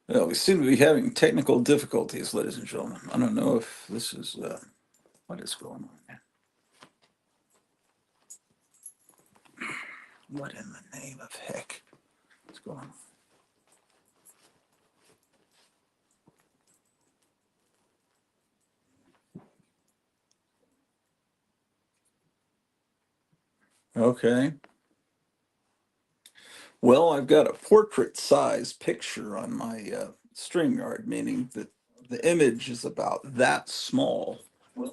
Well, we seem to be having technical difficulties, ladies and gentlemen. I don't know if this is what is going on here. What in the name of heck is going on? Okay. Well, I've got a portrait size picture on my StreamYard, meaning that the image is about that small,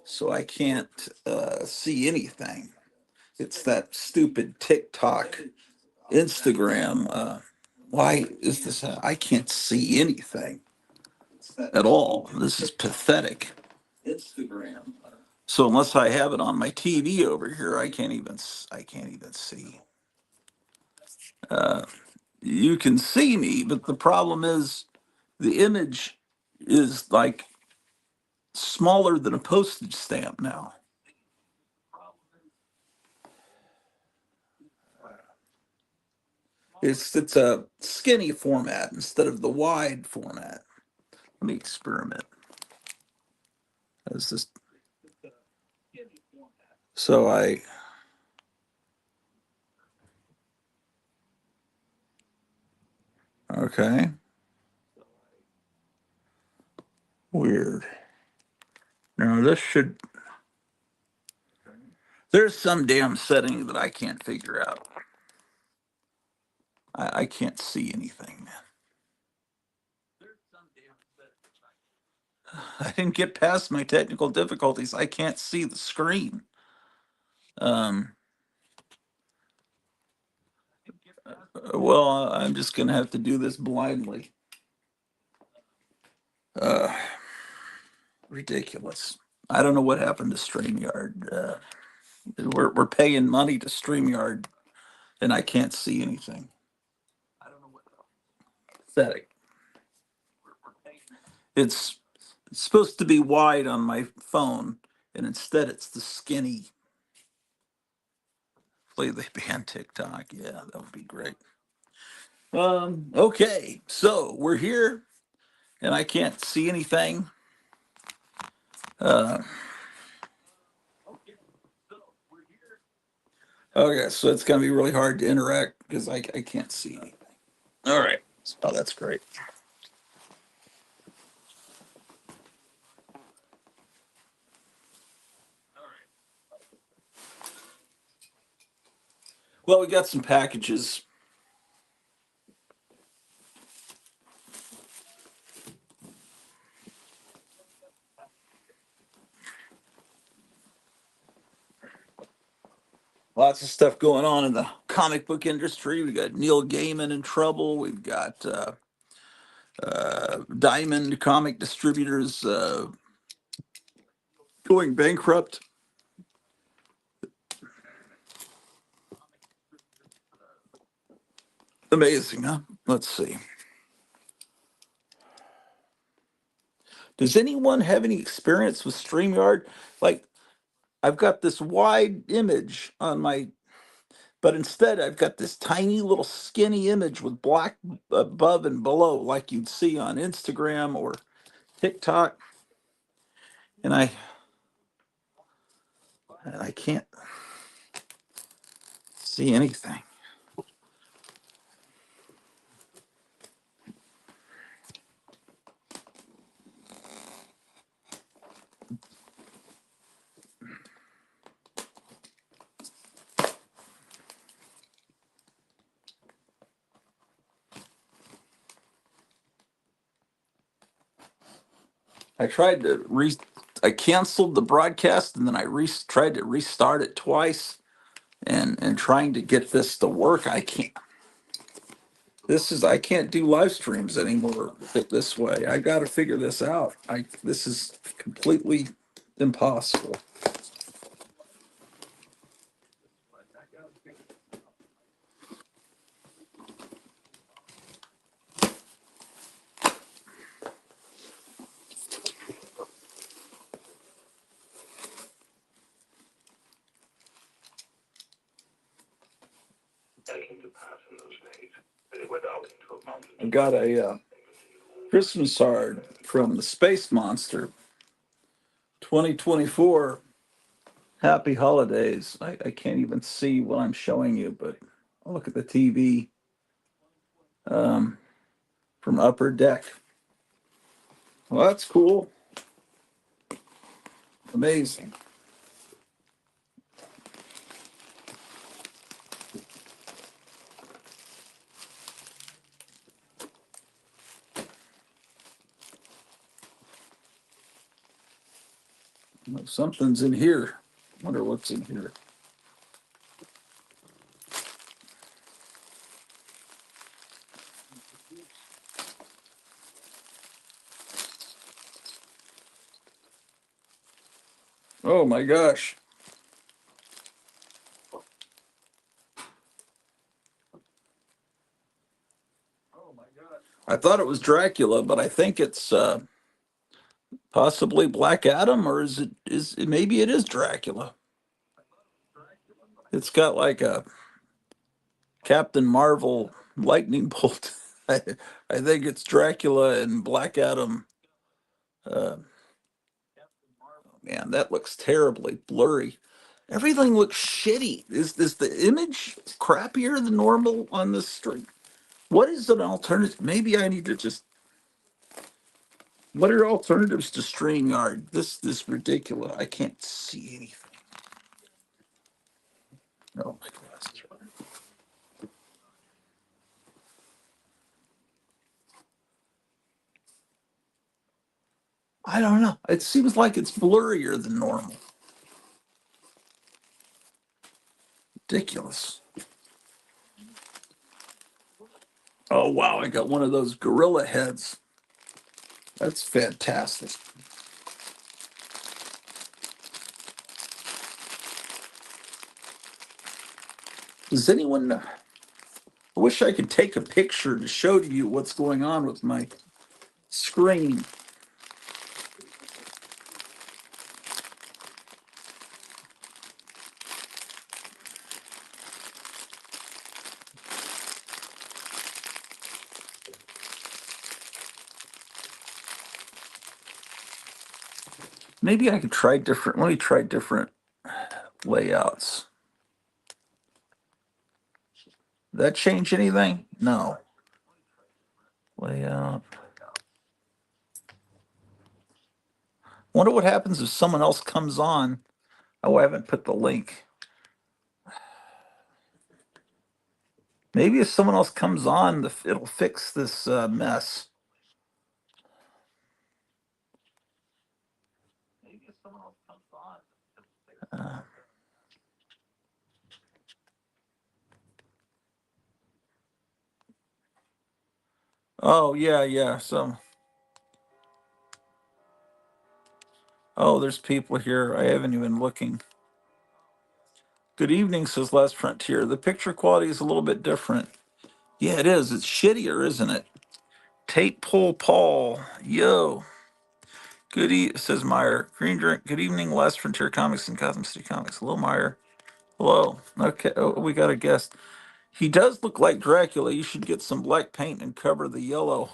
so I can't see anything. It's that stupid TikTok, Instagram. Why is this? I can't see anything at all. This is pathetic. So unless I have it on my TV over here, I can't even see. Uh, you can see me, but the problem is the image is like smaller than a postage stamp now. It's a skinny format instead of the wide format. Let me experiment. Is this so I okay. Weird. Now this should there's some damn setting that I can't figure out. I can't see anything, man. I didn't get past my technical difficulties. I can't see the screen. Um, well, I'm just gonna have to do this blindly. Uh, Ridiculous. I don't know what happened to StreamYard. We're paying money to StreamYard, and I can't see anything. I don't know what pathetic. It's it's supposed to be wide on my phone, and instead it's the skinny. Play the band TikTok. Yeah, that would be great. Okay, so we're here, and I can't see anything. Uh, okay, so it's gonna be really hard to interact because I can't see anything. All right. Oh, that's great. Well, we got some packages. Lots of stuff going on in the comic book industry. We got Neil Gaiman in trouble. We've got Diamond Comic Distributors going bankrupt. Amazing, huh? Let's see. Does anyone have any experience with StreamYard? Like, I've got this wide image on my, but instead I've got this tiny little skinny image with black above and below, like you'd see on Instagram or TikTok, and I can't see anything. I tried to I canceled the broadcast and then tried to restart it twice and trying to get this to work. I can't. I can't do live streams anymore this way. I got to figure this out. This is completely impossible. I got a Christmas card from the Space Monster 2024. Happy holidays. I can't even see what I'm showing you, but I'll look at the TV um, from Upper Deck. Well, that's cool. Amazing. Something's in here. Wonder what's in here. Oh my gosh. I thought it was Dracula, but I think it's possibly Black Adam, or maybe it is Dracula. It's got like a Captain Marvel lightning bolt. I, I think it's Dracula and Black Adam. Uh, man, that looks terribly blurry. Everything looks shitty. Is the image crappier than normal on this stream? What is an alternative? Maybe I need to just. What are alternatives to StreamYard? This ridiculous. I can't see anything. Oh my gosh. I don't know. It seems like it's blurrier than normal. Ridiculous. Oh wow, I got one of those gorilla heads. That's fantastic. Does anyone know? I wish I could take a picture to show to you what's going on with my screen. Maybe I could try different. Let me try different layouts. That change anything? No. Layout. Wonder what happens if someone else comes on. Oh, I haven't put the link. Maybe if someone else comes on, it'll fix this mess. Maybe if someone else comes on. Oh yeah, yeah. So, oh, there's people here. I haven't even looking. Good evening, says Last Frontier. The picture quality is a little bit different. Yeah, it is. It's shittier, isn't it? Tate Pole Paul. Yo. Says Meyer. Green Drink. Good evening, Last Frontier Comics and Gotham City Comics. Hello, Meyer. Hello. Okay. Oh, we got a guest. He does look like Dracula. You should get some black paint and cover the yellow.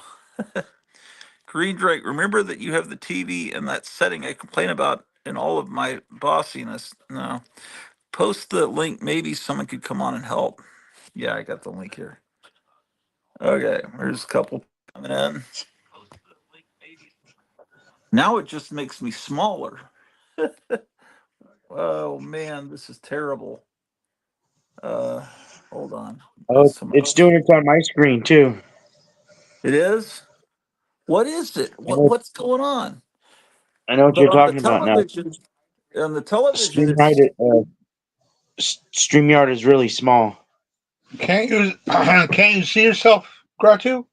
Green Drake, remember that you have the TV and that setting I complain about in all of my bossiness. No. Post the link. Maybe someone could come on and help. Yeah, I got the link here. Okay, there's a couple coming in. Now it just makes me smaller. Oh man, this is terrible. Uh, hold on. Oh, it's doing it on my screen too. It is. What is it? I know, What's going on? I know what But you're talking about now. on the television, StreamYard, it's StreamYard is really small. Can't you see yourself, Gratu?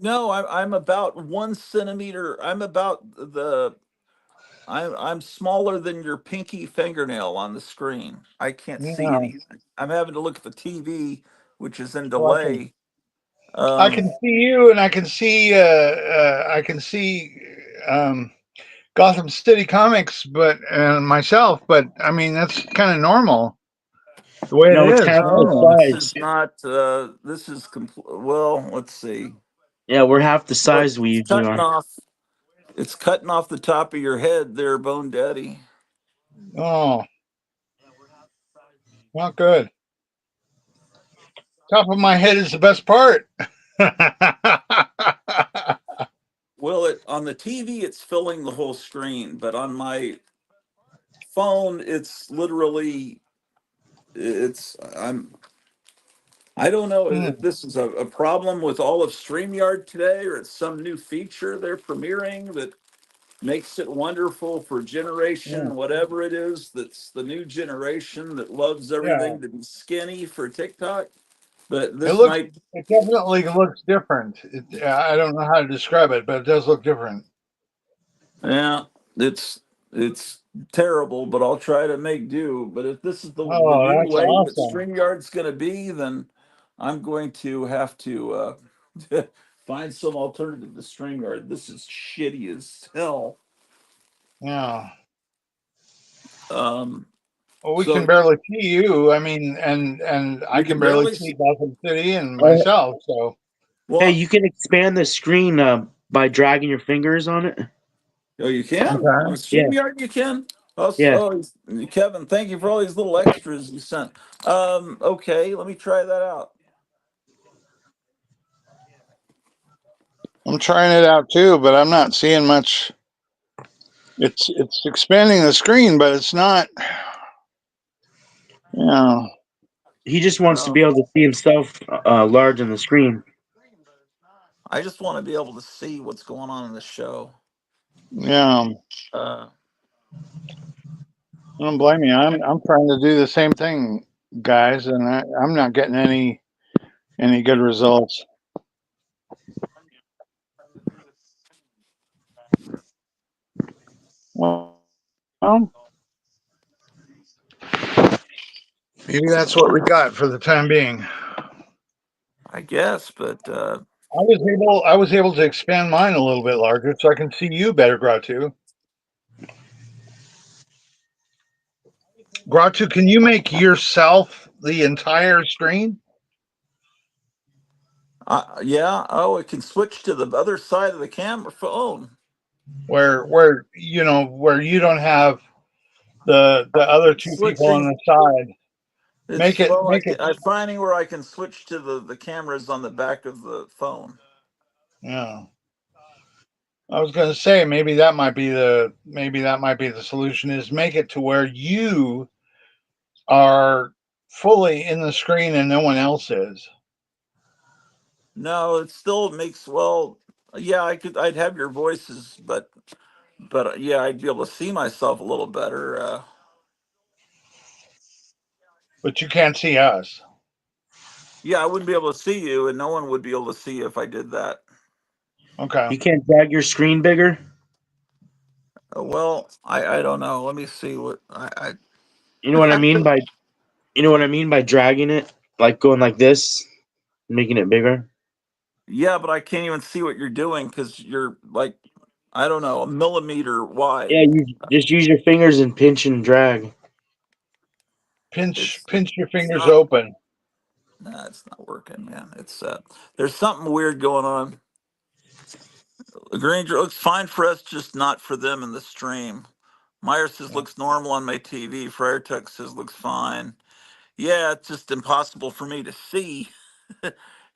no. I'm about 1 centimeter. I'm smaller than your pinky fingernail on the screen. I can't see Yeah. anything. I'm having to look at the TV, which is in Well, delay. I can see you, and I can see Gotham City Comics, but myself. But I mean, that's kind of normal the way it No, it's is. kind of No, on this the is sides. not. This is complete. Well, let's see. Yeah, we're half the Well, size we it's usually cutting are. off. It's cutting off the top of your head there, Bone Daddy. Oh, not good. Top of my head is the best part. Well, it on the TV it's filling the whole screen, but on my phone it's literally it's I don't know if Hmm, this is a problem with all of StreamYard today or it's some new feature they're premiering that makes it wonderful for yeah, generation whatever it is that's the new generation that loves yeah. everything to be skinny for TikTok. But It this looks. might, It definitely looks different. I don't know how to describe it, but it does look different. yeah, it's it's terrible, but I'll try to make do. But if this is the Oh, new that's way that awesome. StreamYard's going to be, then I'm going to have to find some alternative to StreamYard. This is shitty as hell. Yeah. Um, Well, we can so barely see you. I mean, and I you can can barely barely see see. Gotham City and Oh, myself. So, hey, Well, you can expand the screen by dragging your fingers on it. oh, you can on okay. Yeah, StreamYard. You can. Oh, yeah. Kevin, thank you for all these little extras you sent. Okay, let me try that out. I'm trying it out too, but I'm not seeing much. It's expanding the screen, but it's not. You know, He just wants to be No, able to see himself large on the screen. I just want to be able to see what's going on in the show. yeah. Uh, I don't blame you. I'm trying to do the same thing, guys, and I'm not getting any good results. Well, maybe that's what we got for the time being. I guess, but I was able to expand mine a little bit larger so I can see you better, Gratu. Gratu, can you make yourself the entire screen? yeah. Oh, it can switch to the other side of the camera phone. Where where you don't have the other It's two people on switching. the side. Make It's it well, make it I'm finding where I can switch to the cameras on the back of the phone. yeah. I was going to say maybe that might be the solution is make it to where you are fully in the screen and no one else is. No, it still makes well. Yeah, I could. I'd have your voices, but yeah, I'd be able to see myself a little better. But you can't see us. Yeah, I wouldn't be able to see you, and no one would be able to see you if I did that. Okay. You can't drag your screen bigger. Well, I don't know. Let me see what You know what I I mean by you know what I mean by dragging it, like going like this, making it bigger. yeah, but I can't even see what you're doing because you're like, I don't know, a millimeter Yeah, wide. you just use your fingers and pinch and drag. Pinch It's pinch your it's fingers not. open. Nah, it's not working, man. It's there's something weird going on. The Granger looks fine for us, just not for them in the stream. Meyer says looks normal on my TV. Friartuck says looks fine. Yeah, it's just impossible for me to see.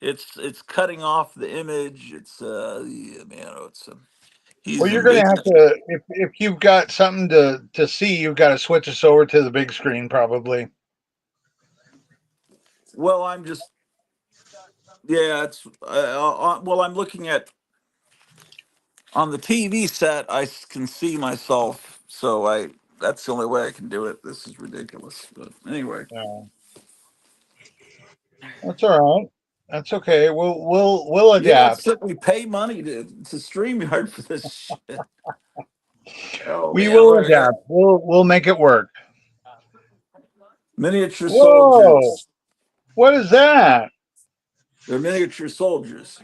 It's cutting off the image. It's yeah, man, it's Well, he's you're going to have indignant. to if you've got something to see, you've got to switch us over to the big screen probably. Well, I'm just yeah, it's well, I'm looking at on the TV set. Can see myself, so I that's the only way I can do it. This is ridiculous, but anyway. Yeah. That's all right. That's okay. We'll Yeah, adapt. except we pay money to StreamYard for this shit. Oh We man, will what a adapt. We'll make it work. miniature Whoa! soldiers. What is that? They're miniature soldiers.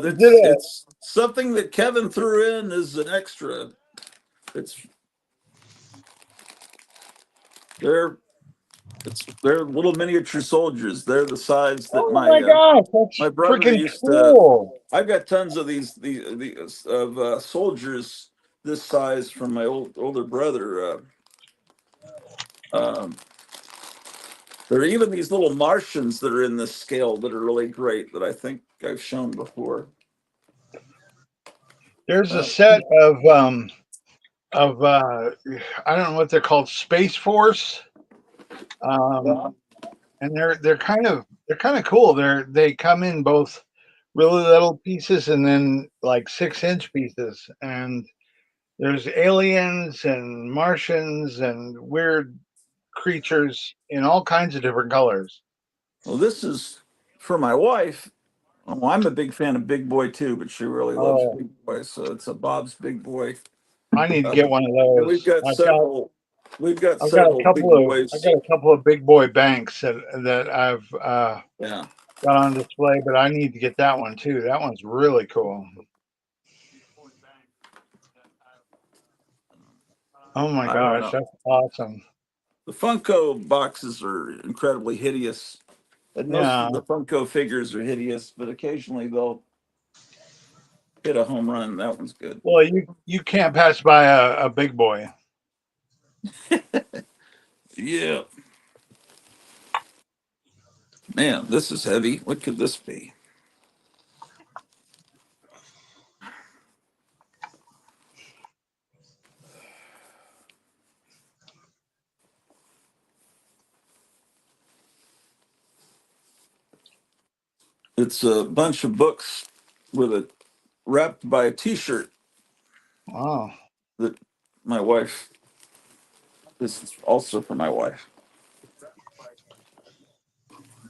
Is it a It's something that Kevin threw in as an extra. It's they're They're little miniature soldiers. They're the size that Oh my gosh, my that's brother freaking used to. cool. I've got tons of these of soldiers this size from my older brother. Um, there are even these little Martians that are in this scale that are really great that I think I've shown before. There's a Uh, set of I don't know what they're called, Space Force. Um, yeah. and they're kind of cool. They come in both really little pieces and then like 6-inch pieces. And there's aliens and Martians and weird creatures in all kinds of different colors. Well, this is for my wife. Oh, I'm a big fan of Big Boy too, but she really loves Oh, Big Boy, so it's a Bob's Big Boy. I need to Uh, get one of and we've those. got several. We've got I've got a several couple Big of I Boys. got a couple of big boy banks that I've Yeah, got on display, but I need to get that one too. That one's really cool. Oh my I don't gosh, know. that's awesome. The Funko boxes are incredibly hideous, and most Yeah. of the Funko figures are hideous. But occasionally they'll hit a home run. That one's good. Well, you can't pass by a big boy. Yeah, man, this is heavy. What could this be? It's a bunch of books with a wrapped by a T-shirt Wow. that my wife. This is also for my wife.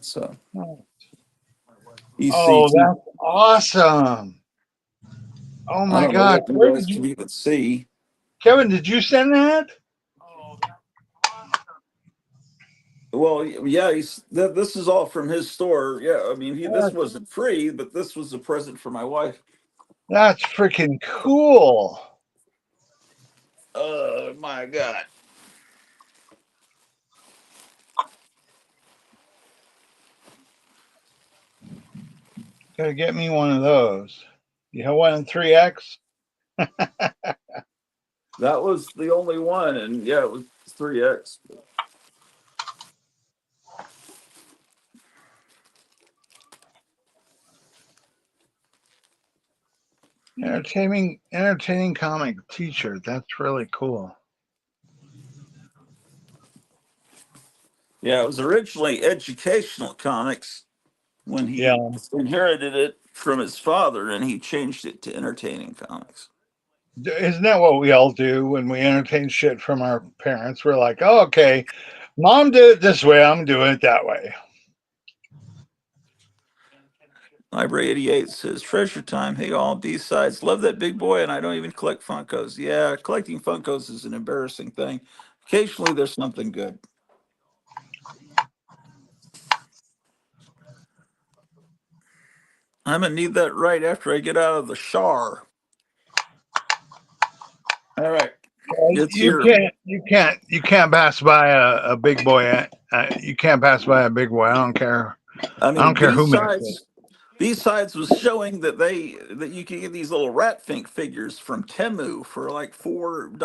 So Oh, ECT. that's awesome. Oh I my don't know gosh. what you Where guys did can you even see. Kevin, did you send that? Well, yeah, this is all from his store. Yeah, I mean, this That's, wasn't free, but this was a present for my wife. that's freaking cool. Oh my God. Gotta get me one of those. You have one in 3X? That was the only one, and yeah, it was 3X. Entertaining comic t-shirt. That's really cool. Yeah, it was originally educational comics when Yeah. he inherited it from his father, and he changed it to entertaining comics. Isn't that what we all do when we entertain shit from our parents? We're like, oh, okay, mom did it this way, I'm doing it that way. Library 88 says, Treasure Time. Hey, all B-sides. Love that Big Boy, and I don't even collect Funkos. Yeah, collecting Funkos is an embarrassing thing. Occasionally, there's something good. I'm going to need that right after I get out of the shower. All right. It's You here. can't pass by a big boy. You can't pass by a big boy. I don't care. I I don't mean, care who makes it. B-sides was showing that you can get these little rat fink figures from Temu for like $4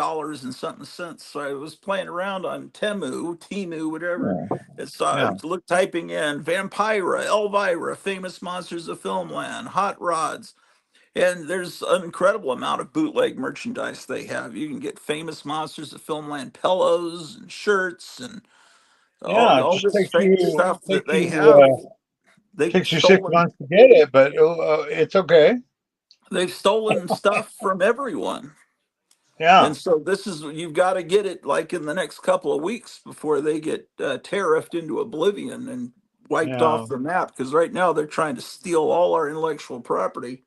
and something cents. So I was playing around on Temu, whatever. Yeah, It's yeah, typing in Vampira, Elvira, famous monsters of filmland, hot rods, and there's an incredible amount of bootleg merchandise they have. You can get famous monsters of filmland pillows and shirts and yeah. It all just this fake stuff that they have. They've takes you six stolen months to get it, but it's okay. they've stolen stuff from everyone. Yeah, And so this is you've got to get it like in the next couple of weeks before they get tariffed into oblivion and wiped yeah. off the map, because right now they're trying to steal all our intellectual property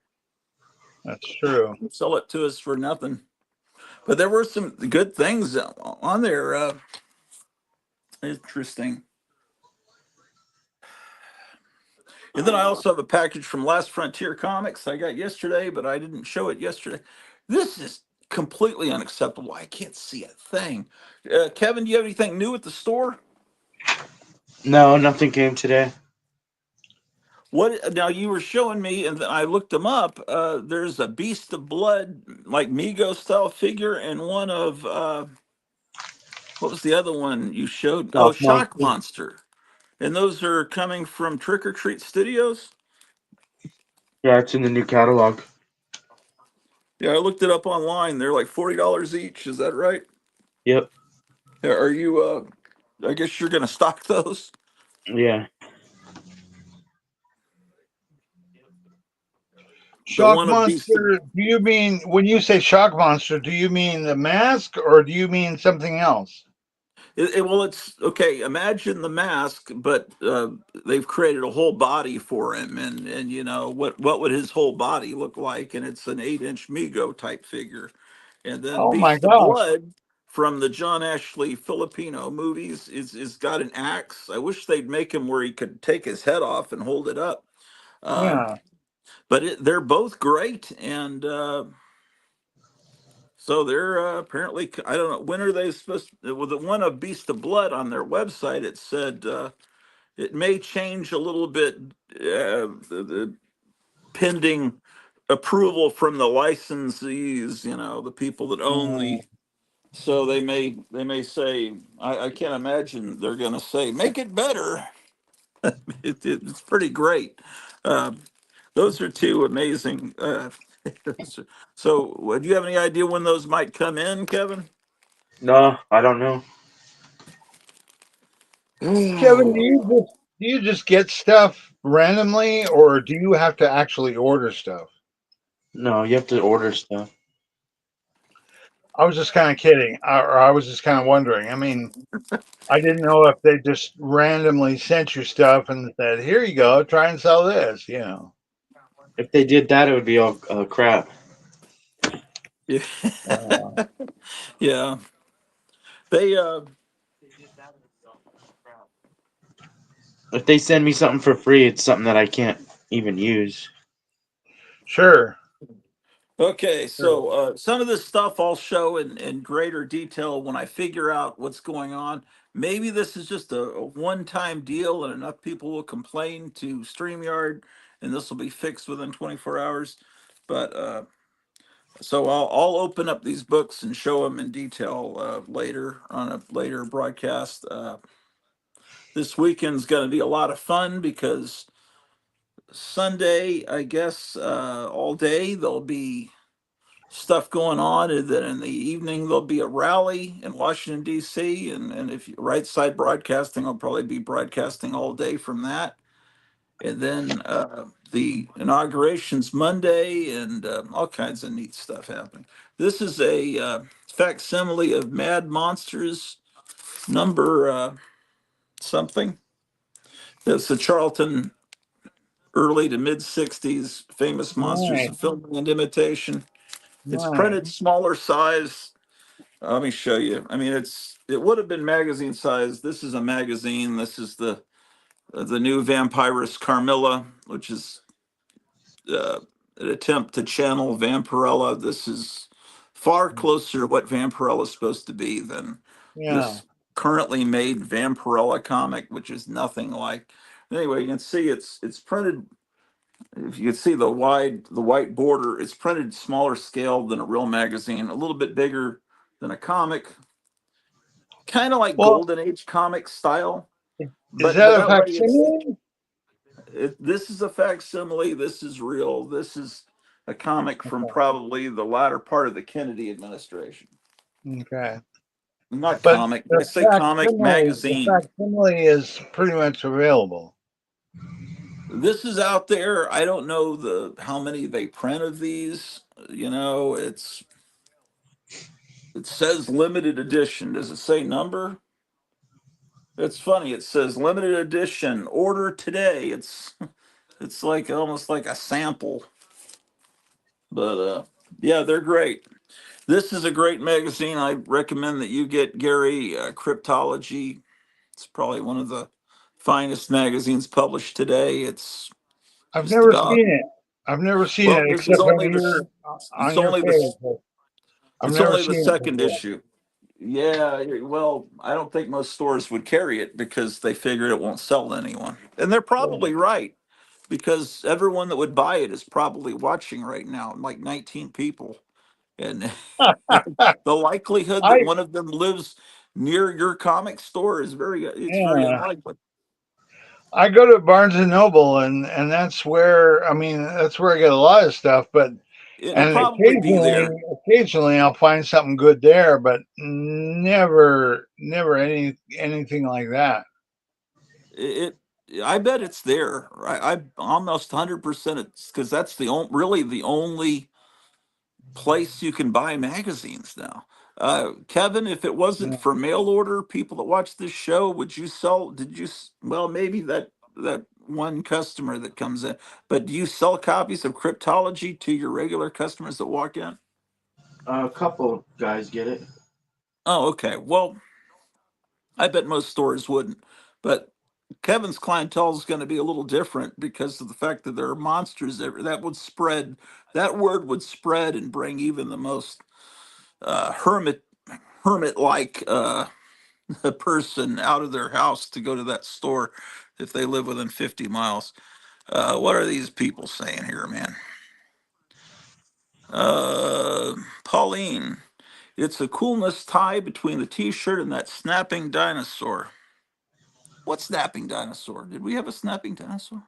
That's true. and sell it to us for nothing. But there were some good things on there. Interesting. And then I also have a package from Last Frontier Comics I got yesterday, but I didn't show it yesterday. This is completely unacceptable. I can't see a thing. Kevin, do you have anything new at the store? No, nothing came today. What now? You were showing me, and I looked them up. There's a Beast of Blood, like Mego style figure, and one of what was the other one you showed? Oh, Shock Shock monster. Monster. And those are coming from Trick or Treat Studios. Yeah, it's in the new catalog. Yeah, I looked it up online. They're like $40 each. Is that right? Yep. Are you? I guess you're gonna stock those. Yeah. The Shock one of Beast of Monster, do you mean, when you say Shock Monster, do you mean the mask or do you mean something else? well, it's okay. Imagine the mask, but they've created a whole body for him, and you know what would his whole body look like? And it's an 8-inch Mego type figure, and then Oh my Beast of gosh. Blood from the John Ashley Filipino movies is got an axe. I wish they'd make him where he could take his head off and hold it up. Uh, Yeah. but they're both great, and so they're apparently, I don't know, when are they supposed to, with the one of Beast of Blood on their website, it said it may change a little bit, the pending approval from the licensees, you know, the people that own Uh, the, so they may say, I can't imagine they're going to say, make it better. It's pretty great. Um, those are two amazing. So, do you have any idea when those might come in, Kevin? No, I don't know. Kevin, do you just get stuff randomly or do you have to actually order stuff? No, you have to order stuff. I was just kind of kidding, or I was just kind of wondering. I mean, I didn't know if they just randomly sent you stuff and said, "Here you go, try and sell this." You know. If they did that, it would be all crap. Yeah, Uh, yeah. They If they send me something for free, it's something that I can't even use. sure, okay. sure. So some of this stuff I'll show in greater detail when I figure out what's going on. Maybe this is just a one-time deal, and enough people will complain to StreamYard, and this will be fixed within 24 hours. But so I'll open up these books and show them in detail later on a later broadcast. This weekend's going to be a lot of fun because Sunday, I guess, all day there'll be stuff going on, and then in the evening there'll be a rally in Washington D.C. and if you right side broadcasting, I'll probably be broadcasting all day from that, and then the inauguration's Monday, and all kinds of neat stuff happening. This is a facsimile of Mad Monsters number something. It's the Charlton early to mid 60s famous monsters Nice, of film and imitation. It's nice. printed smaller size. Let me show you. I mean, it would have been magazine size. This is a magazine. This is the new Vampirus Carmilla, which is uh, an attempt to channel Vampirella. This is far closer to what Vampirella is supposed to be than Yeah. this currently made Vampirella comic, which is nothing like. Anyway, you can see it's printed. If you can see the white border, it's printed smaller scale than a real magazine, a little bit bigger than a comic, kind of like Well, Golden Age comic style. is But that a that way, facsimile? this is a facsimile. This is real. This is a comic from Okay. probably the latter part of the Kennedy administration. Okay. Not But comic. I say comic the magazine. facsimile is pretty much available. This is out there. I don't know how many they print of these. You know, it says limited edition. Does it say number? It's funny. It says limited edition. Order today. It's like almost like a sample. But yeah, they're great. This is a great magazine. I recommend that you get Gary Cryptology. It's probably one of the finest magazines published today. It's I've just never about, seen it. I've never seen well, it this is except over only here it's on your only page. But I've it's never only the seen it second before. issue. Yeah, well, I don't think most stores would carry it because they figured it won't sell to anyone. And they're probably right because everyone that would buy it is probably watching right now, like 19 people. And the likelihood that I one of them lives near your comic store is it's very yeah. unlikely. I go to Barnes and Noble, and that's where I mean that's where I get a lot of stuff. But It'll and probably be occasionally, there. occasionally I'll find something good there, but never anything like that. It, I bet it's there. I almost 100% it's because that's really the only place you can buy magazines now. Kevin, if it wasn't Yeah. for mail order people that watch this show, would you sell? Well, maybe that one customer that comes in, but do you sell copies of Cryptology to your regular customers that walk in? A couple guys get it. Oh, okay. Well, I bet most stores wouldn't, but Kevin's clientele is going to be a little different because of the fact that there are monsters there. That would spread. That word would spread and bring even the most hermit like a person out of their house to go to that store if they live within 50 miles. What are these people saying here, man? Uh, Pauline, it's a coolness tie between the t-shirt and that snapping dinosaur. What snapping dinosaur? Did we have a snapping dinosaur?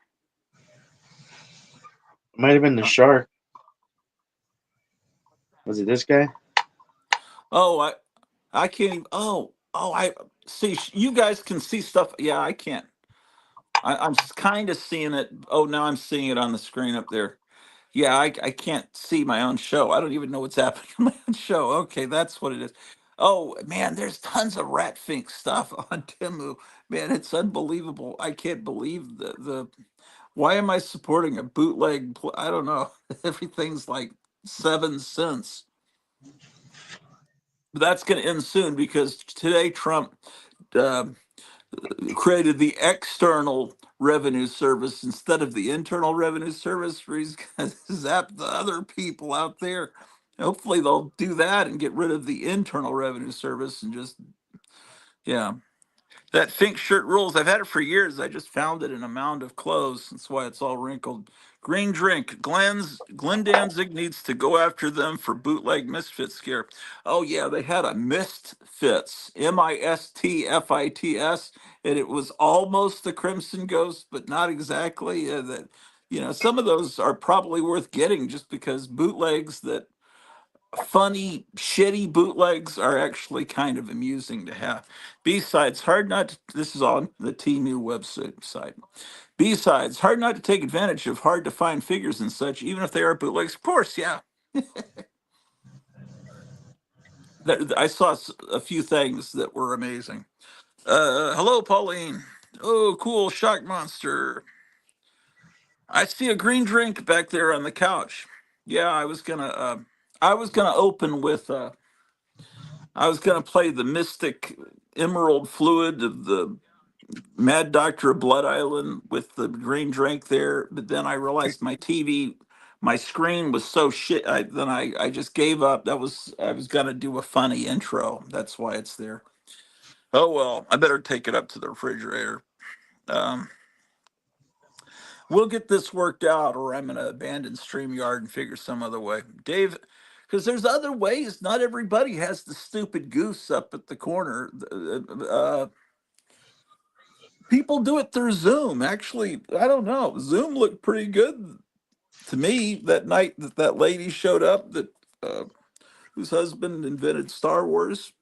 Might have been the Uh, shark. Was it this guy? Oh, I can't even. Oh, I see. You guys can see stuff. Yeah, I can't. I'm kind of seeing it. Oh, now I'm seeing it on the screen up there. Yeah, I can't see my own show. I don't even know what's happening on my own show. Okay, that's what it is. Oh man, there's tons of Ratfink stuff on Timu. Man, it's unbelievable. I can't believe the. Why am I supporting a bootleg? I don't know. Everything's like 7 cents. But that's going to end soon because today Trump uh, created the external revenue service instead of the internal revenue service where he's going to zap the other people out there. Hopefully they'll do that and get rid of the internal revenue service and just, yeah. That Fink shirt rules. I've had it for years. I just found it in a mound of clothes. That's why it's all wrinkled. Green drink. Glenn Danzig needs to go after them for bootleg misfit scare. Oh yeah, they had a Misfits, Mistfits, and it was almost the Crimson Ghost, but not exactly. Some of those are probably worth getting just because bootlegs that funny, shitty bootlegs are actually kind of amusing to have. B-sides, hard not to, this is on the TMU website site. B-sides, hard not to take advantage of hard to find figures and such, even if they are bootlegs. Of course, yeah. I saw a few things that were amazing. Hello, Pauline. Oh, cool, shock monster. I see a green drink back there on the couch. Yeah, I was gonna open with I was going to play the Mystic Emerald Fluid of the Mad Doctor of Blood Island with the green drink there, but then I realized my screen was so shit. I just gave up. I was going to do a funny intro. That's why it's there. Oh well, I better take it up to the refrigerator. Um, we'll get this worked out, or I'm going to abandon StreamYard and figure some other way. Dave, because there's other ways. Not everybody has the stupid goose up at the corner. People do it through Zoom. Actually, I don't know. Zoom looked pretty good to me that night that that lady showed up that uh, whose husband invented Star Wars.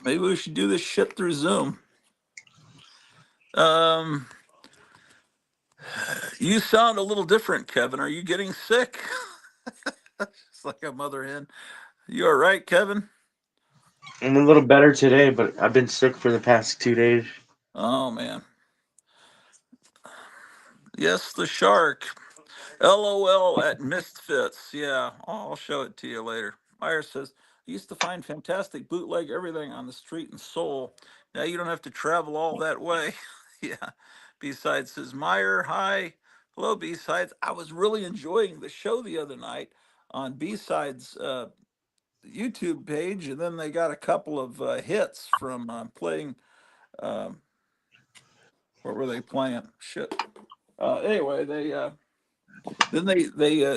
Maybe we should do this shit through Zoom. Um, you sound a little different, Kevin. Are you getting sick? It's like a mother hen. You all right, Kevin? I'm a little better today, but I've been sick for the past 2 days. Oh man. Yes, the shark. LOL at Misfits. Yeah, I'll show it to you later. Meyer says, I used to find fantastic bootleg everything on the street in Seoul. Now you don't have to travel all that way. Yeah. B-Sides says, Meyer, hi. Hello, B-Sides. I was really enjoying the show the other night on B-Sides. YouTube page, and then they got a couple of hits from playing. Um, what were they playing? Shit. Anyway,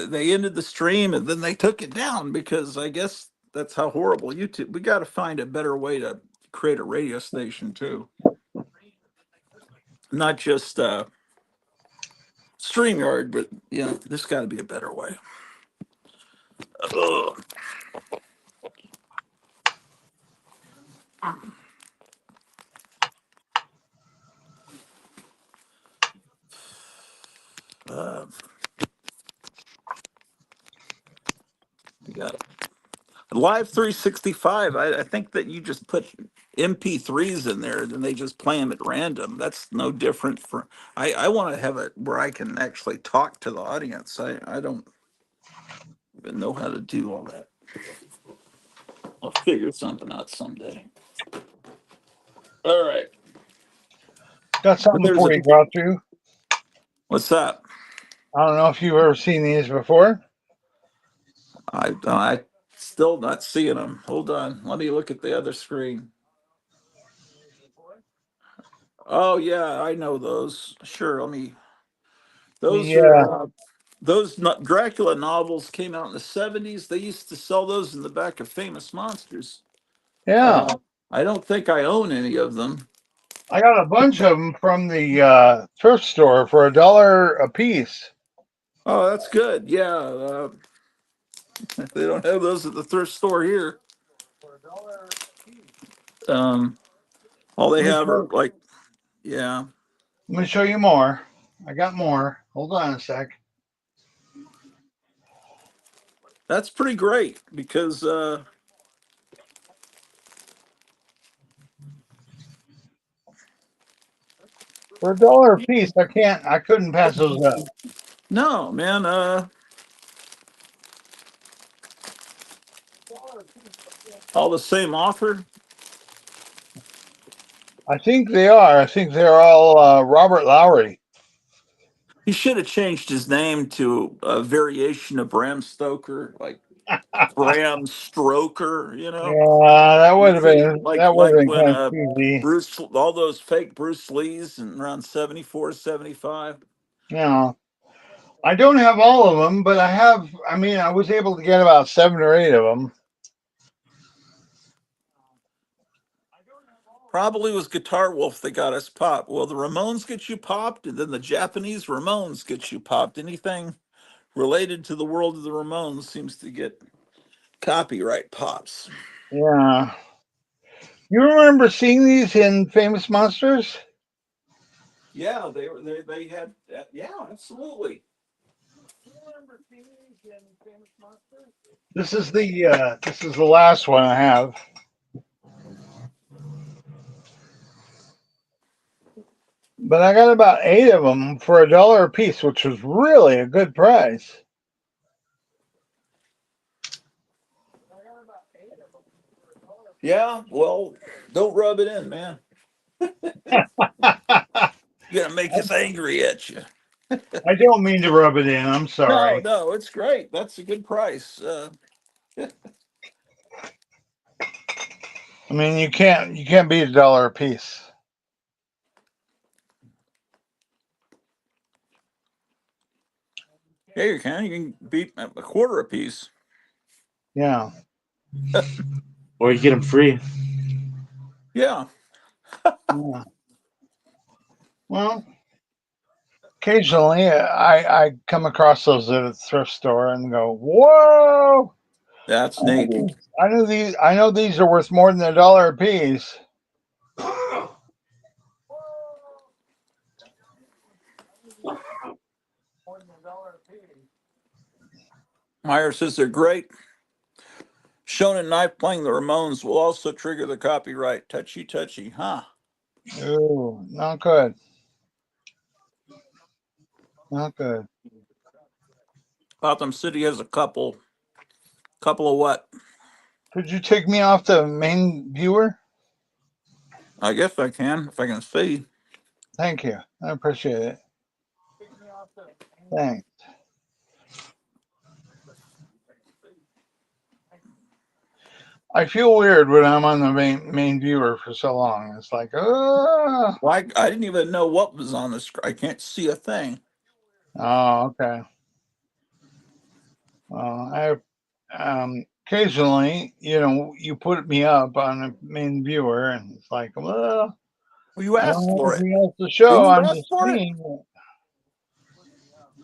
they ended the stream, and then they took it down because I guess that's how horrible YouTube. We got to find a better way to create a radio station too, not just StreamYard, but there's got to be a better way. Ugh. Uh, we got Live 365. I think that you just put MP3s in there, then they just play them at random. That's no different for. I want to have it where I can actually talk to the audience. I don't even know how to do all that. I'll figure something out someday. All right. Got But something there's for a. you, brought you. What's that? I don't know if you've ever seen these before. I still not seeing them. Hold on. Let me look at the other screen. Oh yeah, I know those. Sure. Let me. Those Yeah, are Dracula novels came out in the 70s. They used to sell those in the back of Famous Monsters. yeah. Uh, I don't think I own any of them. I got a bunch of them from the thrift store for $1 a piece. Oh, that's good. Yeah, they don't have those at the thrift store here. Um, all they Let me have are show, like, yeah, let me show you more. I got more. Hold on a sec. that's pretty great because For $1 a piece, I couldn't pass those up. no, man, all the same author. I think they are. I think they're all Robert Lowry. He should have changed his name to a variation of Bram Stoker, like Bram Stroker. Yeah, Like that would have been when kind of cheesy. Bruce, all those fake Bruce Lees and around 74, 75. Yeah. I don't have all of them, but I have. I mean, I was able to get about 7 or 8 of them. Probably was Guitar Wolf that got us popped. Well, the Ramones get you popped, and then the Japanese Ramones get you popped. Anything related to the world of the Ramones seems to get copyright pops. Yeah. You remember seeing these in Famous Monsters? Yeah, they had yeah, absolutely. This is the last one I have. But I got about 8 of them for $1 a piece, which was really a good price. Yeah, well, don't rub it in, man. I You're gonna make us angry at you. don't mean to rub it in. I'm No, sorry. no, it's great. That's a good price. I mean, you can't beat $1 a piece. Yeah, you can. You can beat a quarter a piece. Yeah. Or you get them free. Yeah. Yeah. Well, occasionally I come across those at a thrift store and go, "Whoa! That's neat. I know these are worth more than $1 a piece." Meyer says they're great. Shonen Knife playing the Ramones will also trigger the copyright. Touchy, touchy, huh? Ooh, not good. Not good. Gotham City has a couple. Couple of what? Could you take me off the main viewer? I guess I can if I can see. Thank you. I appreciate it. Thanks. I feel weird when I'm on the main viewer for so long. It's like, oh, I didn't even know what was on the screen. I can't see a thing. okay. I occasionally, you put me up on the main viewer, and it's like, well, Well, you I don't asked have for it. anything else to Didn't show. you I'm ask just for it? me.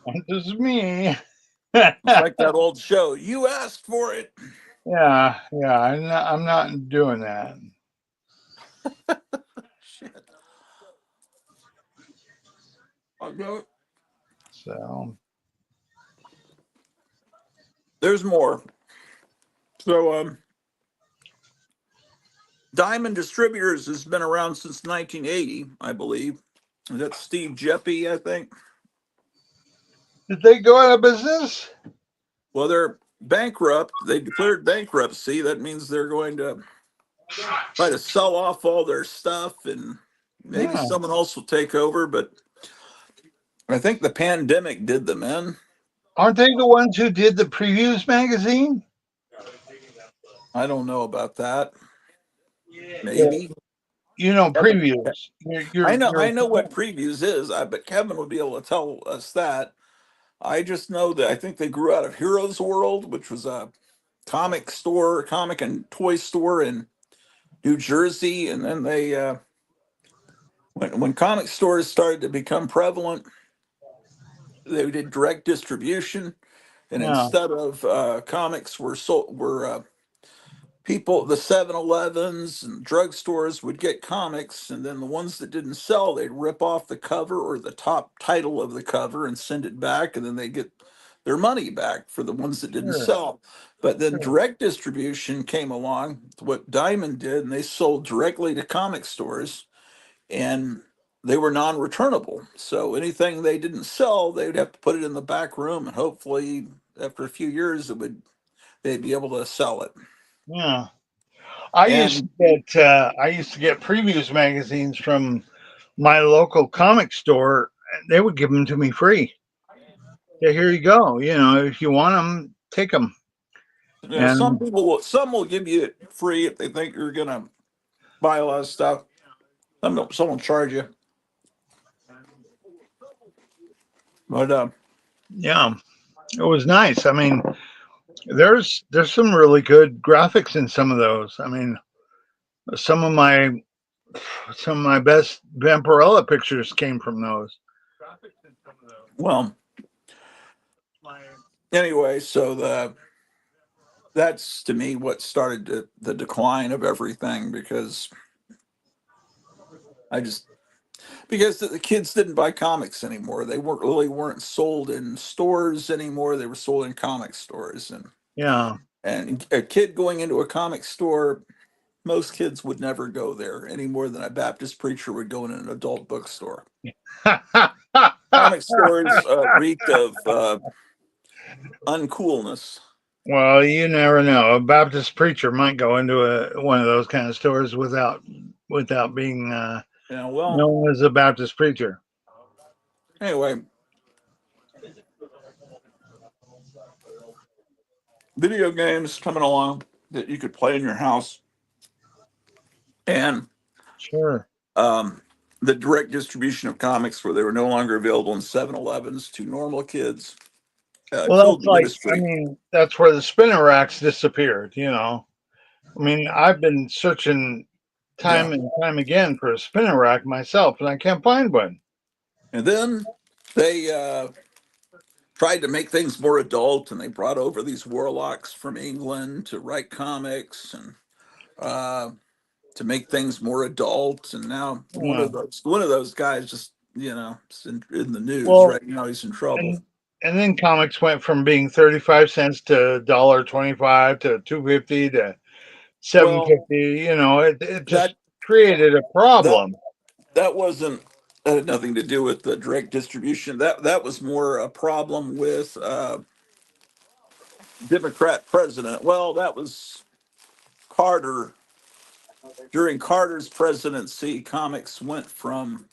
I'm just me. It's like that old show. You asked for it. Yeah. I'm not doing that. Shit. I'll go. So There's more. So, Diamond Distributors has been around since 1980, I believe. That's Steve Jeppy, I think. did they go out of business? Well, they're bankrupt. They declared bankruptcy. That means they're going to try to sell off all their stuff and maybe Yeah. someone else will take over. But I think the pandemic did them in. Aren't they the ones who did the previews magazine? I don't know about that. Yeah. Maybe. Kevin. Previews. I You're know what previews is. But Kevin would be able to tell us that. I just know that I think they grew out of Heroes World, which was a comic and toy store in New Jersey, and then they when comic stores started to become prevalent, they did direct distribution, and yeah, instead of comics were people, the 7-Elevens and drugstores would get comics, and then the ones that didn't sell, they'd rip off the cover or the top title of the cover and send it back, and then they get their money back for the ones that didn't sure, sell. But then sure. direct distribution came along, what Diamond did, and they sold directly to comic stores, and they were non-returnable. So anything they didn't sell, they would have to put it in the back room, and hopefully after a few years, they'd be able to sell it. Yeah. And I used to get previews magazines from my local comic store. They would give them to me free. Yeah, here you go. If you want them, take them. some And people will give you it free if they think you're gonna buy a lot of stuff. Some will charge you, but yeah, it was nice. I mean, there's some really good graphics in some of those. I mean, some of my some of my best Vampirella pictures came from those. well, anyway. So that's to me what started the decline of everything because I just because the kids didn't buy comics anymore. They weren't sold in stores anymore. They were sold in comic stores, Yeah. and a kid going into a comic store, most kids would never go there any more than a Baptist preacher would go in an adult bookstore. Comic stores reek of uncoolness. Well, you never know. A Baptist preacher might go into one of those kind of stores without being Yeah, well, known as a Baptist preacher. anyway, video games coming along that you could play in your house, and Sure. um, the direct distribution of comics where they were no longer available in 7-Elevens to normal kids Well, killed that's the like, I industry. mean, that's where the spinner racks disappeared. I mean, I've been searching Yeah. time and time again for a spinner rack myself, and I can't find one. And then they tried to make things more adult, and they brought over these warlocks from England to write comics and uh, to make things more adult. And now Yeah. one of those guys just is in the news Well, right now. He's in trouble. and and then comics went from being 35 cents to $1.25 to 2.50 to seven Well, fifty. It that just created a that problem. that wasn't that had nothing to do with the direct distribution. That was more a problem with Democrat president. Well, that was Carter. During Carter's presidency, comics went from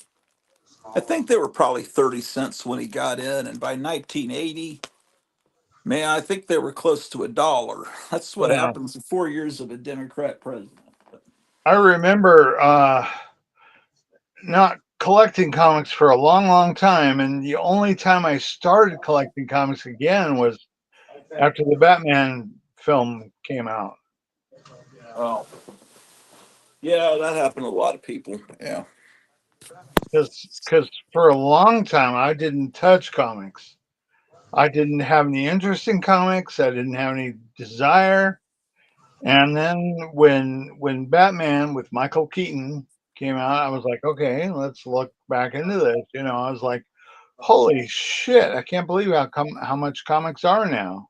I think they were probably 30 cents when he got in, and by 1980 Man, I think they were close to $1. That's what Yeah. happens in 4 years of a Democrat president. I remember not collecting comics for a long, long time, and the only time I started collecting comics again was after the Batman film came out. Oh, yeah, that happened to a lot of people. Yeah. Because for a long time I didn't touch comics. I didn't have any interest in comics. I didn't have any desire. And then when Batman with Michael Keaton came out, I was like, okay, let's look back into this. I was like, holy shit! I can't believe how much comics are now.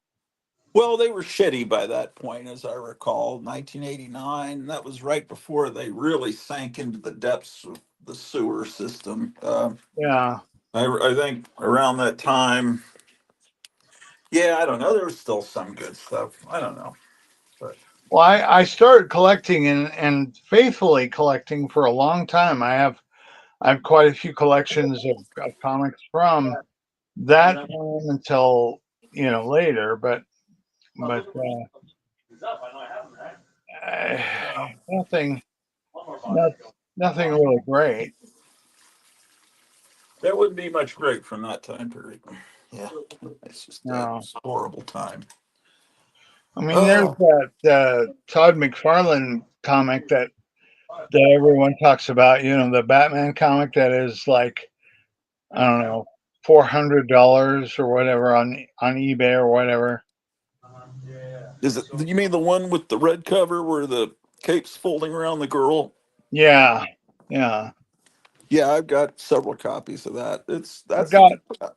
Well, they were shitty by that point, as I recall, 1989. That was right before they really sank into the depths of the sewer system. Yeah. I think around that time, yeah, I don't know. There was still some good stuff. I don't know. But Well, I started collecting and faithfully collecting for a long time. I have quite a few collections of comics from that time until later, but nothing, not, nothing really great. there wouldn't be much great from that time period. Yeah, it's just No, it's a horrible time. I mean there's Oh, that Todd McFarlane comic that everyone talks about. The Batman comic that is like I don't know $400 or whatever on eBay or whatever. is it? You mean the one with the red cover where the cape's folding around the girl? Yeah, yeah. Yeah, I've got several copies of that. I've That's a got good.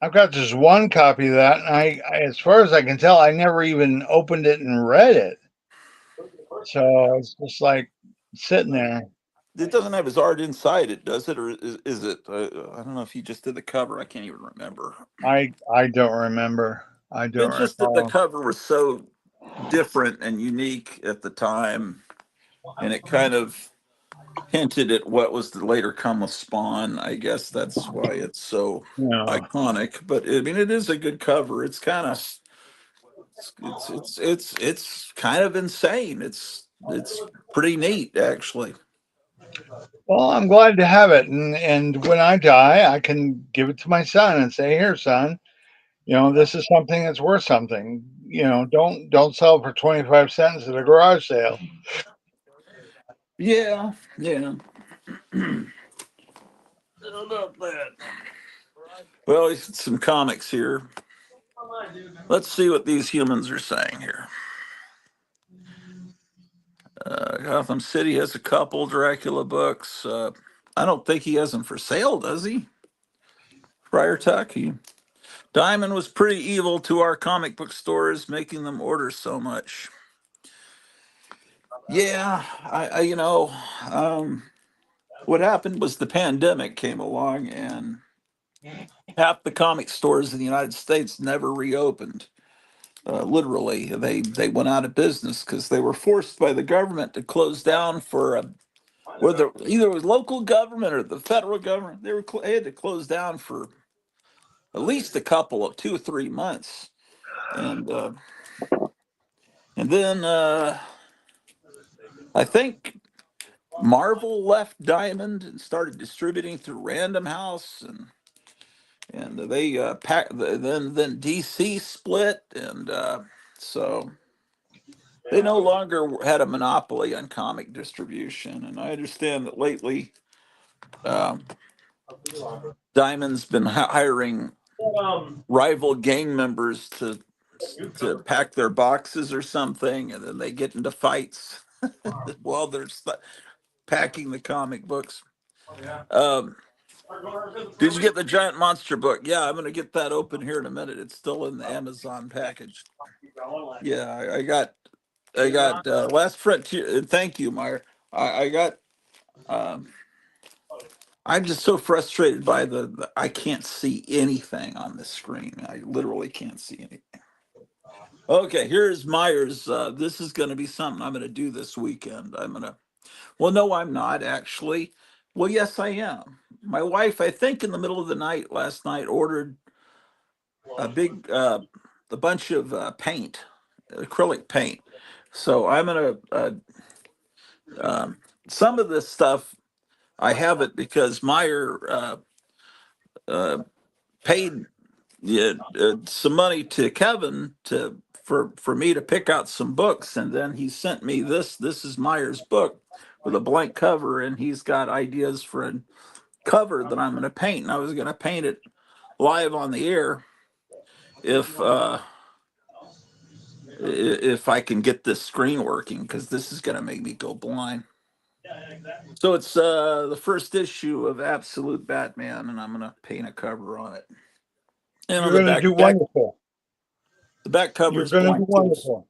I've got just one copy of that, and as far as I can tell, I never even opened it and read it. So it's just like sitting there. It doesn't have his art inside it, does it, or is it? I don't know if he just did the cover. I can't even remember. I don't remember. I don't It's just that the recall. cover was so different and unique at the time, and it kind of hinted at what was to later come with Spawn. I guess that's why it's so Yeah. iconic. But I mean, it is a good cover. It's kind of it's kind of insane. It's pretty neat actually. Well, I'm glad to have it, and when I die, I can give it to my son and say, "Here, son, this is something that's worth something. Don't sell it for 25 cents at a garage sale." Yeah, yeah. How about that? Well, some comics here. Let's see what these humans are saying here. Gotham City has a couple Dracula books. I don't think he has them for sale, does he? Friar Tuck. Diamond was pretty evil to our comic book stores, making them order so much. Yeah, what happened was the pandemic came along, and half the comic stores in the United States never reopened. Literally, they went out of business because they were forced by the government to close down for whether either it was local government or the federal government. They had to close down for at least a couple of 2 or 3 months, and then I think Marvel left Diamond and started distributing through Random House, and they then DC split, and so they no longer had a monopoly on comic distribution. And I understand that lately, um, Diamond's been hiring rival gang members to pack their boxes or something, and then they get into fights while they're packing the comic books. Um, did you get the giant monster book? Yeah, I'm going to get that open here in a minute. It's still in the Amazon package. Yeah, I got Last Frontier. Thank you, Meyer. I got. Um, I'm just so frustrated by I can't see anything on this screen. I literally can't see anything. Okay, here's Myers. This is going to be something I'm going to do this weekend. Well, no, I'm not actually. Well, yes, I am. My wife, I think in the middle of the night last night, ordered a big a bunch of paint, acrylic paint. So I'm gonna some of this stuff I have it because Meyer paid some money to Kevin to for me to pick out some books, and then he sent me this. This is Meyer's book with a blank cover, and he's got ideas for a cover that I'm going to paint. And I was going to paint it live on the air if if I can get this screen working, because this is going to make me go blind. So it's the first issue of Absolute Batman, and I'm going to paint a cover on it. And on You're going to do wonderful. the back cover You're is going to do blank too. wonderful.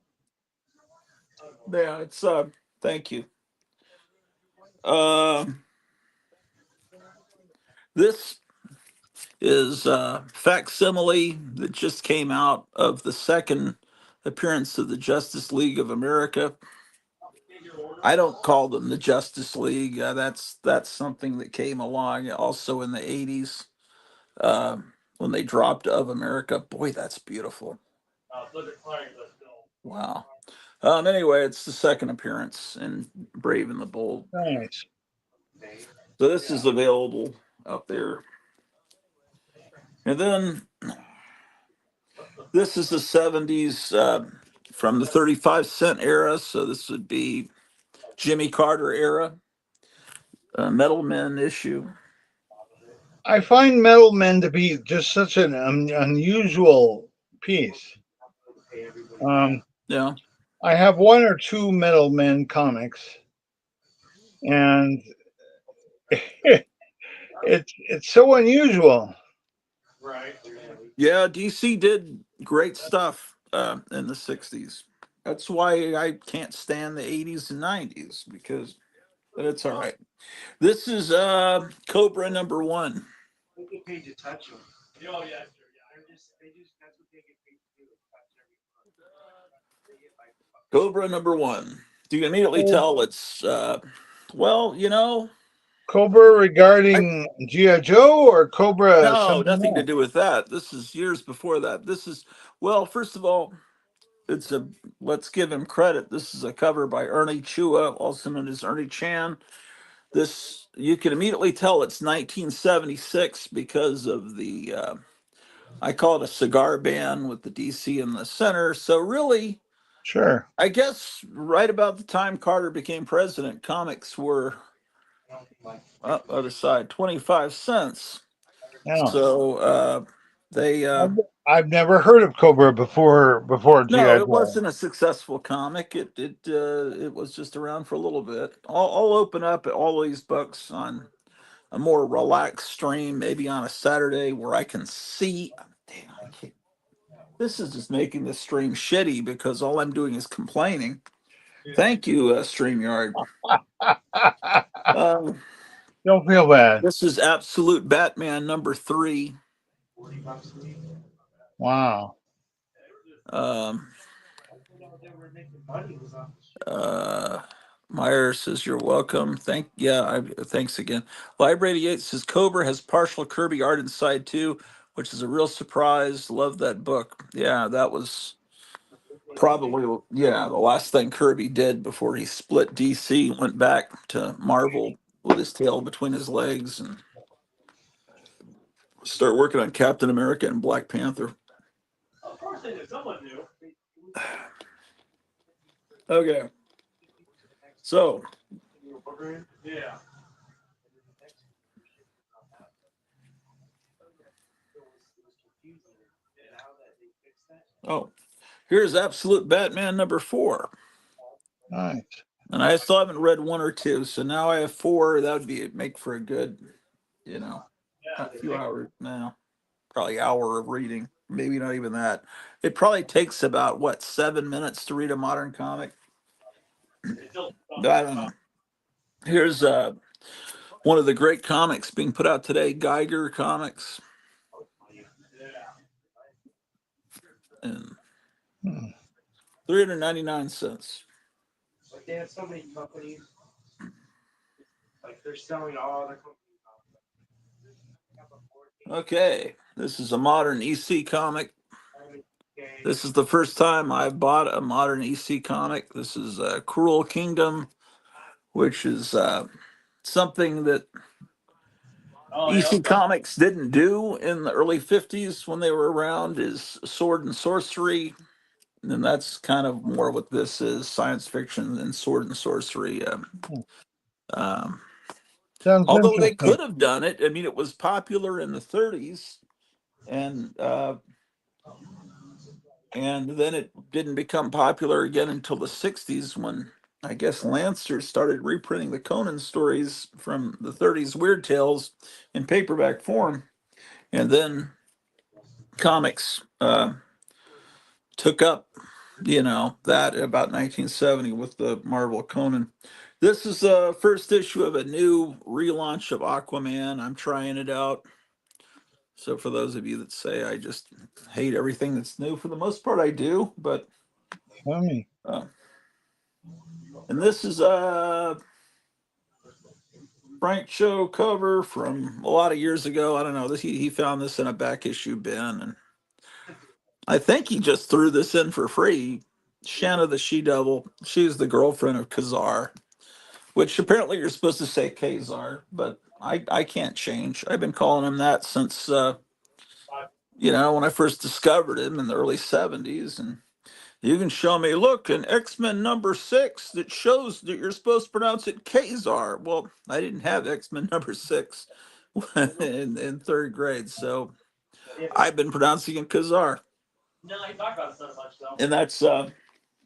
Yeah, it's thank you. Uh, this is facsimile that just came out of the second appearance of the Justice League of America. I don't call them the Justice League. That's something that came along also in the '80s when they dropped of America. Boy, that's beautiful. Wow. Anyway, it's the second appearance in Brave and the Bold. Nice. So this is available out there. And then this is the '70s from the 35-cent era. So this would be Jimmy Carter era, Metal Men issue. I find Metal Men to be just such an unusual piece. Yeah. I have one or two Metal Men comics, and it's so unusual. Yeah, DC did great stuff in the '60s. That's why I can't stand the '80s and '90s, but it's all right. This is Cobra #1. Cobra #1. You can immediately tell it's well, Cobra I regarding G.I. Joe or Cobra no, something nothing to else? do with that. This is years before that. This is well, first of all, it's a let's give him credit. This is a cover by Ernie Chua, also known as Ernie Chan. This you can immediately tell it's 1976 because of the I call it a cigar band with the DC in the center. So really, Sure. I guess right about the time Carter became president, comics were other side 25 cents. Yeah. So they I've never heard of Cobra before no, G.I. it Joe. wasn't a successful comic. It was just around for a little bit. I'll open up all these books on a more relaxed stream, maybe on a Saturday where I can see. Damn, I can't. This is just making the stream shitty because all I'm doing is complaining. Thank you, StreamYard. Um, Don't feel bad. this is Absolute Batman #3. Wow. Um, uh, Meyer says you're welcome. Thanks again. Library 88 says Cobra has partial Kirby art inside too, which is a real surprise. Love that book. Yeah, that was probably the last thing Kirby did before he split DC, went back to Marvel with his tail between his legs and start working on Captain America and Black Panther. Okay, so oh, here's Absolute Batman #4, Nice. and I still haven't read 1 or 2, so now I have 4. That would be make for a good, a few hours now, probably hour of reading, maybe not even that. It probably takes about what 7 minutes to read a modern comic. I don't know. Here's one of the great comics being put out today, Geiger Comics, and Hmm. 399 cents. Okay, this is a modern EC comic This is the first time I've bought a modern EC comic. This is Cruel Kingdom, which is something that EC Comics didn't do in the early 50s when they were around, is sword and sorcery. And that's kind of more what this is, science fiction and sword and sorcery. Um, Sounds although they interesting. could have done it. I mean, it was popular in the 30s, and then it didn't become popular again until the 60s when I guess Lancer started reprinting the Conan stories from the 30s Weird Tales in paperback form. And then comics took up, that about 1970 with the Marvel Conan. This is the first issue of a new relaunch of Aquaman. I'm trying it out. So for those of you that say I just hate everything that's new, for the most part I do. But Funny. and this is a Frank Cho cover from a lot of years ago. I don't know. He found this in a back issue bin, and I think he just threw this in for free. Shanna the She Devil. She's the girlfriend of Khazar, which apparently you're supposed to say Khazar, but I can't change. I've been calling him that since when I first discovered him in the early 70s. And you can show me, look, an X-Men number 6 that shows that you're supposed to pronounce it Khazar. Well, I didn't have X-Men number 6 in third grade, so I've been pronouncing it Khazar. And that's not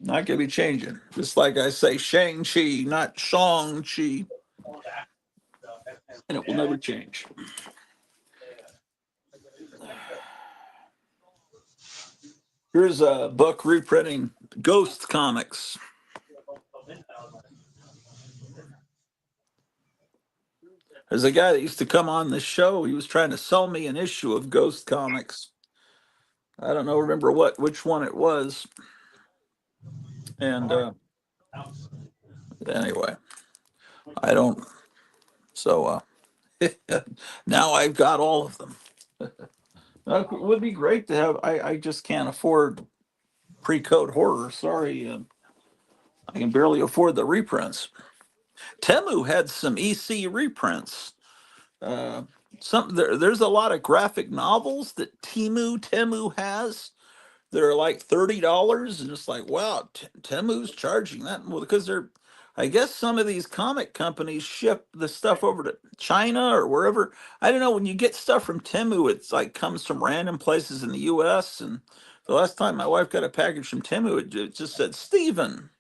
going to be changing. Just like I say Shang-Chi, not Shang-Chi. And it will never change. Here's a book reprinting Ghost Comics. There's a guy that used to come on this show. He was trying to sell me an issue of Ghost Comics. I don't know, remember which one it was. And anyway, I don't. So now I've got all of them. It would be great to have. I just can't afford pre-code horror. Sorry, I can barely afford the reprints. Temu had some EC reprints. Uh, there's a lot of graphic novels that Temu has. They're like $30, and it's like, wow, Temu's charging that. Well, because I guess some of these comic companies ship the stuff over to China or wherever. I don't know. When you get stuff from Temu, it's like comes from random places in the U.S. And the last time my wife got a package from Temu, it just said Stephen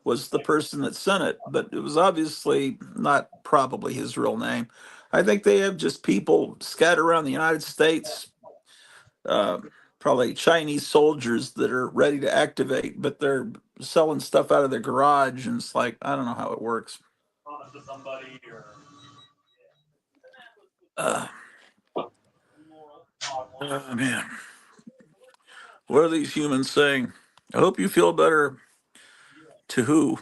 was the person that sent it, but it was obviously not probably his real name. I think they have just people scattered around the United States, uh, probably Chinese soldiers that are ready to activate, but they're selling stuff out of their garage, and it's like I don't know how it works. Uh, man, what are these humans saying? I hope you feel better. To who?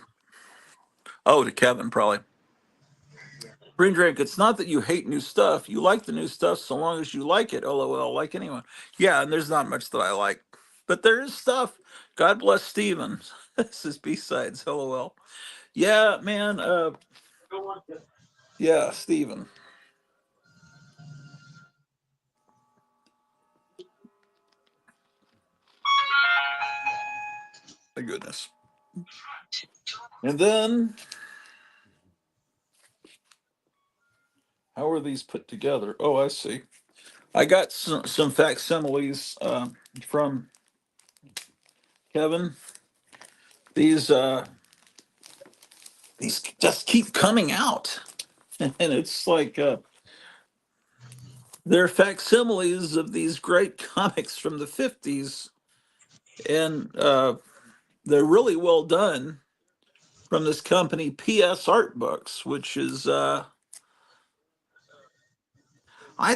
Oh, to Kevin, probably. Green Drink, it's not that you hate new stuff. You like the new stuff so long as you like it. LOL, like anyone. Yeah, and there's not much that I like. But there is stuff. God bless Steven. This is B-sides. LOL. Yeah, man. Yeah, Steven. My goodness. And then, how are these put together? Oh, I see. I got some facsimiles from Kevin. These just keep coming out, and it's like they're facsimiles of these great comics from the 50s, and they're really well done from this company PS Art Books, which is I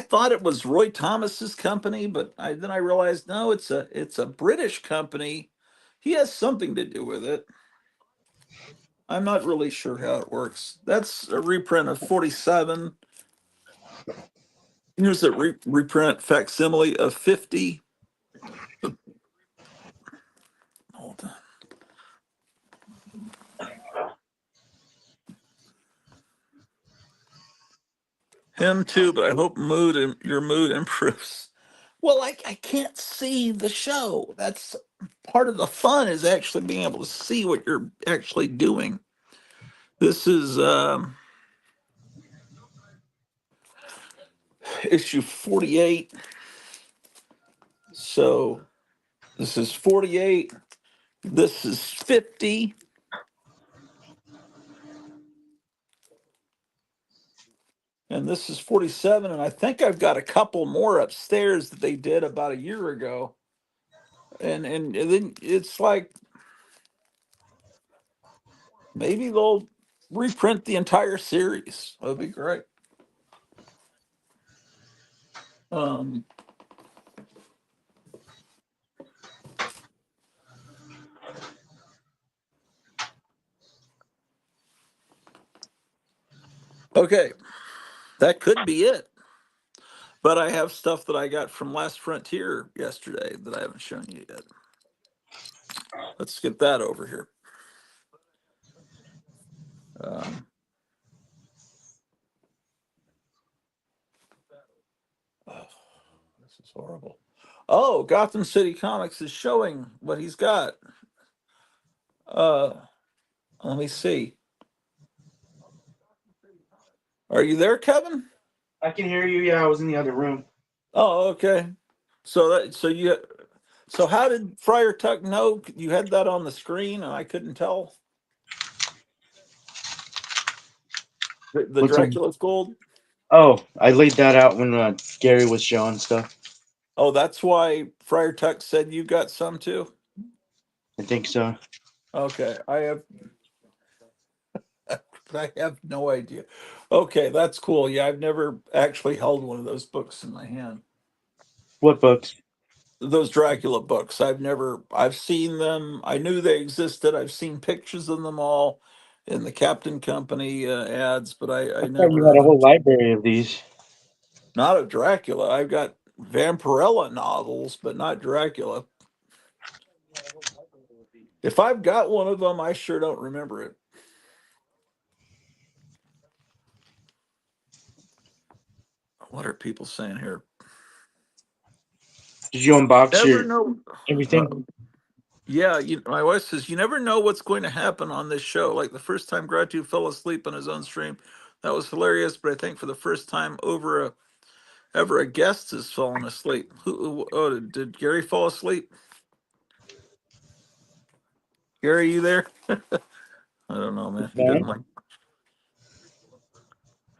thought it was Roy Thomas's company, but then I realized no, it's a British company. He has something to do with it. I'm not really sure how it works. That's a reprint of 47. Here's a reprint facsimile of 50. Him too, but I hope your mood improves. Well, I can't see the show. That's part of the fun is actually being able to see what you're actually doing. This is issue 48. So this is 48. This is 50. And this is 47. And I think I've got a couple more upstairs that they did about a year ago. And then it's like maybe they'll reprint the entire series. That'd be great. Um, okay, that could be it. But I have stuff that I got from Last Frontier yesterday that I haven't shown you yet. Let's get that over here. Oh, this is horrible. Oh, Gotham City Comics is showing what he's got. Uh, let me see. Are you there, Kevin? I can hear you. Yeah, I was in the other room. Oh, okay. So how did Friar Tuck know you had that on the screen and I couldn't tell? The What's on? Dracula's Gold? Oh, I laid that out when Gary was showing stuff. Oh, that's why Friar Tuck said you got some too? I think so. Okay. I have no idea. Okay, that's cool. Yeah, I've never actually held one of those books in my hand. What books? Those Dracula books. I've seen them. I knew they existed. I've seen pictures of them all in the Captain Company ads, but I I thought you had a never, whole library of these. not of Dracula. I've got Vampirella novels, but not Dracula. If I've got one of them, I sure don't remember it. What are people saying here? Did you unbox Never your know. Uh, everything? yeah, my wife says you never know what's going to happen on this show. Like the first time Gratu fell asleep on his own stream, that was hilarious. But I think for the first time ever a guest has fallen asleep. Oh, did Gary fall asleep? Gary, you there? I don't know, man. He No. didn't like.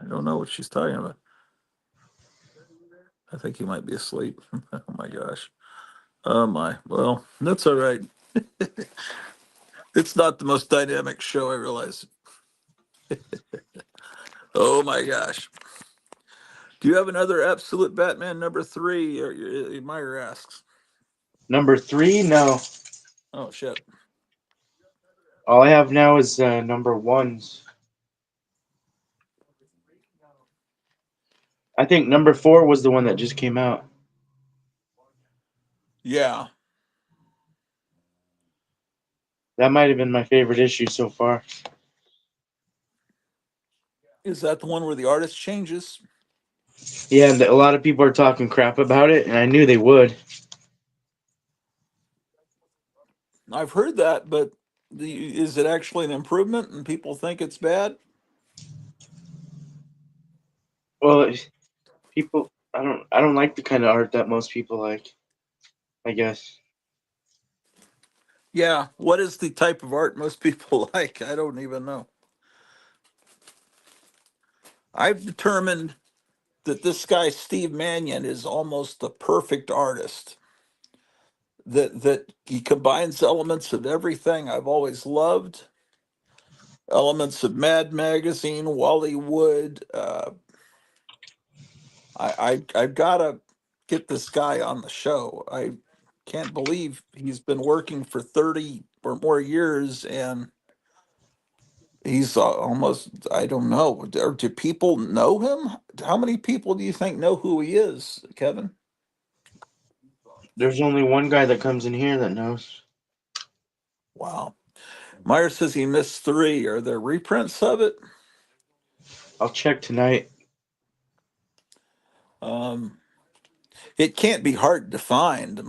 I don't know what she's talking about. I think he might be asleep. Oh my gosh. Oh my. Well, that's all right. It's not the most dynamic show, I realize. Oh my gosh. Do you have another Absolute Batman #3? Or Meyer asks. Number 3? No. Oh shit. All I have now is number 1s. I think number 4 was the one that just came out. Yeah. That might have been my favorite issue so far. Is that the one where the artist changes? Yeah, and a lot of people are talking crap about it, and I knew they would. I've heard that, but is it actually an improvement and people think it's bad? Well, people, I don't like the kind of art that most people like, I guess. Yeah. What is the type of art most people like? I don't even know. I've determined that this guy Steve Mannion is almost the perfect artist. That he combines elements of everything I've always loved, elements of Mad Magazine, Wally Wood. I've got to get this guy on the show. I can't believe he's been working for 30 or more years and he's almost, I don't know. Do people know him? How many people do you think know who he is, Kevin? There's only one guy that comes in here that knows. Wow. Meyer says he missed 3. Are there reprints of it? I'll check tonight. Um, it can't be hard to find.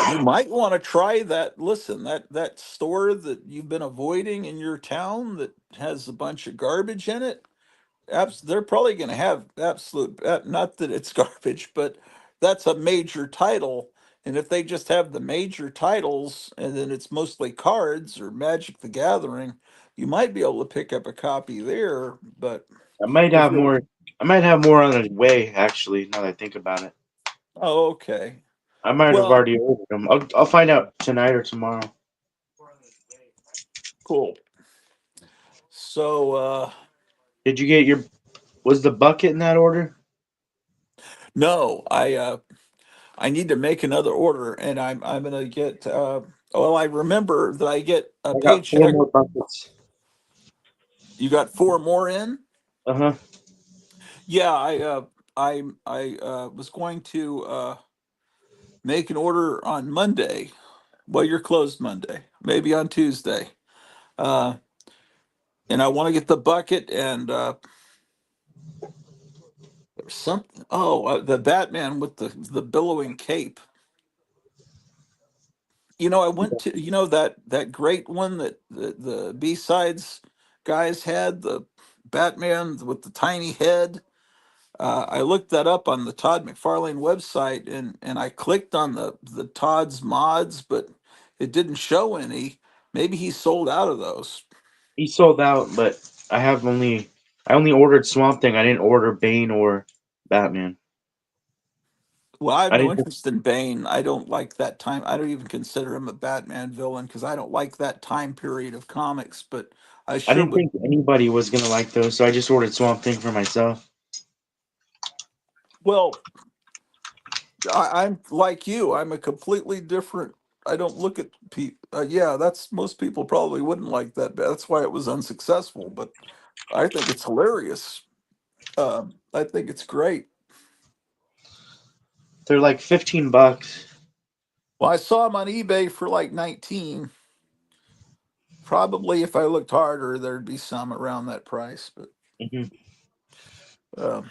You might want to try that. Listen, that store that you've been avoiding in your town that has a bunch of garbage in it. They're probably going to have absolute. Not that it's garbage, but that's a major title. And if they just have the major titles, and then it's mostly cards or Magic the Gathering, you might be able to pick up a copy there. But I might if have you're, more. I might have more on the way. Actually, now that I think about it, oh, okay. I might have Well, already ordered them. I'll find out tonight or tomorrow. cool. So, Did you get your? Was the bucket in that order? no, I need to make another order, and I'm gonna get. Well, I remember that I get a I got four paycheck. more buckets. You got four more in? Uh huh. Yeah, I was going to make an order on Monday. Well, you're closed Monday, maybe on Tuesday. Uh, and I want to get the bucket and there's something. Oh, the Batman with the billowing cape. I went to that great one that the B sides guys had, the Batman with the tiny head. I looked that up on the Todd McFarlane website, and I clicked on the Todd's mods, but it didn't show any. Maybe he sold out of those. He sold out, but I only ordered Swamp Thing. I didn't order Bane or Batman. Well, I have I no didn't. interest in Bane. I don't like that time. I don't even consider him a Batman villain because I don't like that time period of comics. But I I sure didn't would. think anybody was gonna like those, so I just ordered Swamp Thing for myself. Well, I'm like you. I'm a completely different. I don't look at people. Yeah, that's most people probably wouldn't like that. That's why it was unsuccessful. But I think it's hilarious. I think it's great. They're like $15. Well, I saw them on eBay for like 19. Probably if I looked harder, there'd be some around that price. But Hmm. um,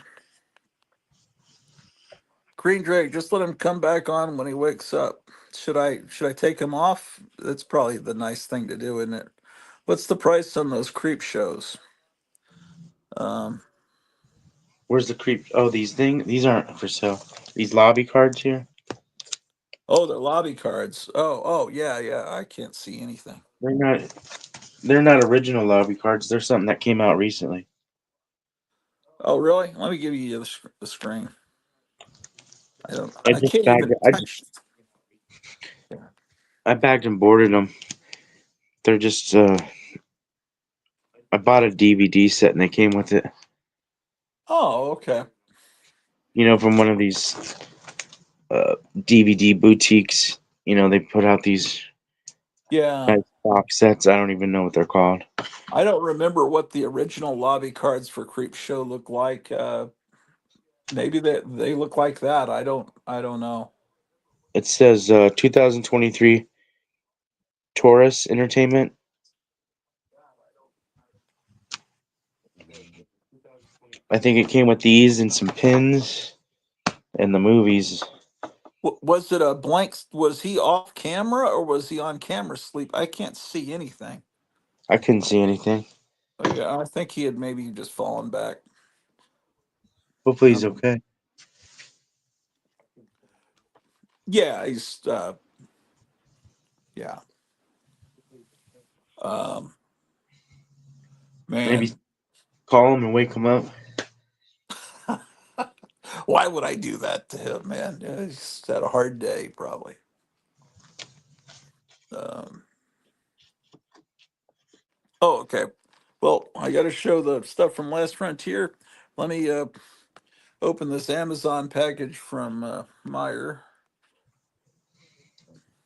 Green Drake, just let him come back on when he wakes up. Should I take him off? That's probably the nice thing to do, isn't it? What's the price on those creep shows? Um, Where's the creep? Oh, these aren't for sale. These lobby cards here. oh, they're lobby cards. Oh, yeah, yeah. I can't see anything. They're not. They're not original lobby cards. They're something that came out recently. Oh, really? Let me give you the screen. I don't. I I just can't bagged. even touch. Yeah. I bagged and boarded them. They're just. I bought a DVD set and they came with it. Oh, okay. From one of these DVD boutiques. They put out these Yeah. nice box sets. I don't even know what they're called. I don't remember what the original lobby cards for Creep Show look like. Maybe they look like that. I don't know. It says 2023 Taurus Entertainment. I think it came with these and some pins and the movies. Was it a blank? Was he off camera or was he on camera sleep? I can't see anything. I couldn't see anything. Oh, yeah, I think he had maybe just fallen back. Hopefully he's Um, okay. yeah, he's yeah. Um, Maybe man, call him and wake him up. why would I do that to him, man? Yeah, he's had a hard day, probably. Um, oh, okay. Well, I got to show the stuff from Last Frontier. Let me open this Amazon package from Meyer.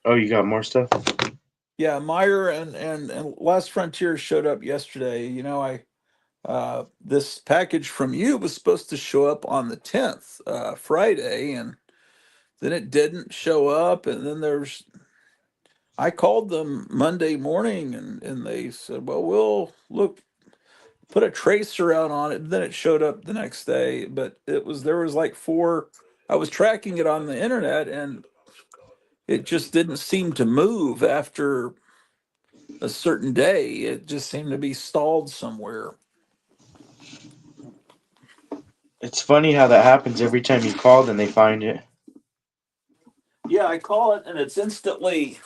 Oh, you got more stuff? Yeah, Meyer and Last Frontier showed up yesterday. I this package from you was supposed to show up on the 10th, Friday, and then it didn't show up. And then I called them Monday morning, and they said, well, we'll look. put a tracer out on it, and then it showed up the next day. But there was like four. I was tracking it on the internet, and it just didn't seem to move after a certain day. It just seemed to be stalled somewhere. It's funny how that happens every time you call, then they find it. Yeah, I call it, and it's instantly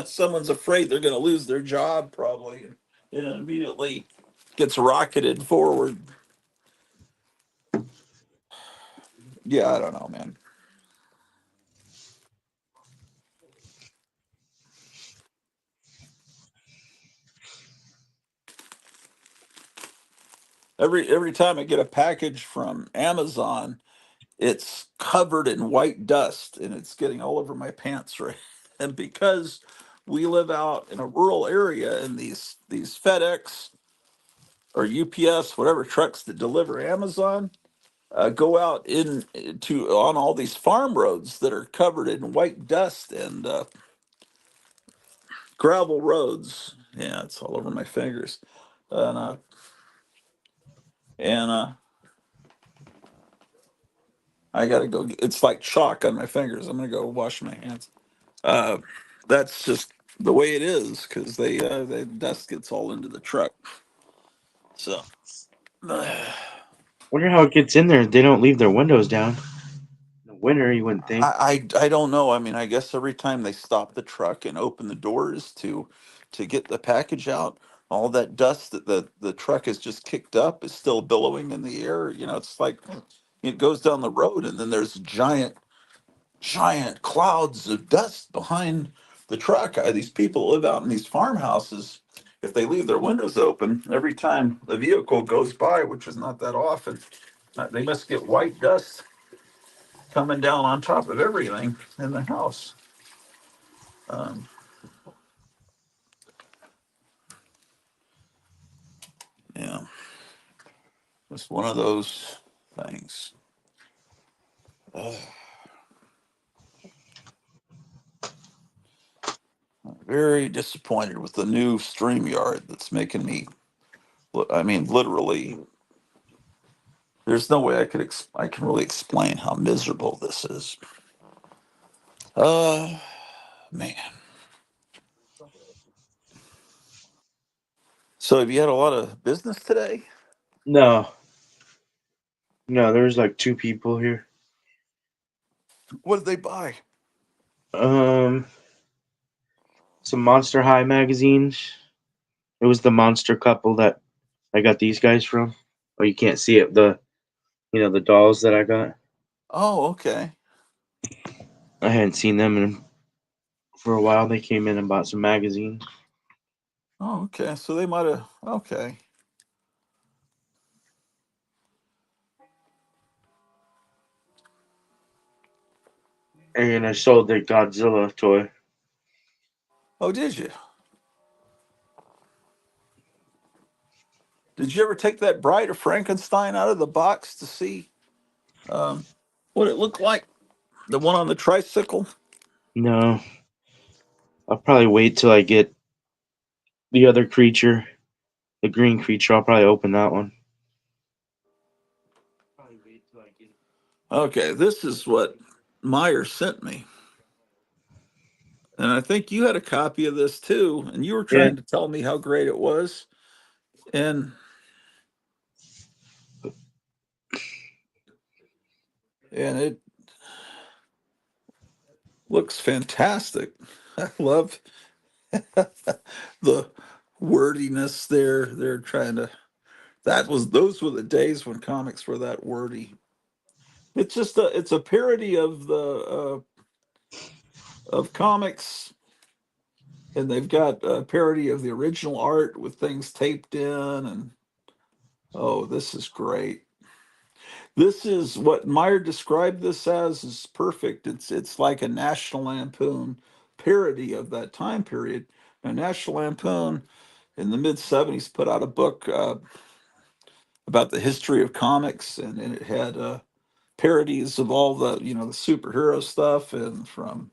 someone's afraid they're going to lose their job, probably, and it immediately gets rocketed forward. Yeah, I don't know, man. Every time I get a package from Amazon, it's covered in white dust and it's getting all over my pants, right? And because we live out in a rural area, and these FedEx or UPS, whatever trucks that deliver Amazon, go out into on all these farm roads that are covered in white dust and gravel roads. Yeah, it's all over my fingers, and and I gotta go. It's like chalk on my fingers. I'm gonna go wash my hands. Uh, that's just the way it is because the dust gets all into the truck. So Wonder how it gets in there. They don't leave their windows down. In the winter, you wouldn't think. I don't know. I mean, I guess every time they stop the truck and open the doors to get the package out, all that dust that the truck has just kicked up is still billowing in the air. You know, it's like it goes down the road, and then there's giant clouds of dust behind the truck. These people live out in these farmhouses. If they leave their windows open every time a vehicle goes by, which is not that often, they must get white dust coming down on top of everything in the house. Um, yeah, it's one of those things. Uh, I'm very disappointed with the new StreamYard that's making me. I mean, literally, there's no way I can really explain how miserable this is. Uh, man. So have you had a lot of business today? No, no, there's like two people here. What did they buy? Um, some Monster High magazines. It was the Monster couple that I got these guys from. Oh, you can't see it. The dolls that I got. Oh, okay. I hadn't seen them for a while. They came in and bought some magazines. Oh, okay. So they might have. Okay. And I sold the Godzilla toy. Oh, did you? Did you ever take that Bride of Frankenstein out of the box to see um, what it looked like? The one on the tricycle? No, I'll probably wait till I get the other creature, the green creature. I'll probably open that one. Okay, this is what Meyer sent me. And I think you had a copy of this too. And you were Yeah. trying to tell me how great it was. And it looks fantastic. I love the wordiness there. They're trying to those were the days when comics were that wordy. It's a parody of the of comics, and they've got a parody of the original art with things taped in, and oh, this is great. This is what Meyer described this as is perfect. It's like a National Lampoon parody of that time period. Now, National Lampoon in the mid 70s put out a book about the history of comics, and it had parodies of all the superhero stuff, and from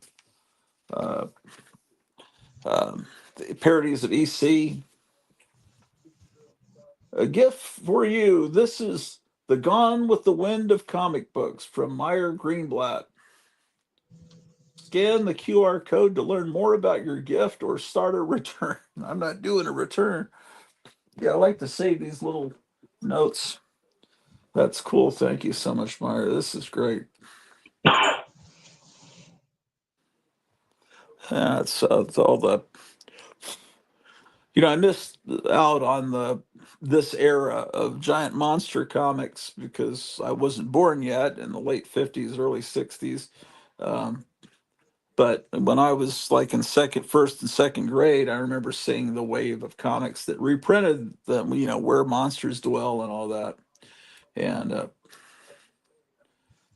uh, um, the parodies of EC. A gift for you. This is the Gone with the Wind of comic books from Meyer Greenblatt. Scan the QR code to learn more about your gift or start a return. I'm not doing a return. Yeah, I like to save these little notes. That's cool. Thank you so much, Meyer. This is great. It's all the, I missed out on this era of giant monster comics because I wasn't born yet in the late 50s, early 60s. Um, but when I was like in first and second grade, I remember seeing the wave of comics that reprinted them, where monsters dwell and all that. And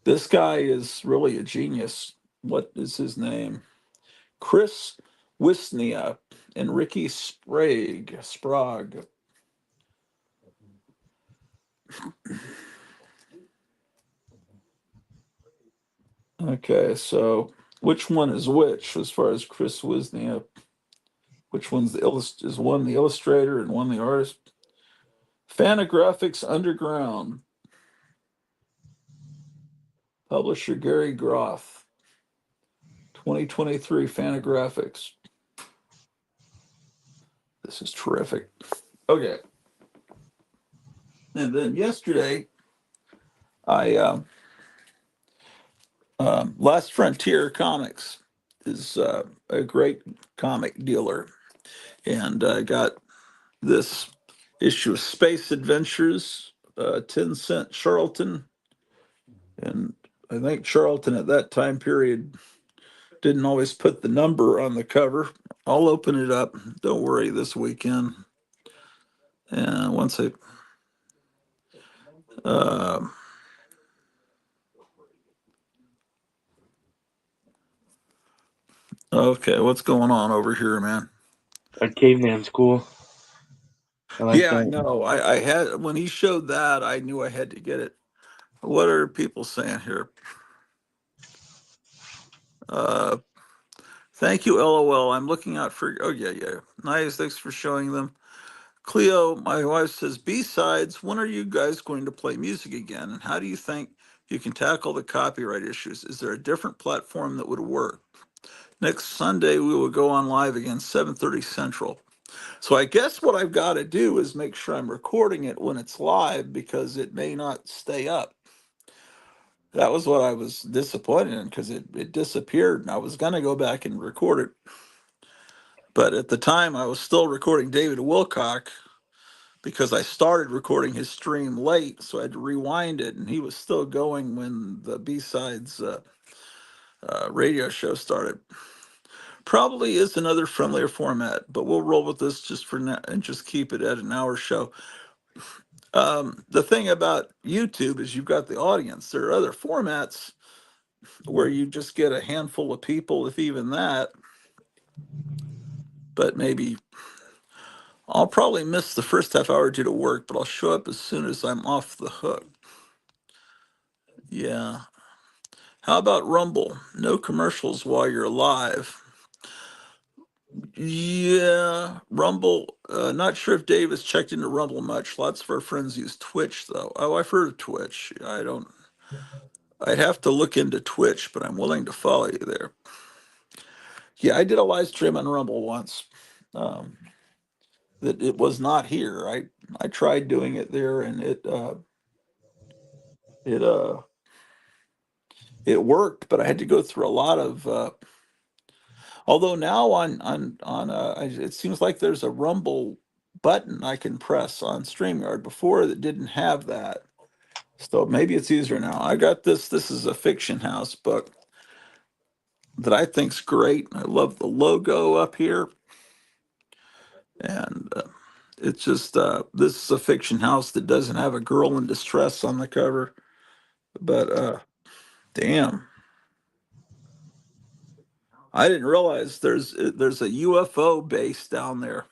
this guy is really a genius. What is his name? Chris Wisnia and Ricky Sprague. Okay, so which one is which as far as Chris Wisnia? Which one's is one the illustrator and one the artist? Fantagraphics Underground. Publisher Gary Groth. 2023 Fantagraphics. This is terrific. Okay. And then yesterday, I Last Frontier Comics is a great comic dealer, and I got this issue of Space Adventures, 10-cent Charlton, and I think Charlton at that time period didn't always put the number on the cover. I'll open it up. Don't worry, this weekend. And once I uh, okay, what's going on over here, man? A caveman's cool. I like Yeah, I that. know. I had when he showed that, I knew I had to get it. What are people saying here? Uh, Thank you, LOL. I'm looking out for. Oh yeah, yeah. Nice. Thanks for showing them. Cleo, my wife says, B-sides, when are you guys going to play music again? And how do you think you can tackle the copyright issues? Is there a different platform that would work? Next Sunday, we will go on live again, 7:30 Central. So I guess what I've got to do is make sure I'm recording it when it's live because it may not stay up. That was what I was disappointed in because it disappeared and I was going to go back and record it. But at the time, I was still recording David Wilcock because I started recording his stream late, so I had to rewind it, and he was still going when the B-sides radio show started. Probably is another friendlier format, but we'll roll with this just for now and just keep it at an hour show. The thing about YouTube is you've got the audience. There are other formats where you just get a handful of people, if even that. But maybe I'll probably miss the first half hour due to work, but I'll show up as soon as I'm off the hook. Yeah. How about Rumble? No commercials while you're live. Yeah, Rumble. Not sure if Dave has checked into Rumble much. Lots of our friends use Twitch, though. Oh, I've heard of Twitch. I don't. I'd have to look into Twitch, but I'm willing to follow you there. Yeah, I did a live stream on Rumble once. Um, that it was not here. I tried doing it there, and it it worked, but I had to go through a lot of. Although now it seems like there's a Rumble button I can press on StreamYard. Before that didn't have that, so maybe it's easier now. I got this. This is a Fiction House book that I think's great. I love the logo up here, and it's just this is a Fiction House that doesn't have a girl in distress on the cover, but damn. I didn't realize there's a UFO base down there.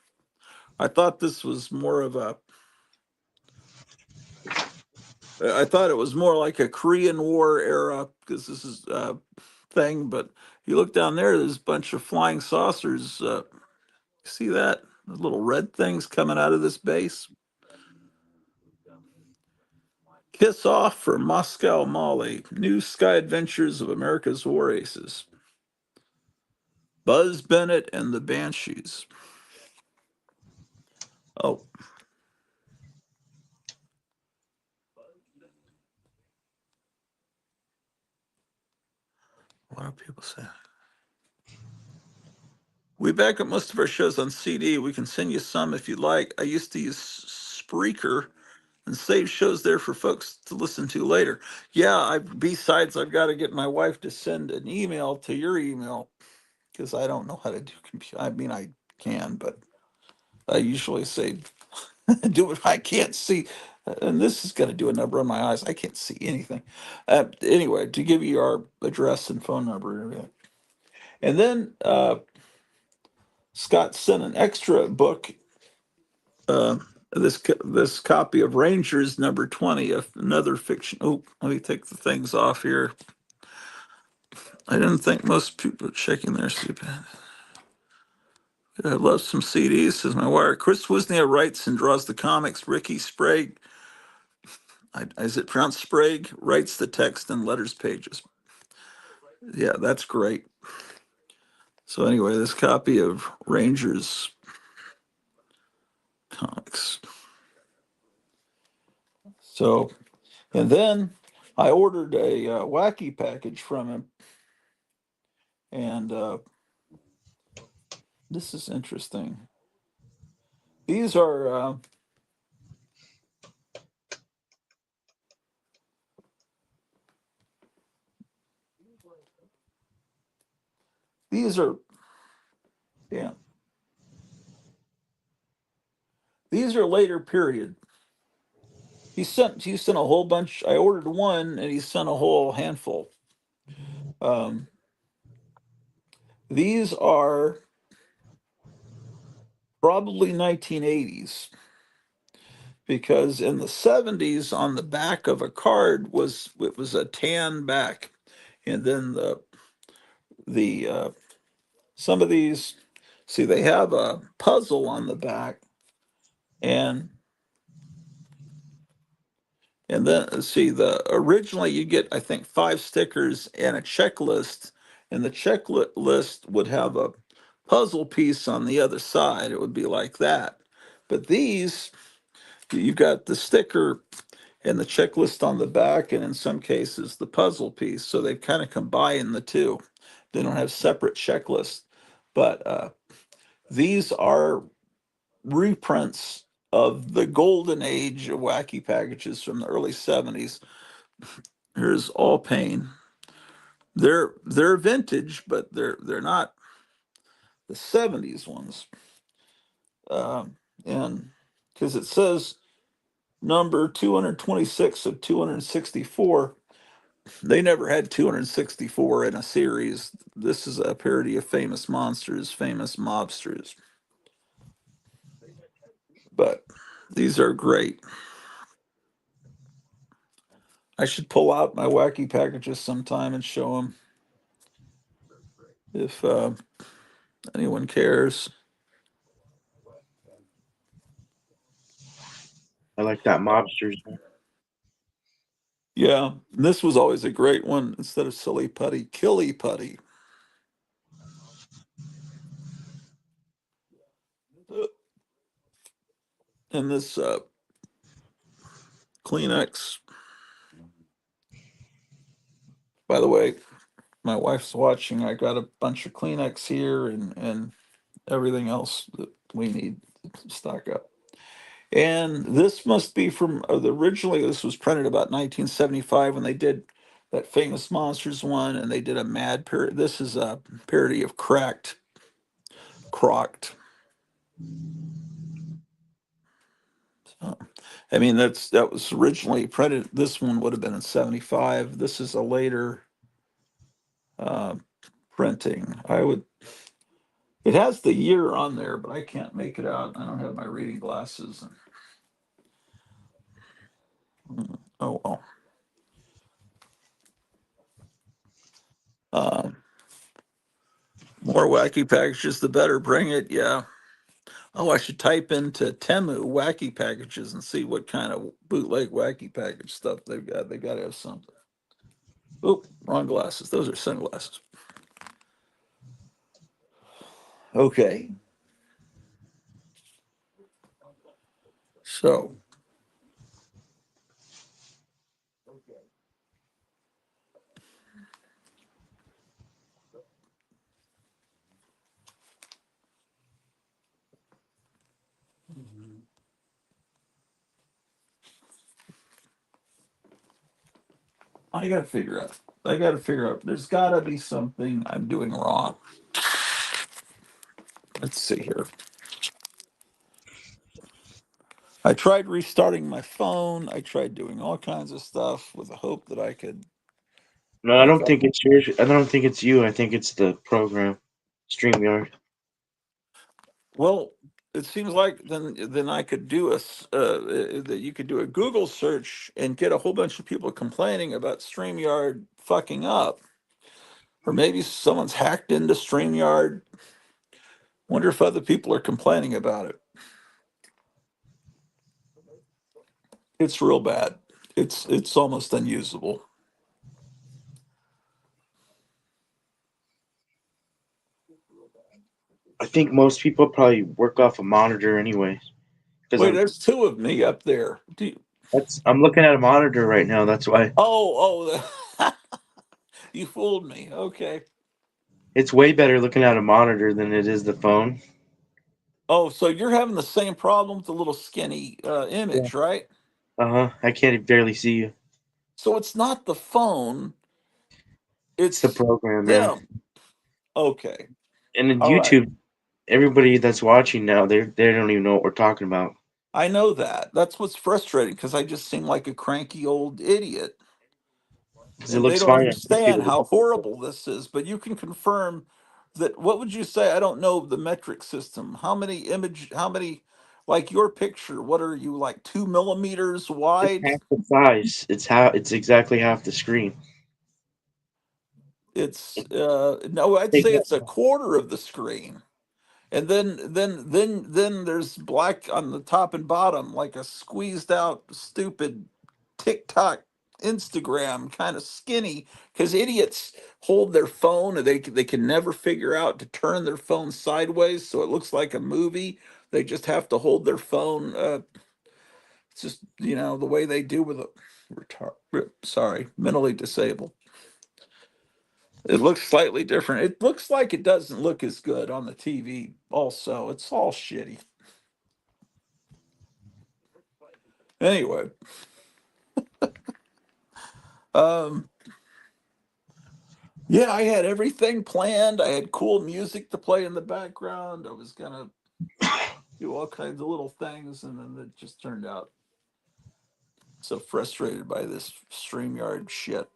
I thought this was more of a I thought it was more like a Korean War era because this is a thing. But you look down there, there's a bunch of flying saucers. See that? The little red things coming out of this base. Kiss Off for Moscow, Mali. New Sky Adventures of America's War Aces. Buzz Bennett and the Banshees. Oh. What are people saying? We back up most of our shows on CD. We can send you some if you'd like. I used to use Spreaker and save shows there for folks to listen to later. Yeah, besides, I've got to get my wife to send an email to your email because I don't know how to do computer. I mean, I can, but I usually say do it. I can't see, and this is going to do a number on my eyes. I can't see anything. Anyway, to give you our address and phone number and everything, and then Scott sent an extra book. Uh, this copy of Rangers number 20, another fiction. Oh, let me take the things off here. I didn't think most people were checking their CPAD. I love some CDs, says my wire. Chris Wisnia writes and draws the comics. Ricky Sprague, is it pronounced Sprague? Writes the text and letters pages. Yeah, that's great. So anyway, this copy of Rangers comics. So, and then I ordered a wacky package from him, and this is interesting. These are these are yeah these are later period. He sent a whole bunch. I ordered one, and he sent a whole handful. Um, these are probably 1980s because in the 70s on the back of a card was a tan back, and then the some of these, see, they have a puzzle on the back, and then see, the originally you get, I think, 5 stickers and a checklist, and the checklist would have a puzzle piece on the other side. It would be like that. But these, you've got the sticker and the checklist on the back, and in some cases the puzzle piece. So they kind of combine the two. They don't have separate checklists, but these are reprints of the golden age of wacky packages from the early 70s. Here's All Pain. They're vintage, but they're not the 70s ones. And because it says number 226 of 264, they never had 264 in a series. This is a parody of Famous Monsters, Famous Mobsters. But these are great. I should pull out my wacky packages sometime and show them if anyone cares. I like that mobsters one. Yeah, this was always a great one. Instead of silly putty, killy putty. And this Kleenex. By the way, my wife's watching. I got a bunch of Kleenex here and everything else that we need to stock up. And this must be from originally, this was printed about 1975 when they did that Famous Monsters one, and they did a Mad parody. This is a parody of Crocked. So, I mean, that was originally printed. This one would have been in 75. This is a later uh, printing. It has the year on there, but I can't make it out. I don't have my reading glasses. Oh well. Um, more wacky packages, the better. Bring it. Yeah. Oh, I should type into Temu wacky packages and see what kind of bootleg wacky package stuff they've got. They got to have something. Oh, wrong glasses. Those are sunglasses. Okay. So, I got to figure out. I got to figure out. There's got to be something I'm doing wrong. Let's see here. I tried restarting my phone. I tried doing all kinds of stuff with the hope that I could No, I hook don't up. think it's yours. I don't think it's you. I think it's the program, StreamYard. Well, it seems like then I could do that you could do a Google search and get a whole bunch of people complaining about StreamYard fucking up. Or maybe someone's hacked into StreamYard. Wonder if other people are complaining about it. It's real bad. It's almost unusable. I think most people probably work off a monitor anyway. Because Wait, there's two of me up there. I'm looking at a monitor right now. That's why Oh, you fooled me. Okay. it's way better looking at a monitor than it is the phone. Oh, so you're having the same problem with the little skinny Yeah. image, right? I can't barely see you. So it's not the phone, It's the it's program, yeah. them. Okay. And in All right. YouTube, everybody that's watching now, they don't even know what we're talking about I know that. That's what's frustrating because I just seem like a cranky old idiot because it and they looks don't fine on understand YouTube. how horrible this is. But you can confirm that. What would you say? I don't know the metric system. How many, like your picture, what are you like 2 millimeters It's wide? half the size. It's exactly half the screen. It's, no, I'd Take say that. it's a quarter of the screen. And then there's black on the top and bottom, like a squeezed out, stupid TikTok, Instagram kind of skinny. Because idiots hold their phone and they can never figure out to turn their phone sideways so it looks like a movie. They just have to hold their phone. It's just the way they do with a sorry, mentally disabled. It looks slightly different. It looks like it doesn't look as good on the TV. Also, it's all shitty. Anyway, um, yeah, I had everything planned. I had cool music to play in the background. I was gonna do all kinds of little things, and then it just turned out so frustrated by this StreamYard shit.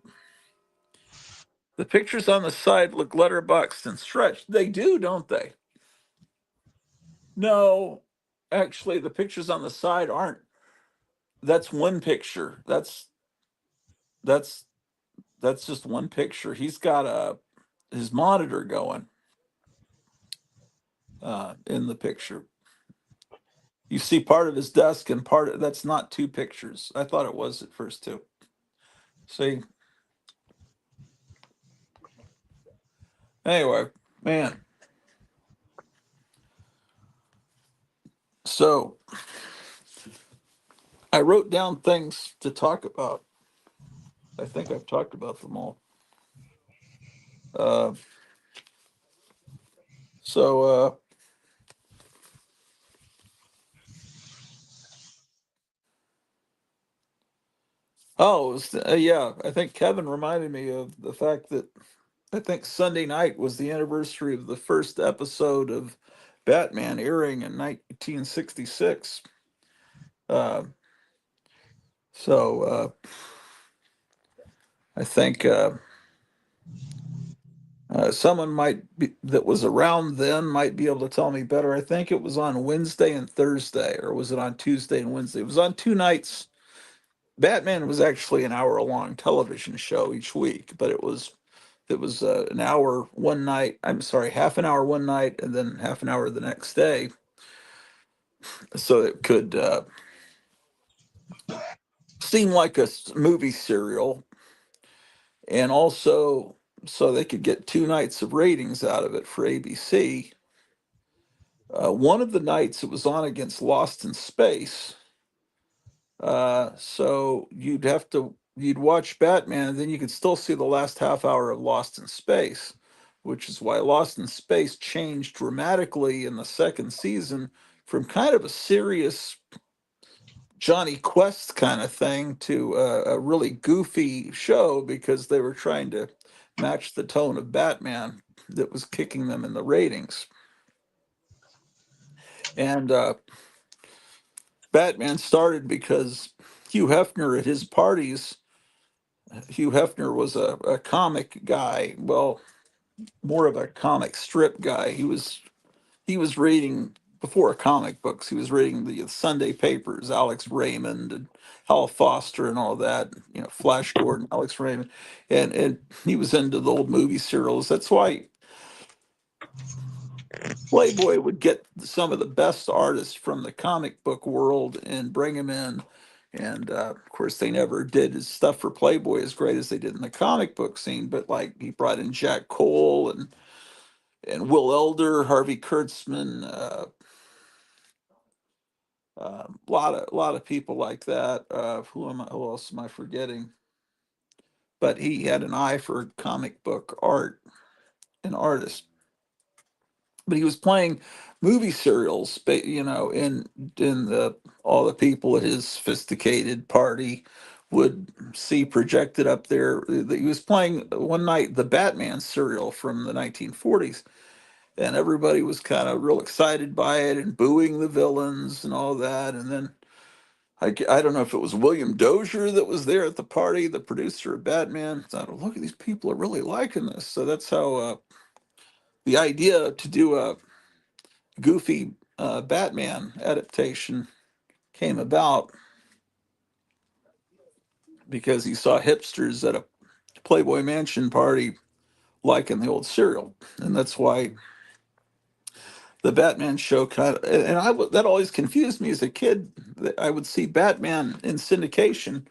The pictures on the side look letterboxed and stretched. They do, don't they? No, actually, the pictures on the side aren't. That's one picture. That's that's just one picture. He's got his monitor going in the picture. You see part of his desk and part of that's not two pictures. I thought it was at first too. See, anyway, man. So I wrote down things to talk about. I think I've talked about them all. Uh, so oh, yeah. I think Kevin reminded me of the fact that I think Sunday night was the anniversary of the first episode of Batman airing in 1966. Uh, so I think someone might be that was around then might be able to tell me better. I think it was on Wednesday and Thursday, or was it on Tuesday and Wednesday? It was on 2 nights. Batman was actually an hour-long television show each week, but it was an hour one night. I'm sorry, half an hour one night, and then half an hour the next day. so it could seem like a movie serial, and also so they could get 2 nights of ratings out of it for ABC. One of the nights it was on against Lost in Space. So you'd watch Batman, and then you could still see the last half hour of Lost in Space, which is why Lost in Space changed dramatically in the second season from kind of a serious Johnny Quest kind of thing to a really goofy show, because they were trying to match the tone of Batman that was kicking them in the ratings. And Batman started because Hugh Hefner at his parties, Hugh Hefner was a comic guy, well, more of a comic strip guy. He was reading, before comic books, he was reading the Sunday papers, Alex Raymond and Hal Foster and all that, Flash Gordon, Alex Raymond, and he was into the old movie serials. That's why Playboy would get some of the best artists from the comic book world and bring them in. And of course, they never did his stuff for Playboy as great as they did in the comic book scene. But like, he brought in Jack Cole and Will Elder, Harvey Kurtzman, a lot of people like that. Who else am I forgetting? But he had an eye for comic book art and artists. But he was playing movie serials, in the all the people at his sophisticated party would see projected up there. He was playing one night the Batman serial from the 1940s, and everybody was kind of real excited by it and booing the villains and all that. And then I don't know if it was William Dozier that was there at the party, the producer of Batman. Thought, look, these people are really liking this. So that's how the idea to do a goofy Batman adaptation came about, because he saw hipsters at a Playboy Mansion party liking the old serial, and that's why the Batman show kind of. And that always confused me as a kid. That I would see Batman in syndication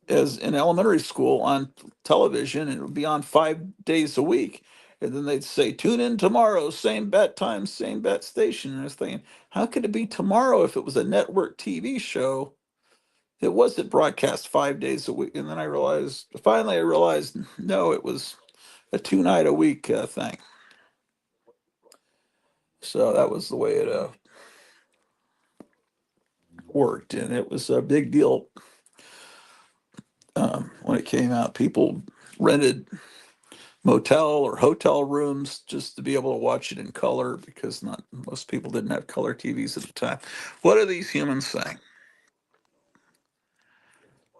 as in elementary school on television, and it would be on 5 days a week. And then they'd say, tune in tomorrow, same bat time, same bat station. And I was thinking, how could it be tomorrow if it was a network TV show? It wasn't broadcast 5 days a week. And then finally I realized, no, it was a 2 night a week thing. So that was the way it worked. And it was a big deal when it came out. People rented motel or hotel rooms just to be able to watch it in color, because not most people didn't have color TVs at the time. What are these humans saying?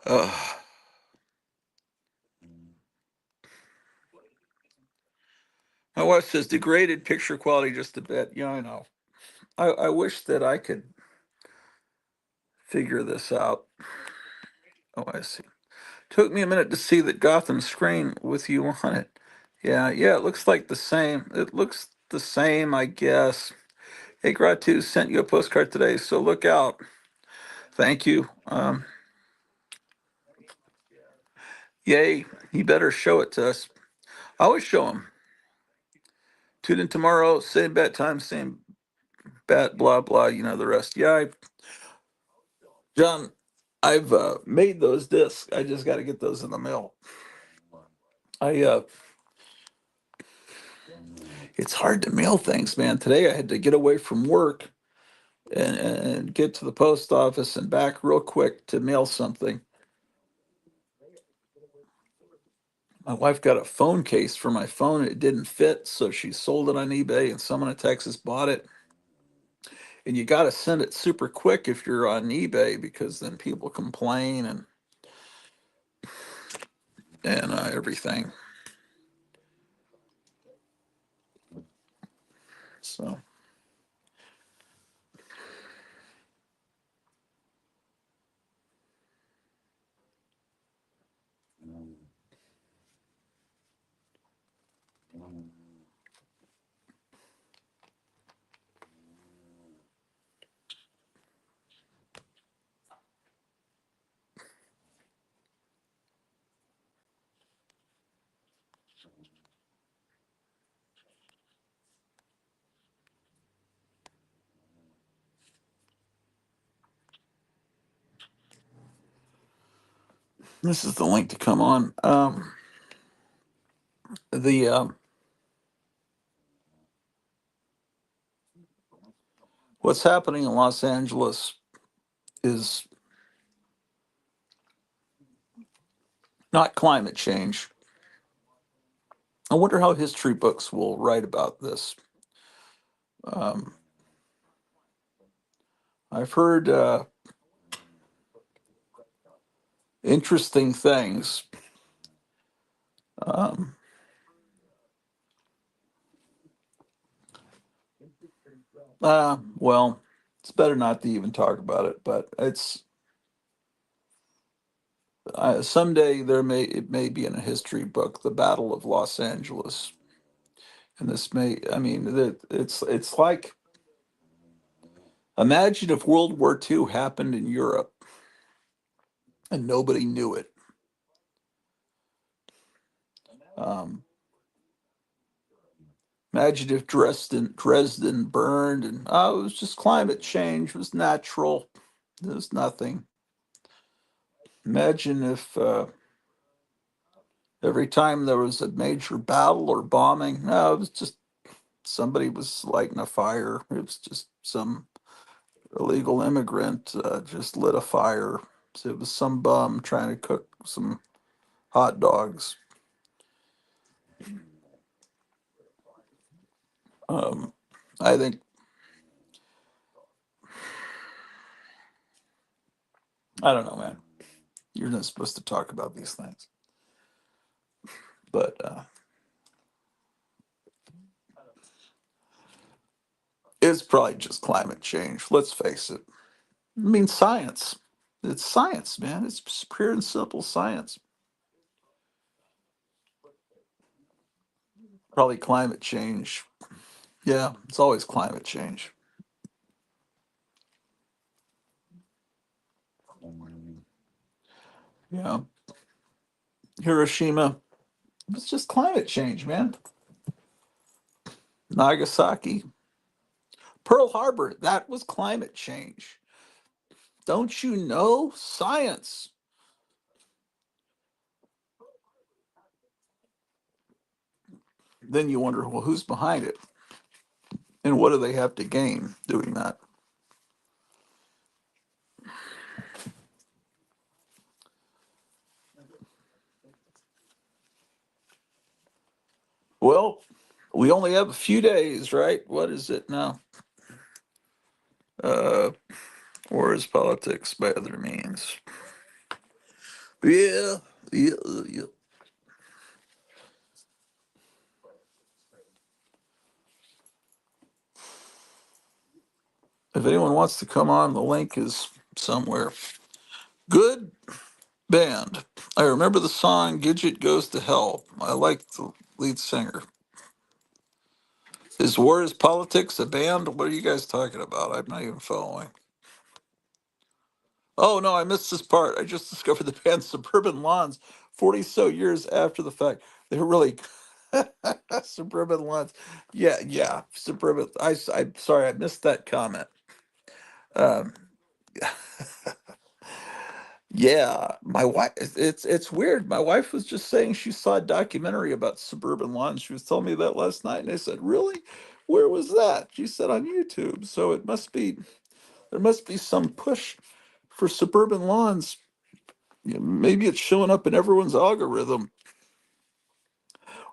Uh, my wife says degraded picture quality just a bit. Yeah, I know. I wish that I could figure this out. Oh, I see. Took me a minute to see that Gotham screen with you on it. Yeah, it looks like the same. It looks the same, I guess. Hey, Gratu sent you a postcard today, so look out. Thank you. Yay, he better show it to us. I always show him. Tune in tomorrow, same bat time, same bat, blah, blah, the rest. Yeah, John, I've made those discs. I just got to get those in the mail. I It's hard to mail things, man. Today I had to get away from work and get to the post office and back real quick to mail something. My wife got a phone case for my phone. It didn't fit, so she sold it on eBay, and someone in Texas bought it. And you got to send it super quick if you're on eBay, because then people complain and everything. So This is the link to come on. The What's happening in Los Angeles is not climate change. I wonder how history books will write about this. Um, I've heard interesting things. Um, well, it's better not to even talk about it, but it's someday it may be in a history book, the Battle of Los Angeles, and this may, I mean, it's like, imagine if World War II happened in Europe and nobody knew it. Um, Imagine if Dresden burned, and oh, it was just climate change, it was natural, there's nothing. Imagine if every time there was a major battle or bombing, no, it was just somebody was lighting a fire. It was just some illegal immigrant just lit a fire. So it was some bum trying to cook some hot dogs. Um, I think, I don't know, man. You're not supposed to talk about these things, but it's probably just climate change. Let's face it. I mean, science. It's science, man. It's pure and simple science. Probably climate change. Yeah, it's always climate change. Yeah. Hiroshima, it's just climate change, man. Nagasaki, Pearl Harbor, that was climate change. Don't you know science? Then you wonder, well, who's behind it? And what do they have to gain doing that? Well, we only have a few days, right? What is it now? Uh, War is politics by other means. Yeah, yeah. If anyone wants to come on, the link is somewhere. Good band. I remember the song Gidget Goes to Hell. I like the lead singer. Is War is Politics a band? What are you guys talking about? I'm not even following. Oh, no, I missed this part. I just discovered the band Suburban Lawns 40 so years after the fact. They're really Suburban Lawns. Yeah, yeah. Suburban. I'm sorry, I missed that comment. Um, Yeah, my wife. It's weird. My wife was just saying she saw a documentary about suburban lawns. She was telling me that last night, and I said, "Really? Where was that?" She said on YouTube. So it must be there must be some push for suburban lawns. Maybe it's showing up in everyone's algorithm,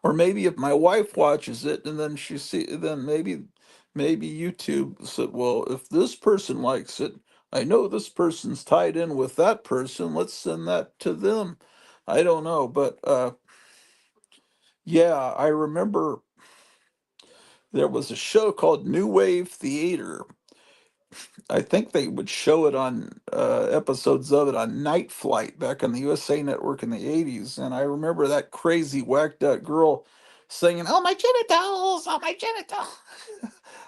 or maybe if my wife watches it and then then maybe YouTube said, "Well, if this person likes it, I know this person's tied in with that person. Let's send that to them." I don't know, but yeah, I remember there was a show called New Wave Theater. I think they would show it on episodes of it on Night Flight back on the USA Network in the 80s. And I remember that crazy, whacked out girl singing, "Oh, my genitals! Oh, my genitals!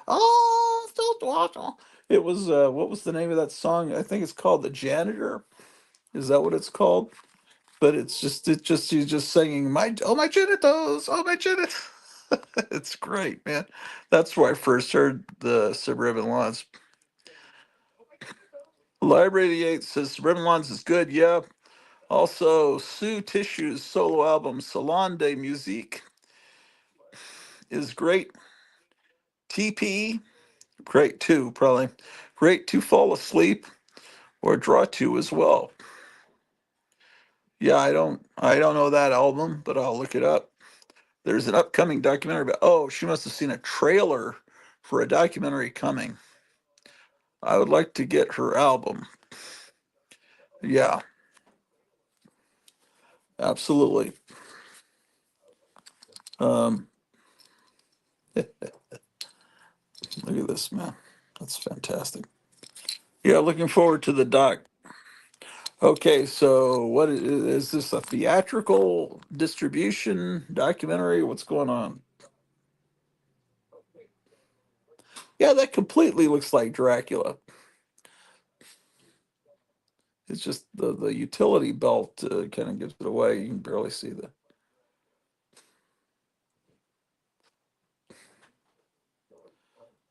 Oh, still watching." It was, what was the name of that song? I think it's called The Janitor. Is that what it's called? But she's just singing, "Oh, my genitals! Oh, my genitals!" It's great, man. That's where I first heard the Suburban Lawns. Library 88 says Suburban Lawns is good. Yeah. Also, Sue Tissue's solo album Salon de Musique is great. TP, great too, probably. Great to fall asleep or draw to as well. Yeah, I don't know that album, but I'll look it up. There's an upcoming documentary about, oh, she must have seen a trailer for a documentary coming. I would like to get her album. Yeah, absolutely. Um, look at this, man. That's fantastic. Yeah, looking forward to the doc. Okay, so what is this, a theatrical distribution documentary? What's going on? Yeah, that completely looks like Dracula. It's just the utility belt kind of gives it away. You can barely see the.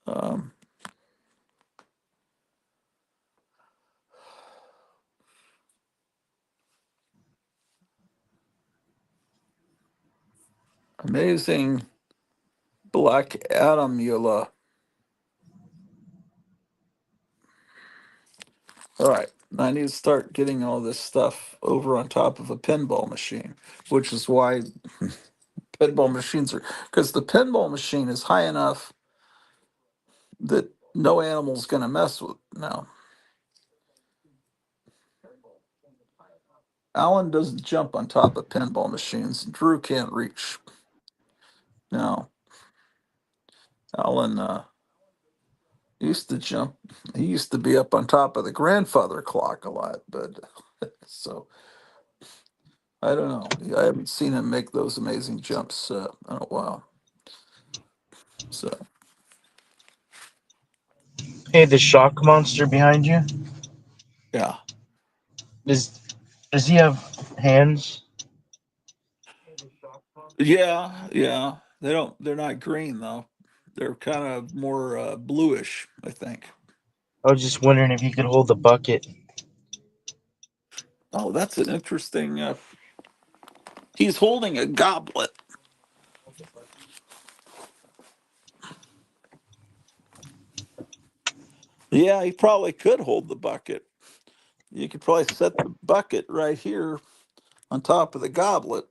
Um, Amazing Black Adamula. All right, I need to start getting all this stuff over on top of a pinball machine, which is why pinball machines are, because the pinball machine is high enough that no animal's going to mess with. No, Alan doesn't jump on top of pinball machines. Drew can't reach. No, Alan used to jump. He used to be up on top of the grandfather clock a lot, but so I don't know. I haven't seen him make those amazing jumps in a while. So Hey, the shock monster behind you. yeah, Does does he have hands? yeah, yeah. They don't. They're not green though. They're kind of more bluish, I think. I was just wondering if he could hold the bucket. Oh, that's an interesting. He's holding a goblet. Yeah, he probably could hold the bucket. You could probably set the bucket right here on top of the goblet,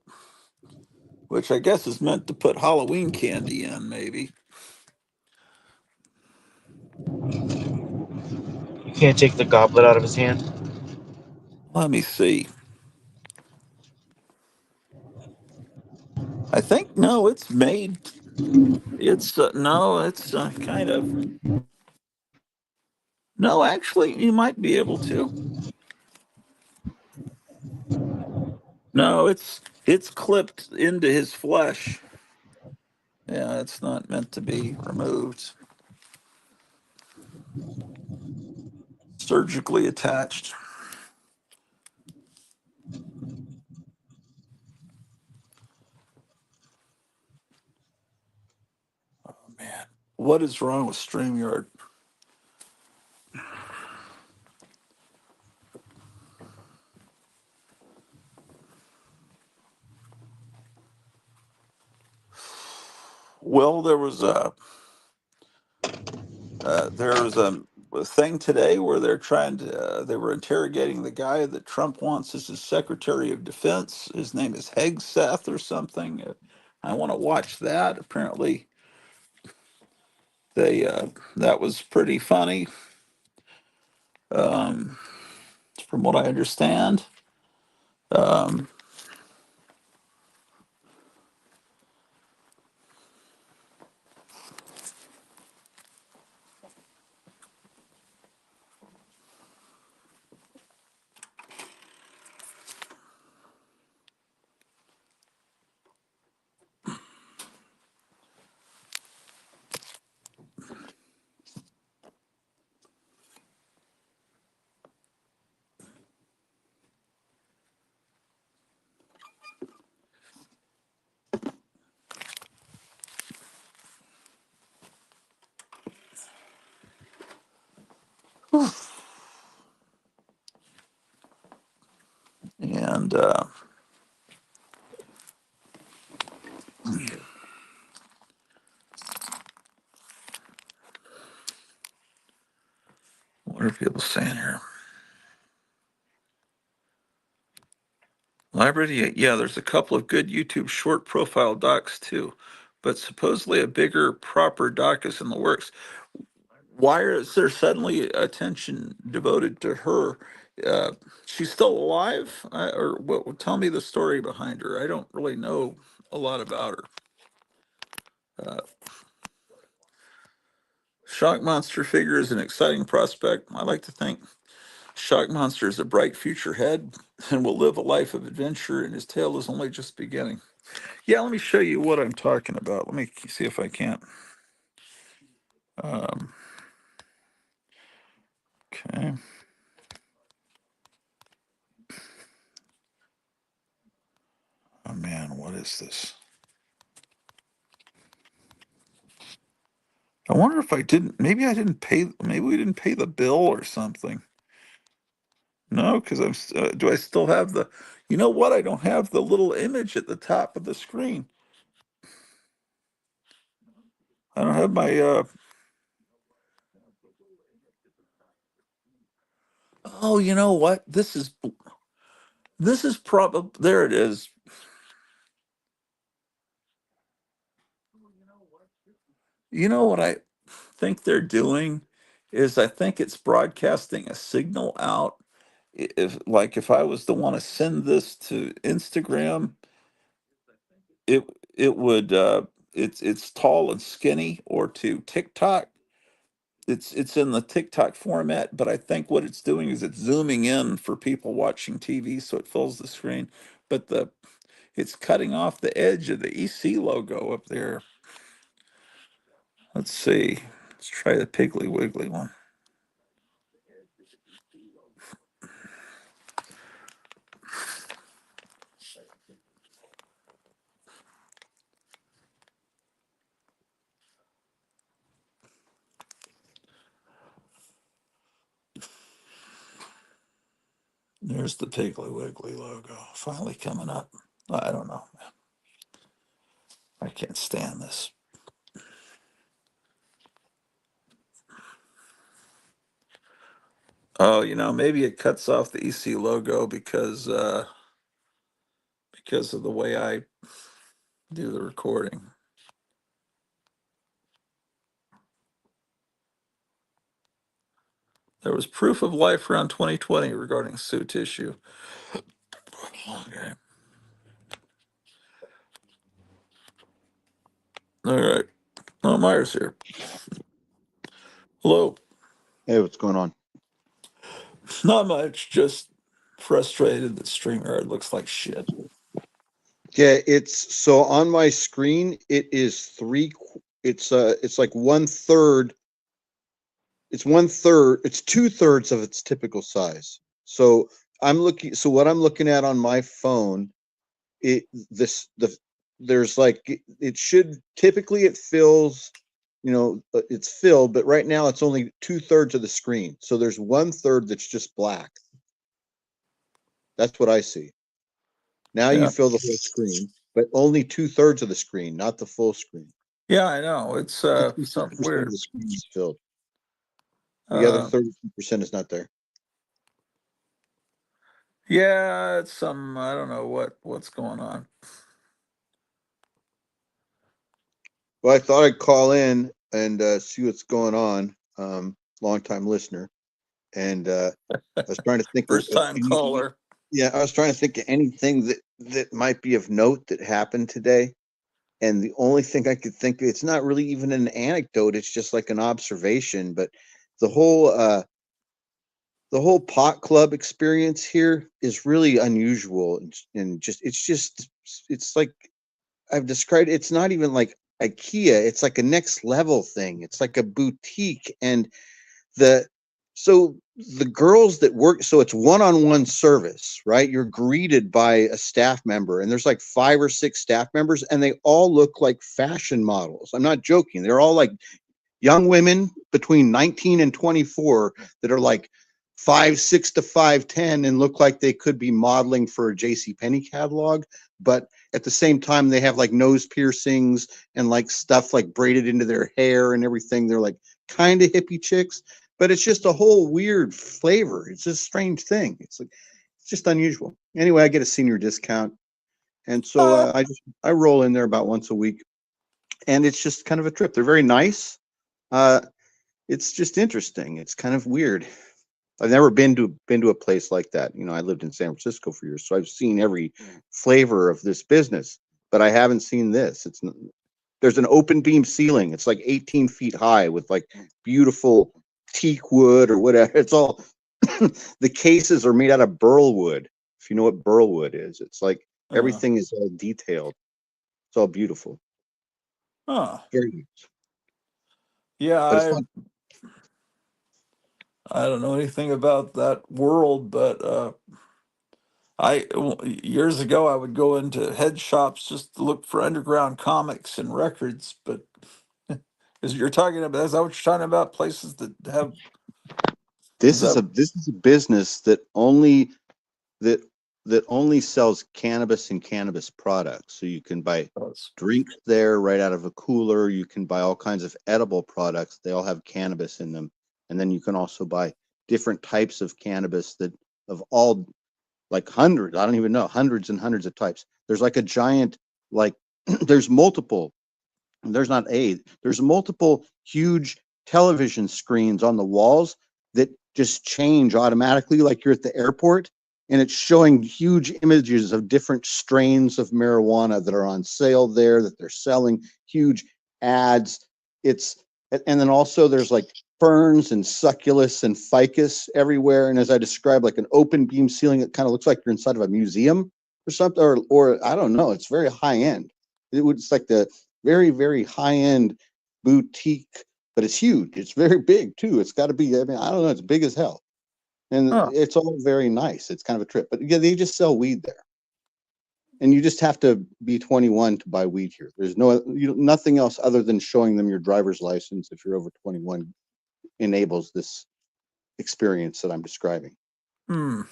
which I guess is meant to put Halloween candy in, maybe. You can't take the goblet out of his hand. Let me see. I think no, it's made. It's no, it's kind of no. Actually, you might be able to. No, it's clipped into his flesh. Yeah, it's not meant to be removed. Surgically attached. Oh man, what is wrong with StreamYard? Well, there was a thing today where they were interrogating the guy that Trump wants as his Secretary of Defense. His name is Hegseth or something. I want to watch that. Apparently, they that was pretty funny, um, from what I understand. Um, And what are people saying here? Library, yeah, there's a couple of good YouTube short profile docs too, but supposedly a bigger, proper doc is in the works. Why is there suddenly attention devoted to her? Uh, she's still alive, or what? Tell me the story behind her. I don't really know a lot about her. Uh, Shock Monster figure is an exciting prospect. I like to think Shock Monster is a bright future head and will live a life of adventure, and his tale is only just beginning. Yeah, let me show you what I'm talking about. Let me see if I can't. Um, okay. Oh man, what is this? I wonder if I didn't. Maybe I didn't pay. Maybe we didn't pay the bill or something. No, because I'm. Do I still have the? You know what? I don't have the little image at the top of the screen. I don't have my. Oh, you know what? This is. This is probably. There it is. You know what I think they're doing is I think it's broadcasting a signal out. If like if I was to want to send this to Instagram, it it would it's tall and skinny, or to TikTok. It's in the TikTok format, but I think what it's doing is it's zooming in for people watching TV so it fills the screen. But the it's cutting off the edge of the EC logo up there. Let's see. Let's try the Piggly Wiggly one. There's the Piggly Wiggly logo finally coming up. I don't know. I can't stand this. Oh, maybe it cuts off the EC logo because of the way I do the recording. There was proof of life around 2020 regarding Sioux tissue. Okay. All right. Oh, Myers here. Hello. Hey, what's going on? Not much. Just frustrated that StreamYard looks like shit. Yeah, it's so on my screen. It is it's like 1/3. It's 1/3. It's 2/3 of its typical size. So what I'm looking at on my phone, there's like it should typically it fills, it's filled, but right now it's only 2/3 of the screen. So there's 1/3 that's just black. That's what I see. Now Yeah. you fill the whole screen, but only 2/3 of the screen, not the full screen. Yeah, I know. It's something 66% weird. of the screen is filled. The other 32% is not there. Yeah, it's I don't know what's going on. Well, I thought I'd call in and see what's going on. Long time listener, and I was trying to think First time caller. Yeah, I was trying to think of anything that might be of note that happened today. And the only thing I could think of, it's not really even an anecdote, it's just like an observation, but the whole pot club experience here is really unusual, and it's like I've described, it's not even like IKEA, it's like a next level thing. It's like a boutique. And the so the girls that work, so it's one-on-one service, right? You're greeted by a staff member, and there's like 5 or 6 staff members, and they all look like fashion models. I'm not joking. They're all like young women between 19 and 24 that are like 5'6" to 5'10" and look like they could be modeling for a JCPenney catalog, but at the same time they have like nose piercings and like stuff like braided into their hair and everything. They're like kind of hippie chicks, but it's just a whole weird flavor. It's a strange thing. It's like it's just unusual. Anyway, I get a senior discount, and so I roll in there about once a week, and it's just kind of a trip. They're very nice. It's just interesting. It's kind of weird. I've never been to a place like that. You know, I lived in San Francisco for years, so I've seen every flavor of this business, but I haven't seen this. There's an open beam ceiling. It's like 18 feet high with like beautiful teak wood or whatever. It's all the cases are made out of burl wood. If you know what burl wood is, it's like everything is all detailed. It's all beautiful. Very nice. Yeah, But it's fun. I don't know anything about that world, but years ago I would go into head shops just to look for underground comics and records. But is you're talking about? Is that what you're talking about? Places that have This is a business that only that only sells cannabis and cannabis products. So you can buy drinks there right out of a cooler. You can buy all kinds of edible products. They all have cannabis in them. And then you can also buy different types of cannabis that of all like hundreds, I don't even know, hundreds and hundreds of types. There's like a giant, like there's multiple, there's multiple huge television screens on the walls that just change automatically like you're at the airport, and it's showing huge images of different strains of marijuana that are on sale there, that they're selling, huge ads. And then also there's like ferns and succulus and ficus everywhere, and as I described, like an open beam ceiling that kind of looks like you're inside of a museum or something, or I don't know, it's very high end. It's like the very, very high end boutique, but it's huge. It's very big too. It's got to be, I mean, I don't know, it's big as hell. And it's all very nice. It's kind of a trip, but yeah, they just sell weed there. And you just have to be 21 to buy weed here. There's nothing else other than showing them your driver's license if you're over 21 enables this experience that I'm describing. And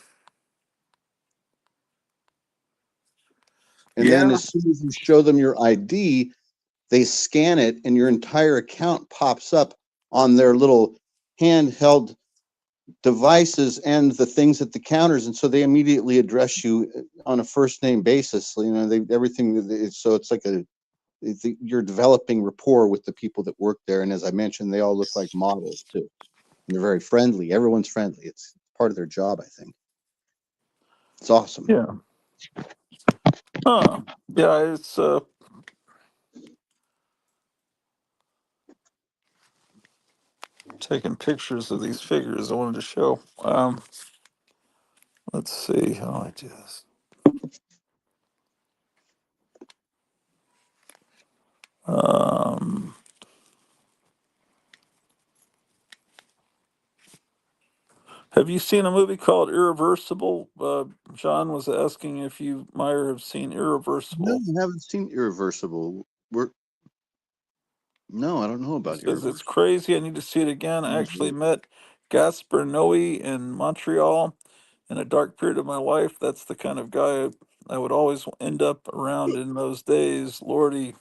then as soon as you show them your ID, they scan it and your entire account pops up on their little handheld devices and the things at the counters, and so they immediately address you on a first name basis. You know, everything. So it's like you're developing rapport with the people that work there, and as I mentioned, they all look like models too. And they're very friendly. Everyone's friendly. It's part of their job, I think. It's awesome. Yeah. Yeah, it's taking pictures of these figures I wanted to show. Let's see how I do this. Have you seen a movie called Irreversible? John was asking if you might have seen Irreversible. No, I haven't seen Irreversible. No, I don't know about Says it's Irreversible. crazy. I need to see it again. I actually met Gaspar Noé in Montreal in a dark period of my life. That's the kind of guy I would always end up around in those days. Lordy.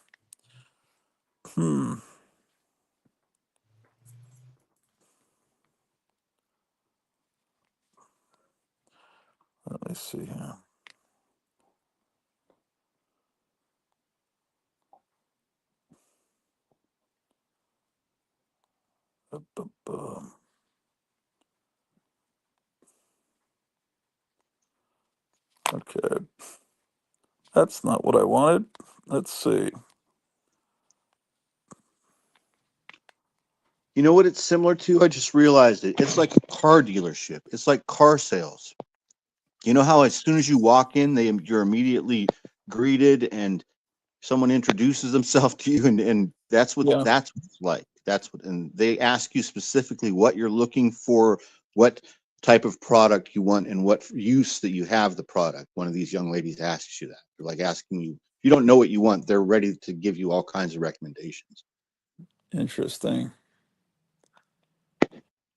Let me see here. Okay. That's not what I wanted. Let's see. You know what it's similar to? I just realized it. It's like a car dealership. It's like car sales. You know how as soon as you walk in, you're immediately greeted and someone introduces themselves to you, and that's what it's like. And they ask you specifically what you're looking for, what type of product you want, and what use that you have the product. One of these young ladies asks you that. They're like asking you, if you don't know what you want, they're ready to give you all kinds of recommendations. Interesting.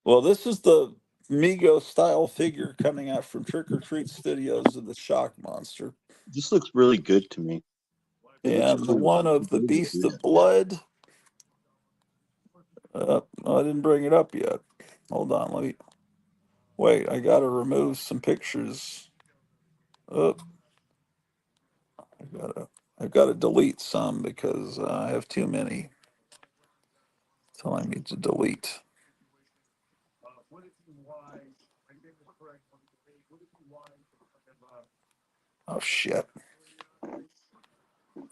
Well, this is the Mego style figure coming out from Trick or Treat Studios of the Shock Monster. This looks really good to me. It looks And the cool. one of the Beast of Blood. I didn't bring it up yet. Hold on, let me wait. I gotta remove some pictures. Oh, I gotta delete some because I have too many telling me to delete. Oh shit.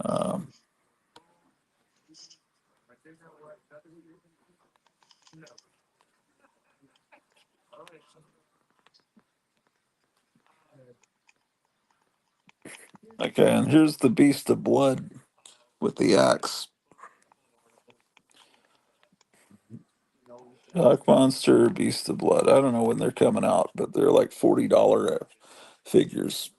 Um, okay, and here's the Beast of Blood with the axe. Shock Monster, Beast of Blood. I don't know when they're coming out, but they're like $40 figures.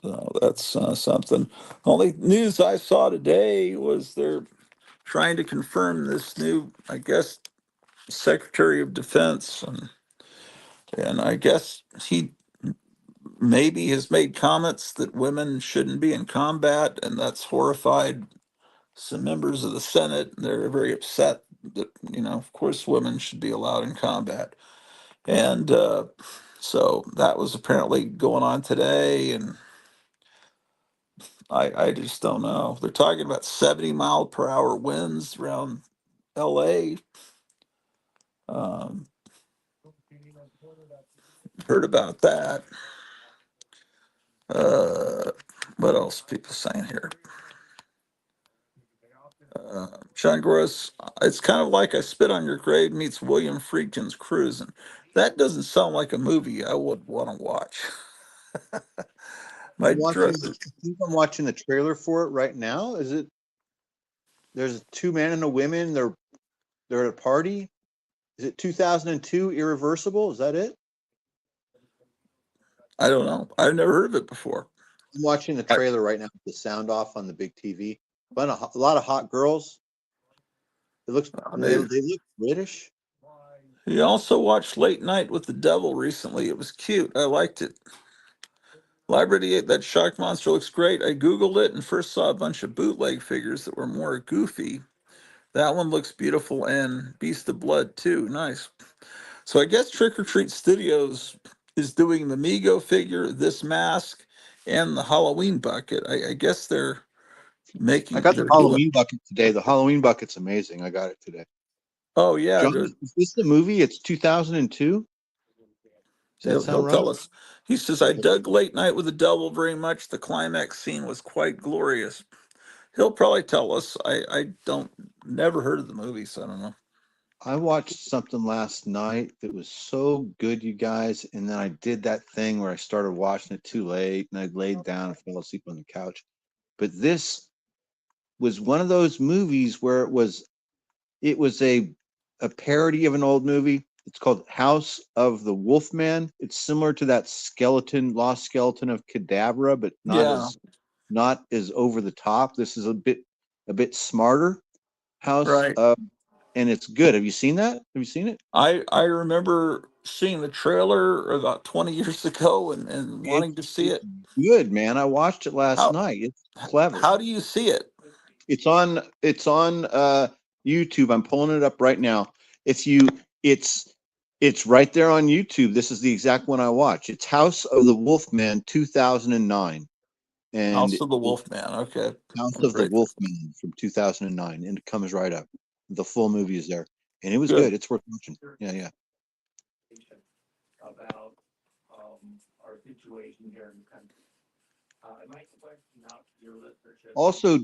So that's something. Only news I saw today was they're trying to confirm this new, I guess, Secretary of Defense, and I guess he maybe has made comments that women shouldn't be in combat, and that's horrified some members of the Senate. They're very upset that, of course, women should be allowed in combat. And so that was apparently going on today, and I just don't know. They're talking about 70-mile-per-hour winds around LA. Um, heard about that. Uh, what else are people saying here? Sean Gross, it's kind of like I Spit on Your Grave meets William Friedkin's Cruising. That doesn't sound like a movie I would want to watch. My I'm watching. dress. I think I'm watching the trailer for it right now. Is it? There's two men and a woman. They're at a party. Is it 2002 Irreversible? Is that it? I don't know. I've never heard of it before. I'm watching the I, trailer right now with the sound off on the big TV. But a lot of hot girls. It looks. They they, look British. he also watched Late Night with the Devil recently. It was cute. I liked it. Library 8, that Shock Monster looks great. I Googled it and first saw a bunch of bootleg figures that were more goofy. That one looks beautiful, and Beast of Blood too. Nice. So I guess Trick or Treat Studios is doing the Mego figure, this mask, and the Halloween bucket. I guess they're I got the they're doing. Halloween bucket today. The Halloween bucket's amazing. I got it today. Oh yeah, John, is this the movie? It's 2002. Does that he'll sound right? tell us. He says, I dug Late Night with the Devil very much. The climax scene was quite glorious. He'll probably tell us. I don't never heard of the movie, so I don't know. I watched something last night that was so good, you guys, and then I did that thing where I started watching it too late, and I laid down and fell asleep on the couch. But this was one of those movies where it was a parody of an old movie. It's called House of the Wolfman. It's similar to that Lost Skeleton of Cadabra, but Yeah, not as over the top. This is a bit smarter. House right. of, and it's good. Have you seen that? Have you seen it? I remember seeing the trailer about 20 years ago and wanting to see It's it. good, man. I watched it last How night. It's clever. how do you see it? It's on YouTube. I'm pulling it up right now. If you it's right there on YouTube. This is the exact one I watch. It's House of the Wolfman 2009. And House of the Wolfman. Okay, House I'll of the write that. Wolfman from 2009, and it comes right up. The full movie is there. And it was Good. good. It's worth watching. Yeah, yeah. Also,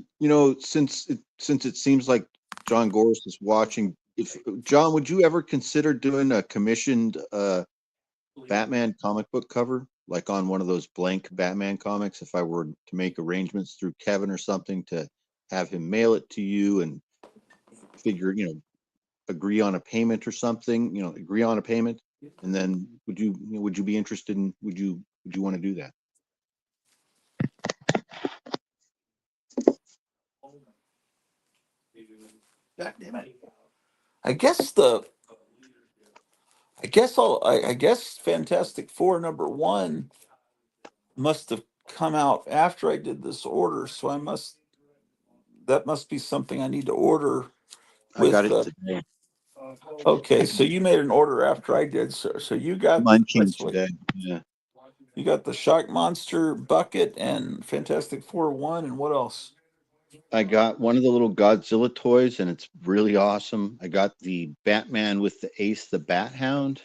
since it seems like John Gores is watching, if John, would you ever consider doing a commissioned Batman comic book cover, like on one of those blank Batman comics? If I were to make arrangements through Kevin or something to have him mail it to you and figure, agree on a payment or something, agree on a payment, and then would you be interested in would you want to do that? God damn it. I guess the I guess Fantastic Four #1 must have come out after I did this order, so that must be something I need to order I got with. it today. Okay, so you made an order after I did, so you got Mine came that's what today. Yeah. you got, the Shock Monster bucket and Fantastic Four 1, and what else? I got one of the little Godzilla toys, and it's really awesome. I got the Batman with the Ace the Bat Hound.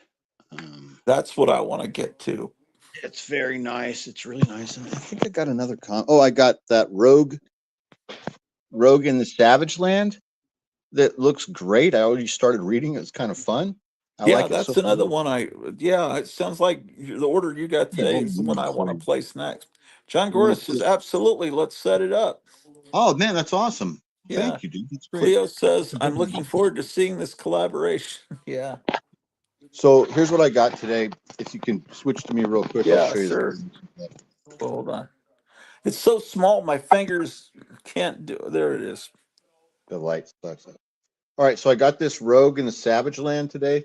That's what I want to get to. It's very nice. It's really nice. And I think I got another Oh, I got that Rogue in the Savage Land that looks great. I already started reading it. It's kind of fun. I Yeah, like it so that's another far. one yeah, it sounds like the order you got Yeah, today I'll is the read one it I for want to you. place next. John I'm gonna Goris says, absolutely, let's set it up. Oh man, that's awesome. Yeah. Thank you, dude. That's great. Cleo says, I'm looking forward to seeing this collaboration. Yeah. So here's what I got today. If you can switch to me real quick, I'll Yeah, show you sure. Well, hold on. It's so small, my fingers can't do. There it is. the light sucks. All right, so I got this Rogue in the Savage Land today.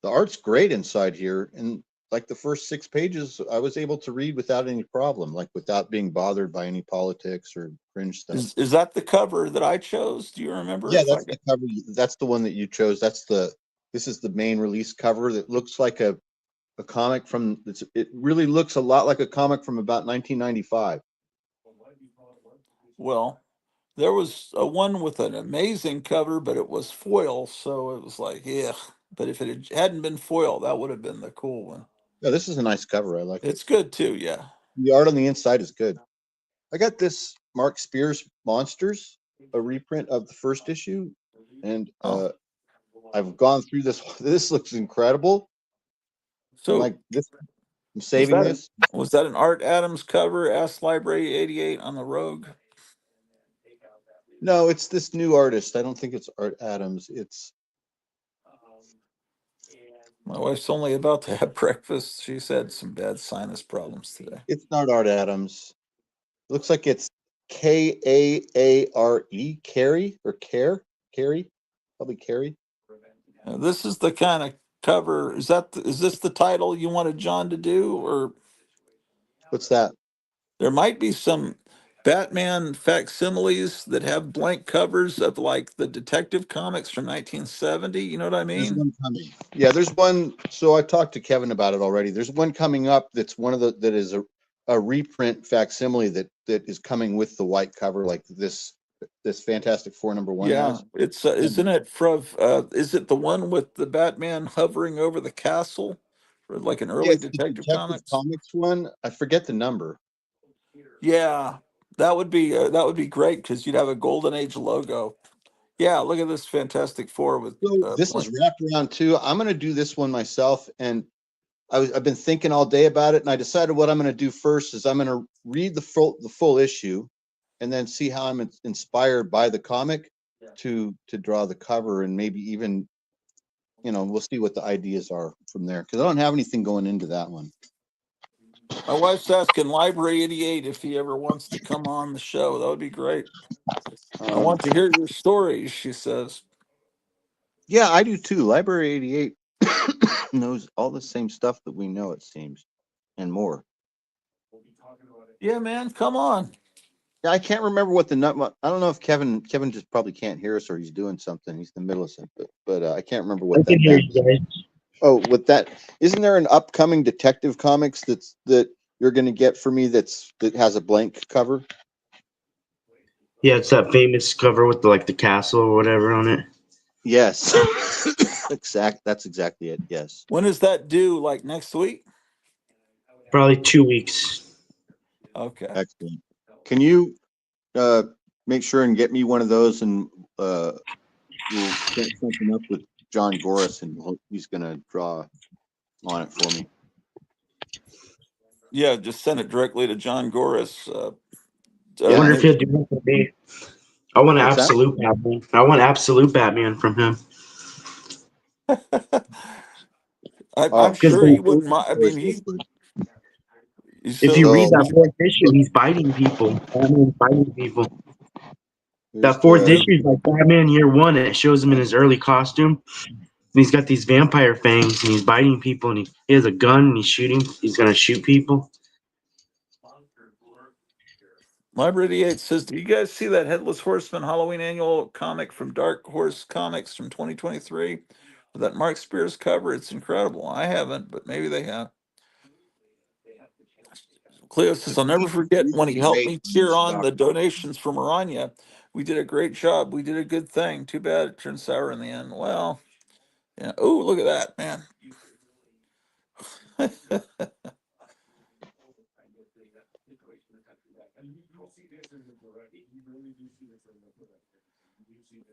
The art's great inside here, and like the first 6 pages, I was able to read without any problem, like without being bothered by any politics or cringe stuff. Is that the cover that I chose? Do you remember Yeah, if I that's got? the cover. That's the one that you chose. This is the main release cover that looks like a comic from. It really looks a lot like a comic from about 1995. Well, there was a one with an amazing cover, but it was foil, so it was like, yeah. But if hadn't been foil, that would have been the cool one. Yeah, this is a nice cover. I like it. It's good too, yeah. The art on the inside is good. I got this Mark Spears Monsters, a reprint of the first issue, and Oh, I've gone through this. This looks incredible. I'm so like this. I'm was saving that this. was that an Art Adams cover? Ask Library 88 on the Rogue. No, it's this new artist. I don't think it's Art Adams. My wife's only about to have breakfast. She's had some bad sinus problems today. It's not Art Adams. It looks like it's Kaare, Carrie or Carrie, probably Carrie. This is the kind of cover. Is this the title you wanted John to do, or What's that? there might be some Batman facsimiles that have blank covers of like the Detective Comics from 1970? You know what I There's mean? one coming. Yeah, there's one. So I talked to Kevin about it already. There's one coming up that's one of that is a reprint facsimile that is coming with the white cover, like this Fantastic Four #1 Yeah, has. it's And isn't it from? Is it the one with the Batman hovering over the castle, for like an yeah, early it's the Detective Detective Comics? Comics one. I forget the number. Yeah, that would be great because you'd have a Golden Age logo. Yeah, look at this Fantastic Four with So this is blank. wrapped around too. I'm going to do this one myself, and I've been thinking all day about it, and I decided what I'm going to do first is I'm going to read the full issue, and then see how I'm inspired by the comic to draw the cover, and maybe even we'll see what the ideas are from there because I don't have anything going into that one. My wife's asking Library 88 if he ever wants to come on the show. That would be great. I want to hear your stories, she says. Yeah, I do too. Library 88 knows all the same stuff that we know, it seems, and more. Yeah, man, come on. Yeah, I can't remember what the nut. I don't know if Kevin just probably can't hear us or he's doing something. He's in the middle of something, but I can't remember I what can that hear band. you guys. Oh, with that, isn't there an upcoming Detective Comics that you're going to get for me that has a blank cover? Yeah, it's that famous cover with the castle or whatever on it. Yes, That's exactly it. Yes. When is that due? Like next week? Probably 2 weeks. Okay. Excellent. Can you make sure and get me one of those, and we'll set something up with John Goris, and he's going to draw on it for me. Yeah, just send it directly to John Goris. I wonder if Maybe. he'll do that for me. I want What's that? absolute Batman. I want absolute Batman from him. I'm Oh, Because sure he wouldn't mind. I mean, he's if so you read so that fourth issue, he's biting people. Batman's biting people. here's That fourth yeah, the issue is like Batman Year One. It shows him in his early costume. he's got these vampire fangs, and he's biting people, and he has a gun, and he's shooting. He's gonna shoot people. Library 88 says, "Do you guys see that Headless Horseman Halloween annual comic from Dark Horse Comics from 2023? With that Mark Spears cover, it's incredible. I haven't, but maybe they have." Cleo says, "I'll never forget when he helped me cheer on the donations from Aranya. We did a great job. We did a good thing. Too bad it turned sour in the end." Well, yeah. Oh, look at that, man.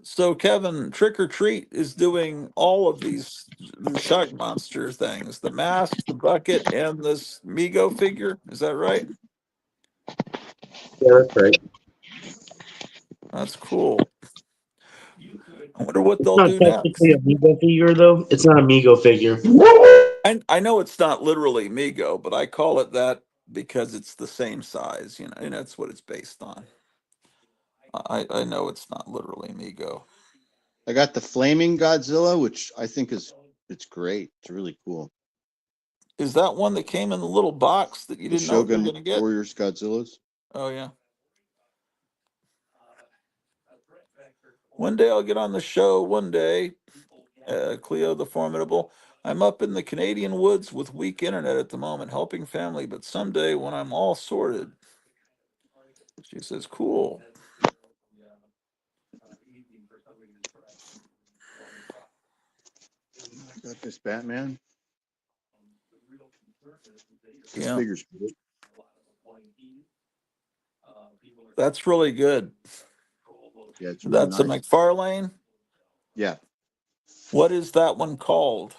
So Kevin, Trick or Treat is doing all of these shock monster things: the mask, the bucket, and this Mego figure. Is that right? Yeah, that's right. That's cool. I wonder what they'll Not do next. technically a Mego figure, though. It's not a Mego figure. I know it's not literally Mego, but I call it that because it's the same size, and that's what it's based on. I know it's not literally Mego. I got the Flaming Godzilla, which I think it's great. It's really cool. Is that one that came in the little box that you The didn't know you were Shogun going to get? Warriors Godzillas. Oh yeah. One day I'll get on the show. One day, Cleo the Formidable. I'm up in the Canadian woods with weak internet at the moment, helping family. But someday when I'm all sorted, she says, "Cool." I got this Batman. This Yeah, figure's good. that's really good. Yeah, it's really That's a nice. McFarlane. Yeah. What is that one called?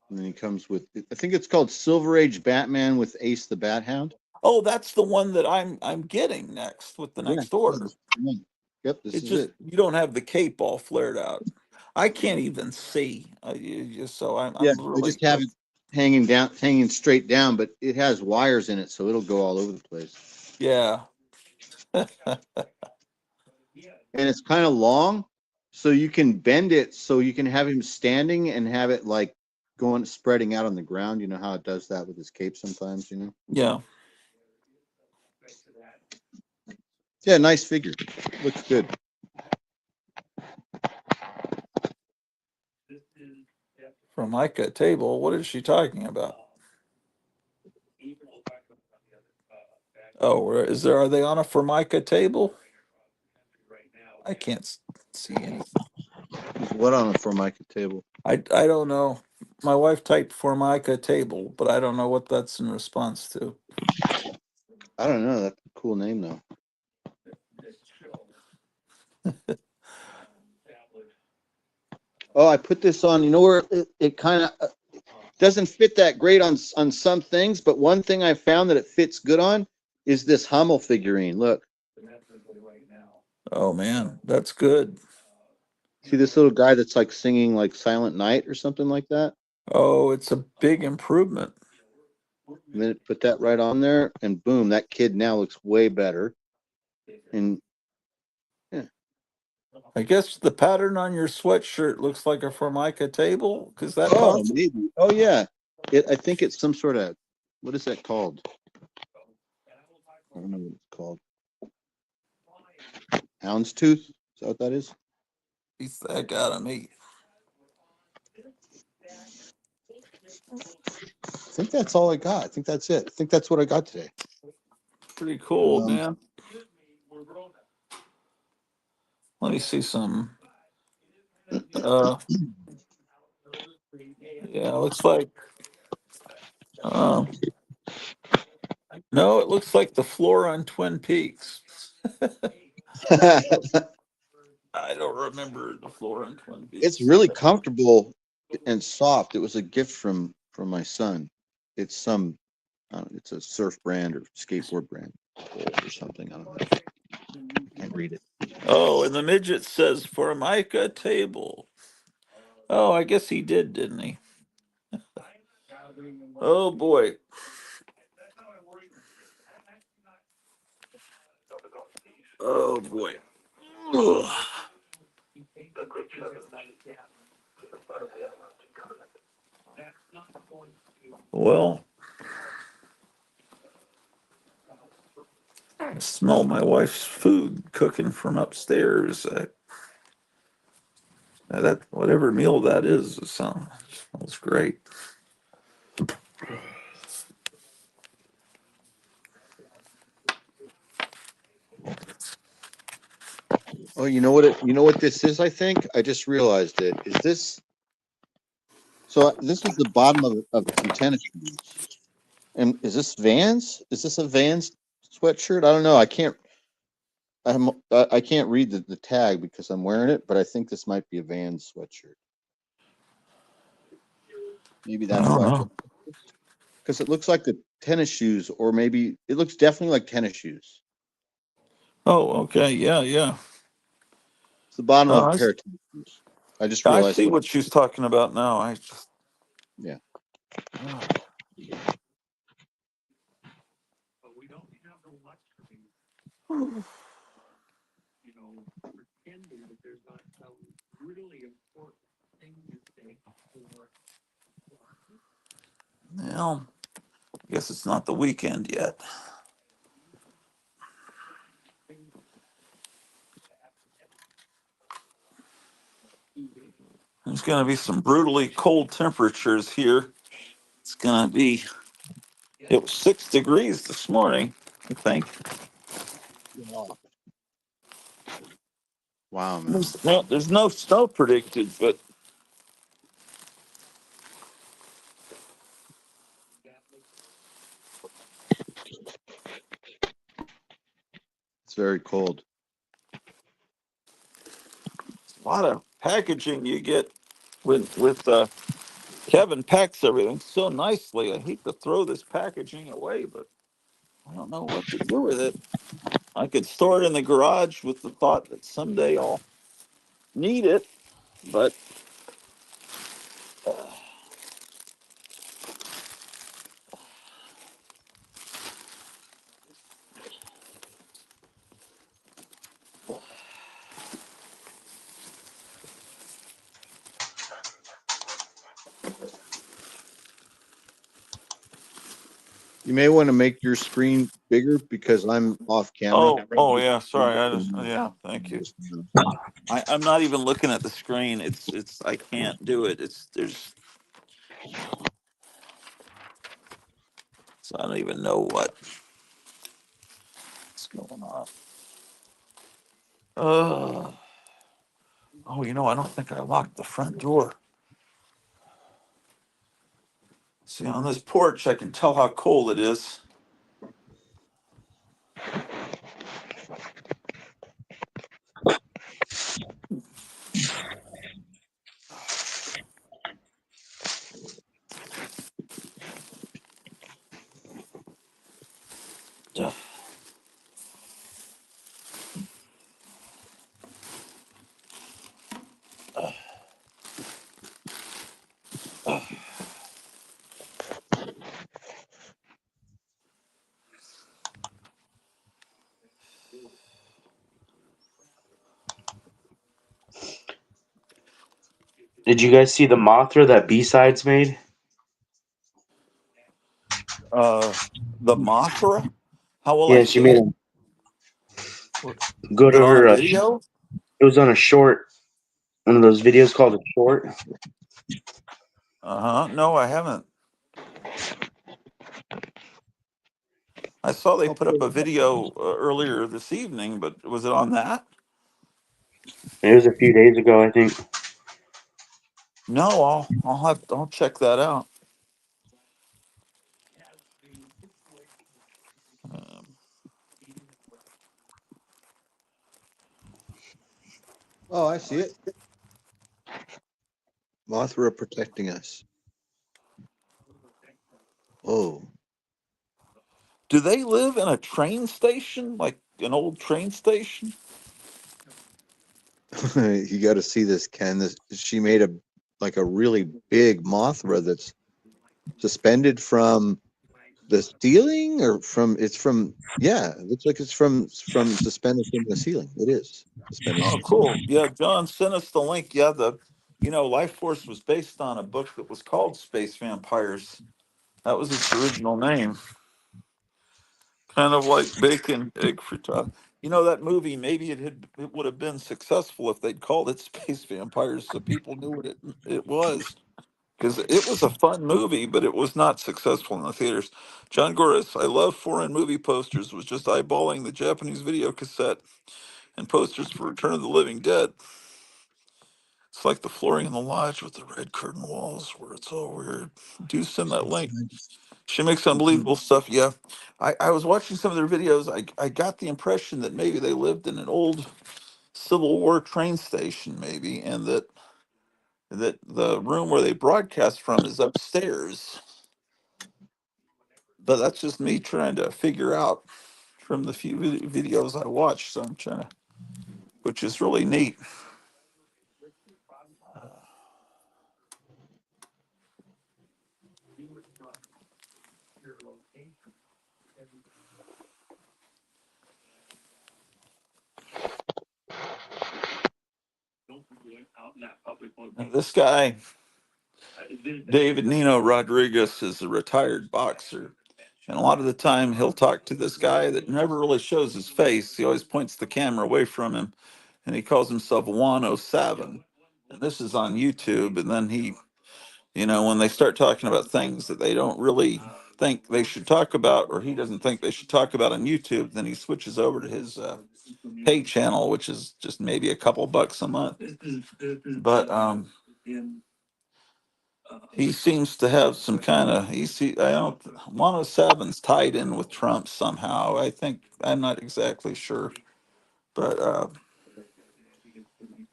And then he comes with, I think it's called Silver Age Batman with Ace the Bat Hound. Oh, that's the one that I'm getting next with the Yeah. next order. Yep, this It is just it. you don't have the cape all flared out. I can't even see. So Yeah, I'm they really just have it hanging straight down, but it has wires in it, so it'll go all over the place. yeah. And it's kind of long, so you can bend it so you can have him standing and have it like going spreading out on the ground. You know how it does that with his cape sometimes, Yeah. Yeah, nice figure. Looks good. Formica table. What is she talking about? Oh, is there? Are they on a Formica table? I can't see anything. There's what on a Formica table? I don't know. My wife typed Formica table, but I don't know what that's in response to. I don't know. That's a cool name though. Oh, I put this on. You know where it kind of doesn't fit that great on some things, but one thing I found that it fits good on is this Hummel figurine. Look, Oh man, that's good. see this little guy that's like singing like Silent Night or something like that. Oh, it's a big improvement. And then put that right on there, and boom, that kid now looks way better. And yeah, I guess the pattern on your sweatshirt looks like a Formica table. Is that oh, possible? maybe. Oh yeah, I think it's some sort of, what is that called? I don't know what it's called. Houndstooth. Is that what that is? Beats the heck out of me. I think that's all I got. I think that's it. I think that's what I got today. Pretty cool, Um, man. Let me see some. Uh, yeah, looks like. Um, no, it looks like the floor on Twin Peaks. I don't remember the floor on Twin It's Peaks. really comfortable and soft. It was a gift from my son. It's some, I don't know, it's a surf brand or skateboard brand or something. I don't know. Can't read it. Oh, and the midget says Formica table. Oh, I guess he did, didn't he? Oh boy. Oh boy. Ugh. Well, I smell my wife's food cooking from upstairs. That whatever meal that is, it smells great. Oh, you know what this is, I think? I just realized it. Is this so this is the bottom of some tennis shoes. And is this Vans? Is this a Vans sweatshirt? I don't know. I can't read the tag because I'm wearing it, but I think this might be a Vans sweatshirt. Maybe I that's don't why. know. Because it looks like the tennis shoes, or maybe it looks definitely like tennis shoes. Oh, okay, yeah, yeah. It's the bottom of a Uh, pair of tennis shoes. I just I realized see what she's talking about now. I just, yeah. well, I guess it's not the weekend yet. There's going to be some brutally cold temperatures here. It's going to be, it was 6 degrees this morning, I think. Wow, man. There's no snow predicted, but It's very cold. a lot of packaging you get with Kevin packs everything so nicely. I hate to throw this packaging away, but I don't know what to do with it. I could store it in the garage with the thought that someday I'll need it, but You may want to make your screen bigger because I'm off camera. oh yeah, sorry. Yeah, thank you. I'm not even looking at the screen. It's I can't do it. So I don't even know what's going on. Uh, oh, I don't think I locked the front door. See, on this porch, I can tell how cold it is. Did you guys see the Mothra that B-Sides made? Uh, the Mothra? How will I Yeah, she see made it? a Was go it to on a her. video? It was on a short, one of those videos called a short. Uh huh. No, I haven't. I saw they put up a video earlier this evening, but was it on that? It was a few days ago, I think. No, I'll check that out. Um, Oh, I see it. Mothra protecting us. Oh, do they live in a train station, like an old train station? you got to see this, Ken. She made a really big Mothra that's suspended from the ceiling, or from yeah. It looks like it's from suspended from the ceiling. It is suspended Oh, from the ceiling. cool. Yeah, John sent us the link. Yeah, You know, Life Force was based on a book that was called Space Vampires. That was its original name. Kind of like bacon, egg frittata. You know, that movie, maybe it would have been successful if they'd called it Space Vampires so people knew what it was. Because it was a fun movie, but it was not successful in the theaters. John Goris, I love foreign movie posters, was just eyeballing the Japanese video cassette and posters for Return of the Living Dead. It's like the flooring in the lodge with the red curtain walls where it's all weird. Do send that link. She makes unbelievable stuff. Yeah. I was watching some of their videos. I got the impression that maybe they lived in an old Civil War train station, maybe, and that the room where they broadcast from is upstairs. But that's just me trying to figure out from the few videos I watched. So I'm trying to, which is really neat. And this guy, David Nino Rodriguez, is a retired boxer. And a lot of the time, he'll talk to this guy that never really shows his face. He always points the camera away from him, and he calls himself 107. And this is on YouTube. And then he, you know, when they start talking about things that they don't really think they should talk about, or he doesn't think they should talk about on YouTube, then he switches over to his pay channel, which is just maybe a couple bucks a month. But he seems to have some kind of I don't 107's tied in with Trump somehow. I think I'm not exactly sure, but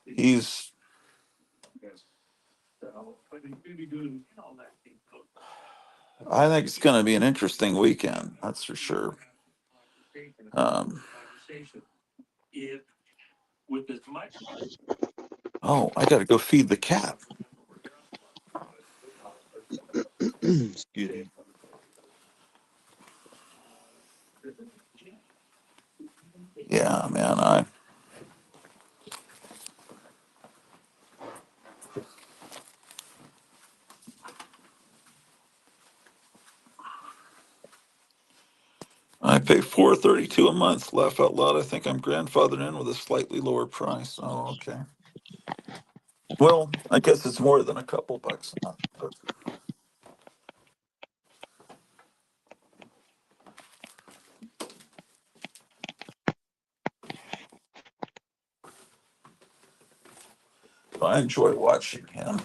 he's I think it's going to be an interesting weekend. That's for sure. Um, oh, I got to go feed the cat. Excuse me. Yeah, man. I pay $4.32 a month. Laugh out loud. I think I'm grandfathered in with a slightly lower price. Oh, okay. Well, I guess it's more than a couple bucks a month. But I enjoy watching him.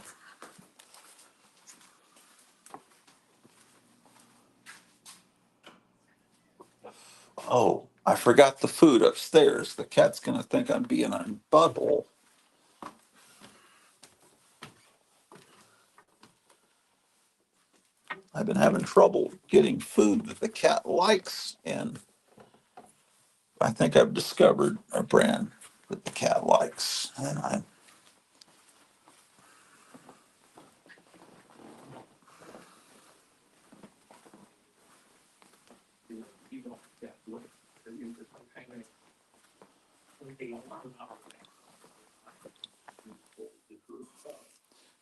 Oh, I forgot the food upstairs. The cat's gonna think I'm being a butthole. I've been having trouble getting food that the cat likes, and I think I've discovered a brand that the cat likes.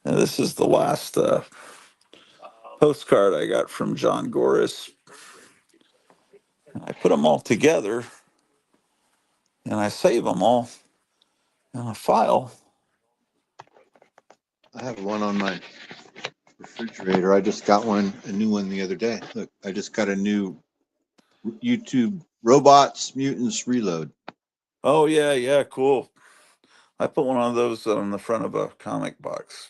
And this is the last postcard I got from John Goris. I put them all together, and I save them all in a file. I have one on my refrigerator. I just got a new one the other day. Look, I just got a new YouTube Robots Mutants Reload. Oh yeah, yeah, cool. I put one of those on the front of a comic box.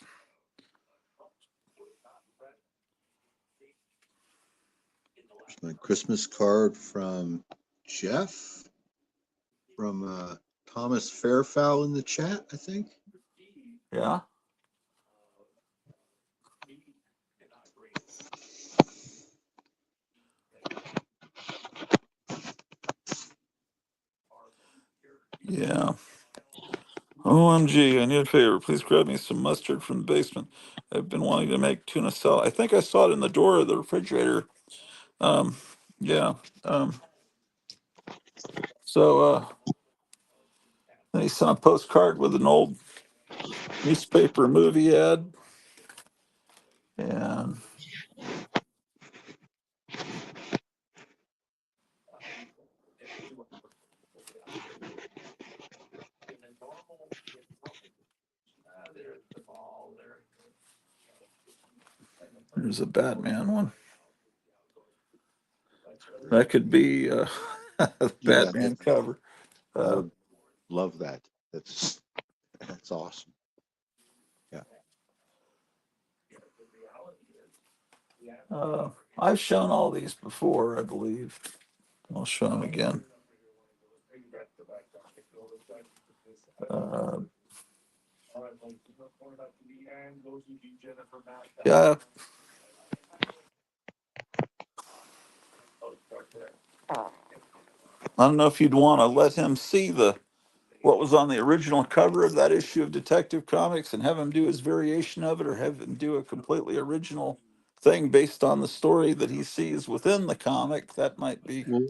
There's my Christmas card from Jeff, from Thomas Fairfowl in the chat, I think. Yeah. Yeah. OMG, I need a favor. Please grab me some mustard from the basement. I've been wanting to make tuna salad. I think I saw it in the door of the refrigerator. Um, yeah. So then he sent a postcard with an old newspaper movie ad. And there's a Batman one. That could be a Yeah, Batman cover. I would love that. That's awesome. I've shown all these before, I believe. I'll show them again. Uh, yeah. I don't know if you'd want to let him see what was on the original cover of that issue of Detective Comics and have him do his variation of it, or have him do a completely original thing based on the story that he sees within the comic. That might be. Well,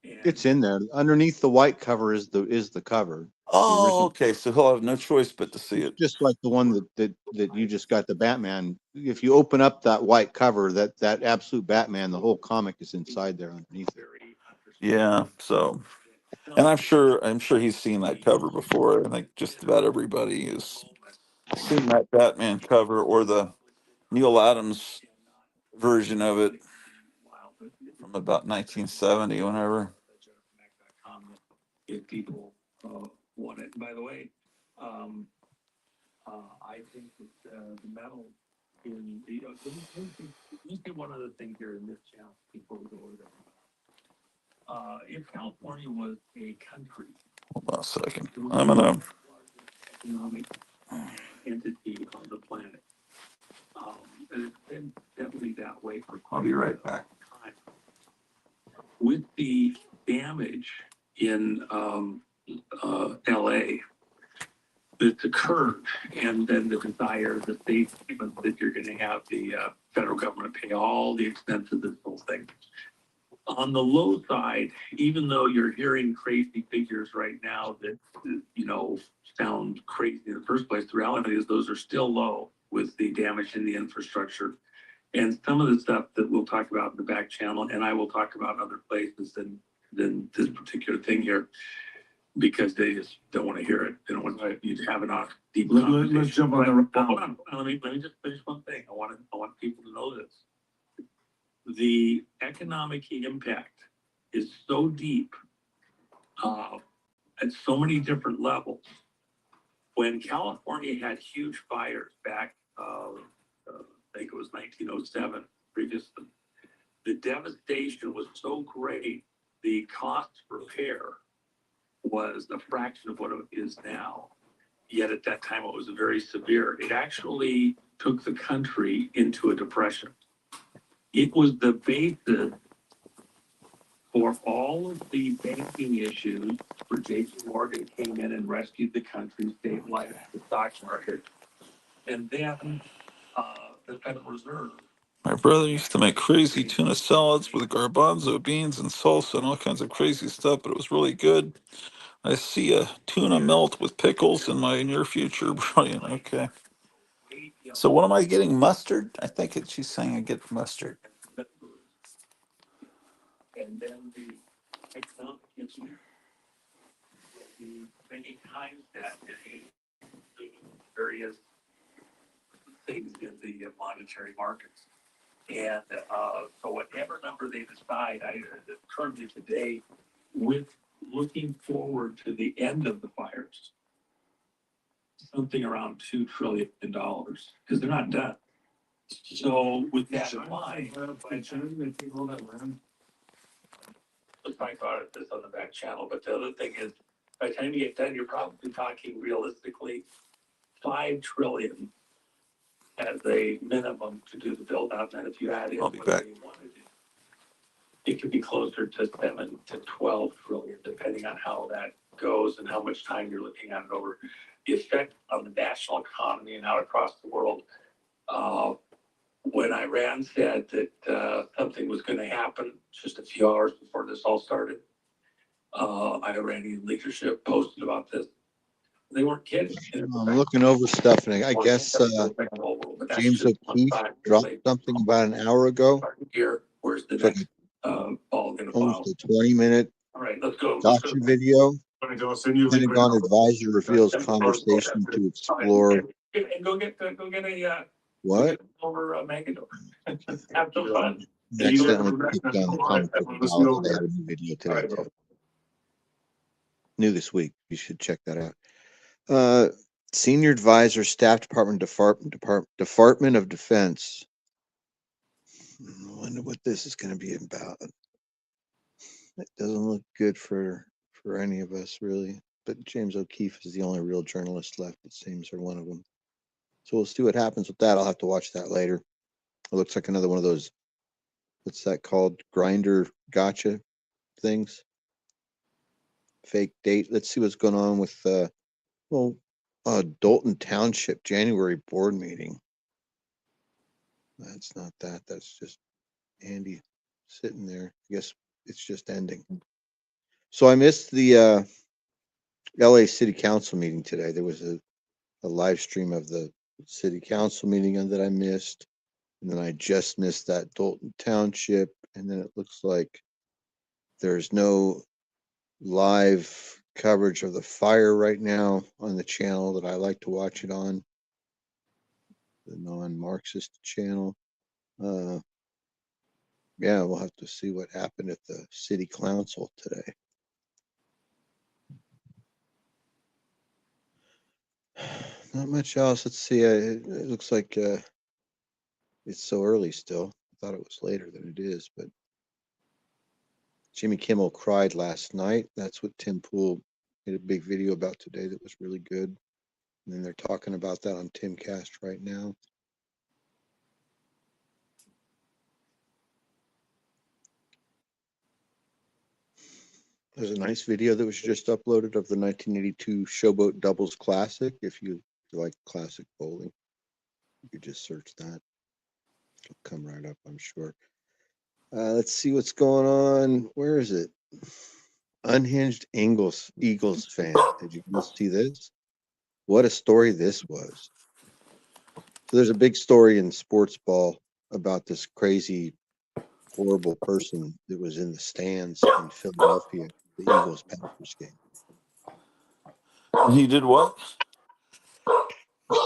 it's in there. Underneath the white cover is the cover. The Oh, original, okay. So he'll have no choice but to see it. just like the one that you just got, the Batman. If you open up that white cover, that absolute Batman, the whole comic is inside there underneath it. Yeah. So, and I'm sure he's seen that cover before. I think just about everybody has seen that Batman cover or the Neil Adams version of it from about 1970, whenever. If people want it. By the way, I think that the metal in the let's get one other thing here in this channel before we go over there. If California was a country, Hold on a second. I'm gonna. economic entity on the planet, and it's been definitely that way for I'll be right back. time. With the damage in LA that's occurred, and then the desire, the statement that you're going to have the federal government pay all the expense of this whole thing. On the low side, even though you're hearing crazy figures right now that sound crazy in the first place, the reality is those are still low with the damage in the infrastructure. And some of the stuff that we'll talk about in the back channel, and I will talk about in other places than this particular thing here, because they just don't want to hear it. They don't want you to have an deep conversation. Let's jump on the. Hold on. Let me just finish one thing. I want people to know this. The economic impact is so deep at so many different levels. When California had huge fires back, I think it was 1907, previously, the devastation was so great, the cost to repair was a fraction of what it is now. Yet at that time, it was very severe. It actually took the country into a depression. It was the basis for all of the banking issues where JP Morgan came in and rescued the country, stabilized the stock market. And then the Federal Reserve. My brother used to make crazy tuna salads with garbanzo beans and salsa and all kinds of crazy stuff, but it was really good. I see a tuna melt with pickles in my near future. Brilliant. Okay. So what am I getting? Mustard? I think she's saying I get mustard. And then the economic issue, the many times that the various things in the monetary markets. And so whatever number they decide, currently today, with looking forward to the end of the fires, something around $2 trillion, because they're not done. So with that in mind, let's talk about this on the back channel. But the other thing is, by the time you get done, you're probably talking realistically $5 trillion as a minimum to do the build out. And if you add in I'll be whatever back. you want to do, it could be closer to 7 to 12 trillion, depending on how that goes and how much time you're looking at it over. The effect on the national economy and out across the world. When Iran said that something was going to happen just a few hours before this all started, Iranian leadership posted about this. They weren't kidding. I'm looking over stuff, and I guess James O'Keefe dropped something about an hour ago. Here, where's the It's like next ball gonna almost fall? a 20-minute All right, let's go. gotcha video. Gonna go send you a link right Pentagon now. advisor reveals conversation to explore And go get a what? over Mangador. Have some fun. I accidentally clicked on the comic book ballot. They had a new video today too. New this week. You should check that out. Senior advisor, staff department, Department of Defense. I wonder what this is going to be about. It doesn't look good for any of us, really. But James O'Keefe is the only real journalist left, it seems, or one of them. So we'll see what happens with that. I'll have to watch that later. It looks like another one of those, what's that called? Grinder gotcha things. Fake date. Let's see what's going on with Dalton Township January board meeting. That's not that. That's just Andy sitting there. I guess it's just ending. So I missed the LA City Council meeting today. There was a live stream of the City Council meeting that I missed. And then I just missed that Dalton Township. And then it looks like there's no live coverage of the fire right now on the channel that I like to watch it on, the non-Marxist channel. Yeah, we'll have to see what happened at the city council today. Not much else. Let's see. It looks like it's so early still. I thought it was later than it is, but Jimmy Kimmel cried last night. That's what Tim Pool made a big video about today that was really good. And then they're talking about that on Timcast right now. There's a nice video that was just uploaded of the 1982 Showboat Doubles Classic. If you like classic bowling, you could just search that. It'll come right up, I'm sure. Let's see what's going on. Where is it? Unhinged Eagles fan. Did you guys see this? What a story this was. So there's a big story in sports ball about this crazy, horrible person that was in the stands in Philadelphia, the Eagles Packers game. And he did what?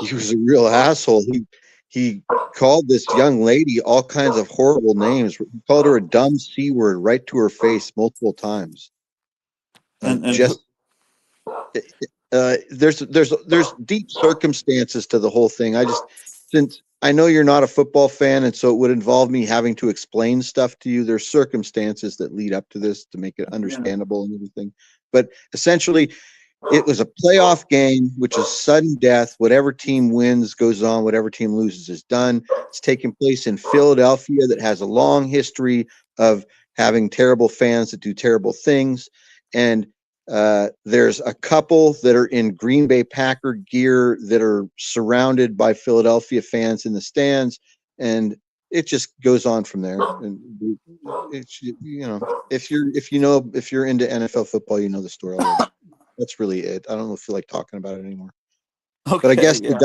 He was a real asshole. He called this young lady all kinds of horrible names. He called her a dumb C word right to her face multiple times. There's deep circumstances to the whole thing. Since I know you're not a football fan, and so it would involve me having to explain stuff to you. There's circumstances that lead up to this to make it understandable and everything. But essentially, it was a playoff game, which is sudden death. Whatever team wins goes on. Whatever team loses is done. It's taking place in Philadelphia, that has a long history of having terrible fans that do terrible things. And there's a couple that are in Green Bay Packer gear that are surrounded by Philadelphia fans in the stands, and it just goes on from there. And it's, if you're into NFL football, you know the story already. That's really it. I don't feel like talking about it anymore. Okay, but I guess it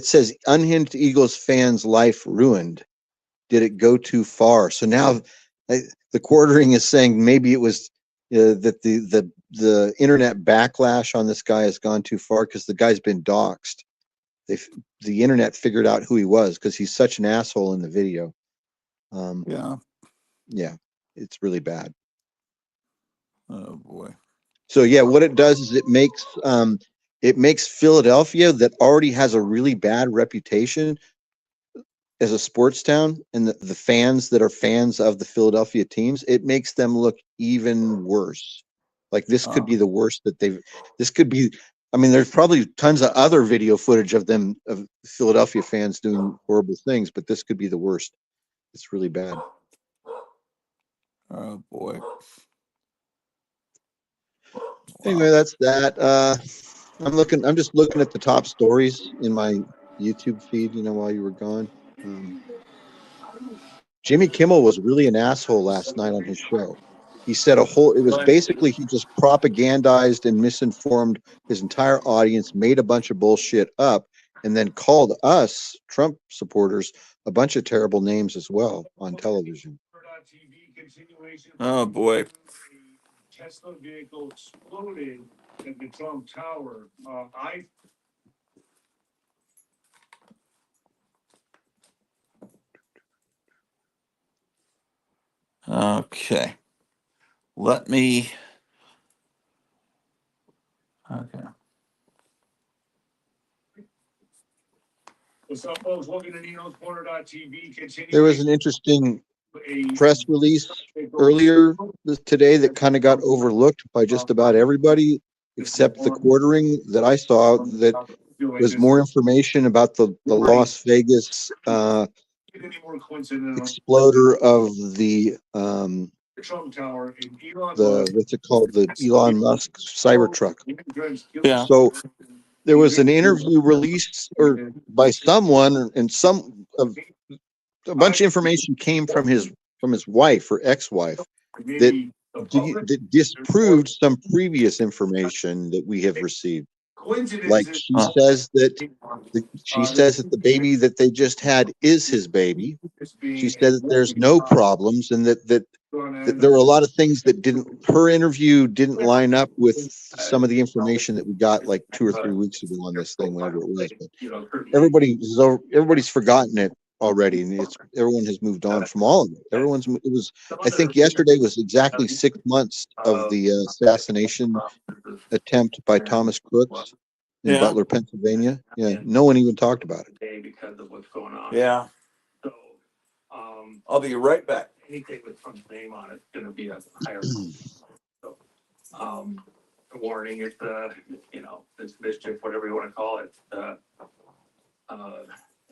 says unhinged Eagles fans' life ruined. Did it go too far? So now the quartering is saying maybe it was that the internet backlash on this guy has gone too far because the guy's been doxxed. The internet figured out who he was because he's such an asshole in the video. Yeah, it's really bad. Oh boy. So yeah, what it does is it makes Philadelphia, that already has a really bad reputation as a sports town, and the fans that are fans of the Philadelphia teams, it makes them look even worse. Like this could be the worst that this could be. I mean, there's probably tons of other video footage of Philadelphia fans doing horrible things, but this could be the worst. It's really bad. Oh boy. Anyway, that's that. I'm just looking at the top stories in my YouTube feed, while you were gone. Jimmy Kimmel was really an asshole last night on his show. He said it was basically he just propagandized and misinformed his entire audience, made a bunch of bullshit up, and then called us, Trump supporters, a bunch of terrible names as well on television. Oh boy. Tesla vehicle exploded at the Trump Tower. Okay. Let me. Okay. What's up, folks? Welcome to Nino'sCorner.tv. There was an interesting press release earlier today that kind of got overlooked by just about everybody except the quartering that I saw, that was more information about the Las Vegas exploder of the what's it called, the Elon Musk Cybertruck. Yeah. So there was an interview released or by someone, and a bunch of information came from his wife or ex-wife that disproved some previous information that we have received. Like she says that the baby that they just had is his baby. She said that there's no problems, and that there were a lot of things that her interview didn't line up with some of the information that we got like 2 or 3 weeks ago on this thing, whenever it was. But everybody's forgotten it already, and everyone has moved on from all of it. I think yesterday was exactly 6 months of the assassination attempt by Thomas Crooks in Butler, Pennsylvania. Yeah, no one even talked about it. Because of what's going on. Yeah. So, I'll be right back. anything with Trump's name on it's going to be a higher. So, a warning, it's it's mischief, whatever you want to call it.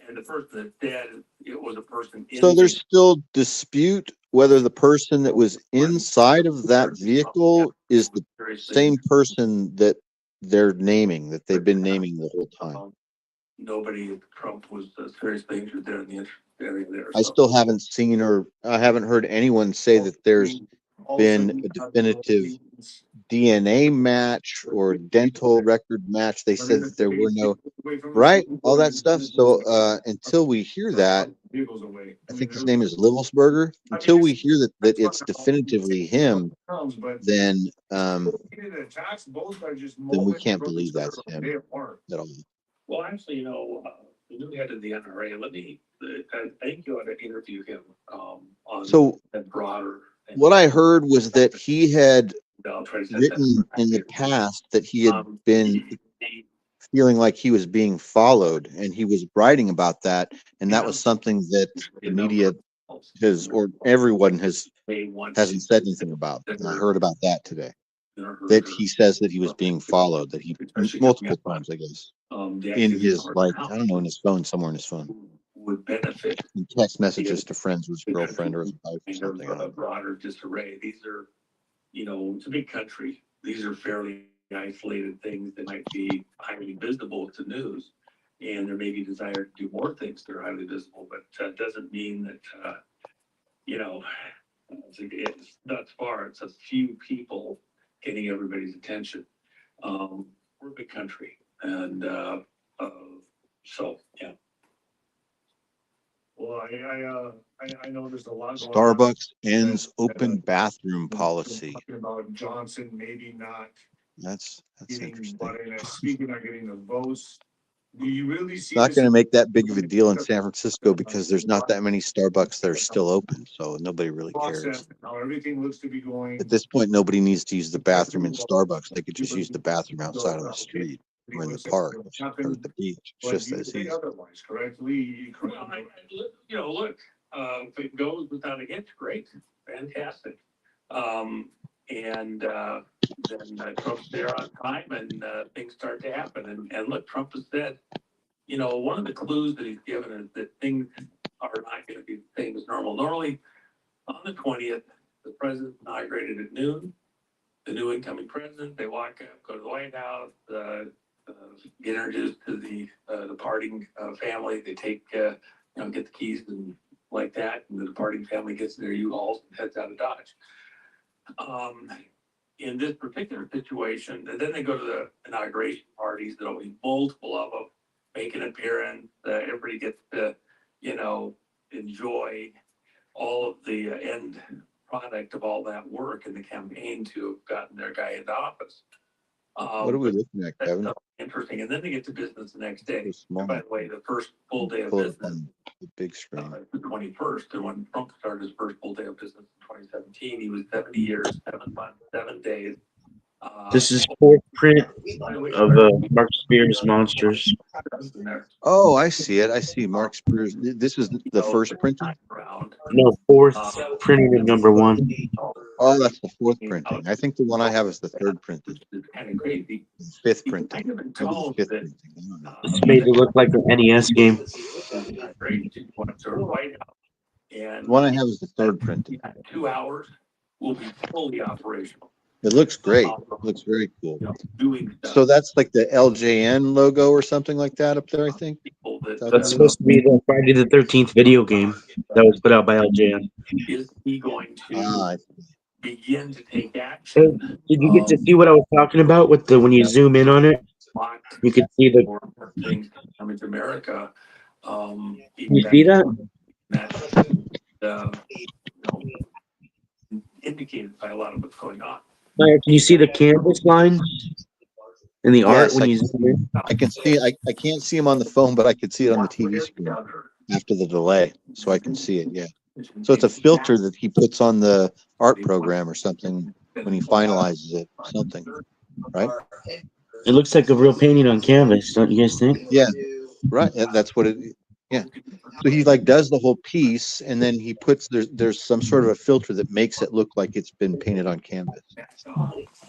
And the person that's dead, it was a person. So there's still dispute whether the person that was inside of that vehicle is the same person that they've been naming the whole time. Nobody, Trump was seriously injured there in the area there. I still haven't seen, or I haven't heard anyone say that there's been a definitive DNA match or dental record match. They said that there were no, right? All that stuff. So until we hear that, I think his name is Livelsberger. Until we hear that it's definitively him, then we can't believe that's him at all. Well, actually, the new head of the NRA, I think you ought to interview him on So that broader. what I heard was that he had written in the past that he had been feeling like he was being followed, and he was writing about that, and that was something that the media or everyone hasn't said anything about. And I heard about that today, that he says that he was being followed, that he multiple times, I guess, in his, like, I don't know, in his phone, somewhere in his phone, would benefit in text messages to friends with his girlfriend or his wife or something. a broader disarray. These are, it's a big country. These are fairly isolated things that might be highly visible to news, and there may be desire to do more things that are highly visible, but doesn't mean that it's thus far it's a few people getting everybody's attention. We're a big country, and so yeah. Well, I know there's a lot. Starbucks ends open bathroom policy. About Johnson, maybe not. That's interesting. Speaking of getting the votes, do you really see? It's not going to make that big of a deal in San Francisco because there's not that many Starbucks that are still open, so nobody really cares. How everything looks to be going. At this point, nobody needs to use the bathroom in Starbucks. They could just use the bathroom outside on the street or in the park or at the beach. It's just as easy. Otherwise, correctly. Look, if it goes without a hitch, great, fantastic. And then Trump's there on time, and things start to happen. And look, Trump has said, one of the clues that he's given is that things are not going to be the same as normal. Normally, on the 20th, the president inaugurated at noon. The new incoming president, they walk up, go to the White House, get introduced to the departing family. They take, get the keys and like that, and the departing family gets in their U-Hauls and heads out of Dodge. In this particular situation, and then they go to the inauguration parties. There'll be multiple of them make an appearance. Everybody gets to, enjoy all of the end product of all that work in the campaign to have gotten their guy into office. What are we looking at, That's Kevin? interesting. And then they get to business the next day. So small. And by the way, the first full day of Pull it business, on the big screen. the 21st, and when Trump started his first full day of business in 2017, he was 70 years, 7 months, 7 days. This is fourth print of Mark Spears Monsters. Oh, I see it. I see Mark Spears. This is the first printing? No, fourth printing of number 1. Oh, that's the fourth printing. I think the one I have is the third printing. It's kind of crazy. Fifth printing. Maybe the fifth printing. I don't know. It's made to look like an NES game. The one I have is the third printing. 2 hours will be fully operational. It looks great. It looks very cool. Doing stuff. So that's like the LJN logo or something like that up there, I think. That's supposed to be the Friday the 13th video game that was put out by LJN. Is he going to begin to take So, action? did you get to see what I was talking about with the when you zoom in on it? You could see the. Things coming to America. You see that? Indicated by a lot of what's going on. Can you see the canvas lines in the art Yes, when you zoom in? I can see. I can't see him on the phone, but I can see it on the TV screen after the delay, so I can see it. Yeah. So it's a filter that he puts on the art program or something when he finalizes it. Something, right? It looks like a real painting on canvas, don't you guys think? Yeah. Right. That's what it. Yeah. So he like does the whole piece, and then he puts there's some sort of a filter that makes it look like it's been painted on canvas.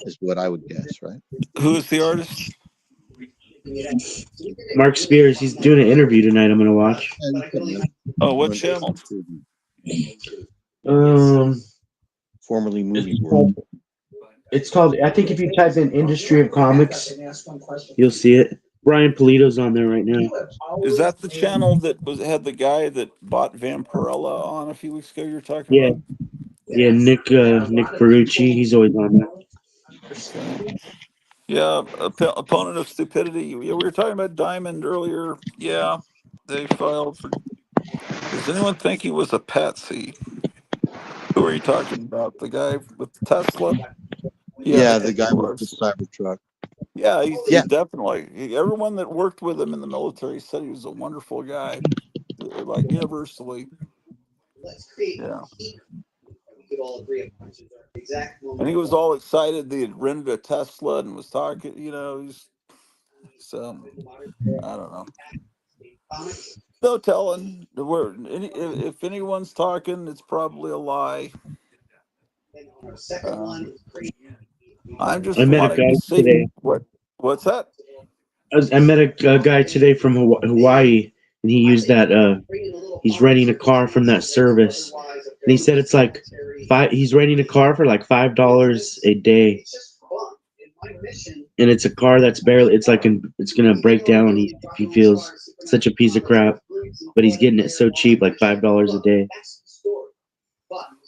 Is what I would guess, right? Who is the artist? Mark Spears, he's doing an interview tonight. I'm gonna watch. Oh, what channel? Formerly Movie World. It's called. I think if you type in "Industry of Comics," you'll see it. Brian Polito's on there right now. Is that the channel that had the guy that bought Vampirella on a few weeks ago? You're talking Yeah, about? yeah. Nick Perucci, he's always on there. Okay. Yeah, opponent of stupidity. Yeah, we were talking about Diamond earlier. Yeah, they filed for. Does anyone think he was a patsy? Who are you talking about? The guy with Tesla? Yeah, the of guy with course. the Cybertruck. Yeah, he's Yeah. definitely. Everyone that worked with him in the military said he was a wonderful guy, like universally. Yeah. And he was all excited that he had rented a Tesla and was talking. He's so I don't know. No telling. If anyone's talking, it's probably a lie. I'm just I met a wanting guy to see today. what's that? I met a guy today from Hawaii, and he used that. He's renting a car from that service, and he said it's like He's renting a car for like $5 a day, and it's a car that's barely. It's like it's gonna break down. He feels such a piece of crap, but he's getting it so cheap, like $5 a day.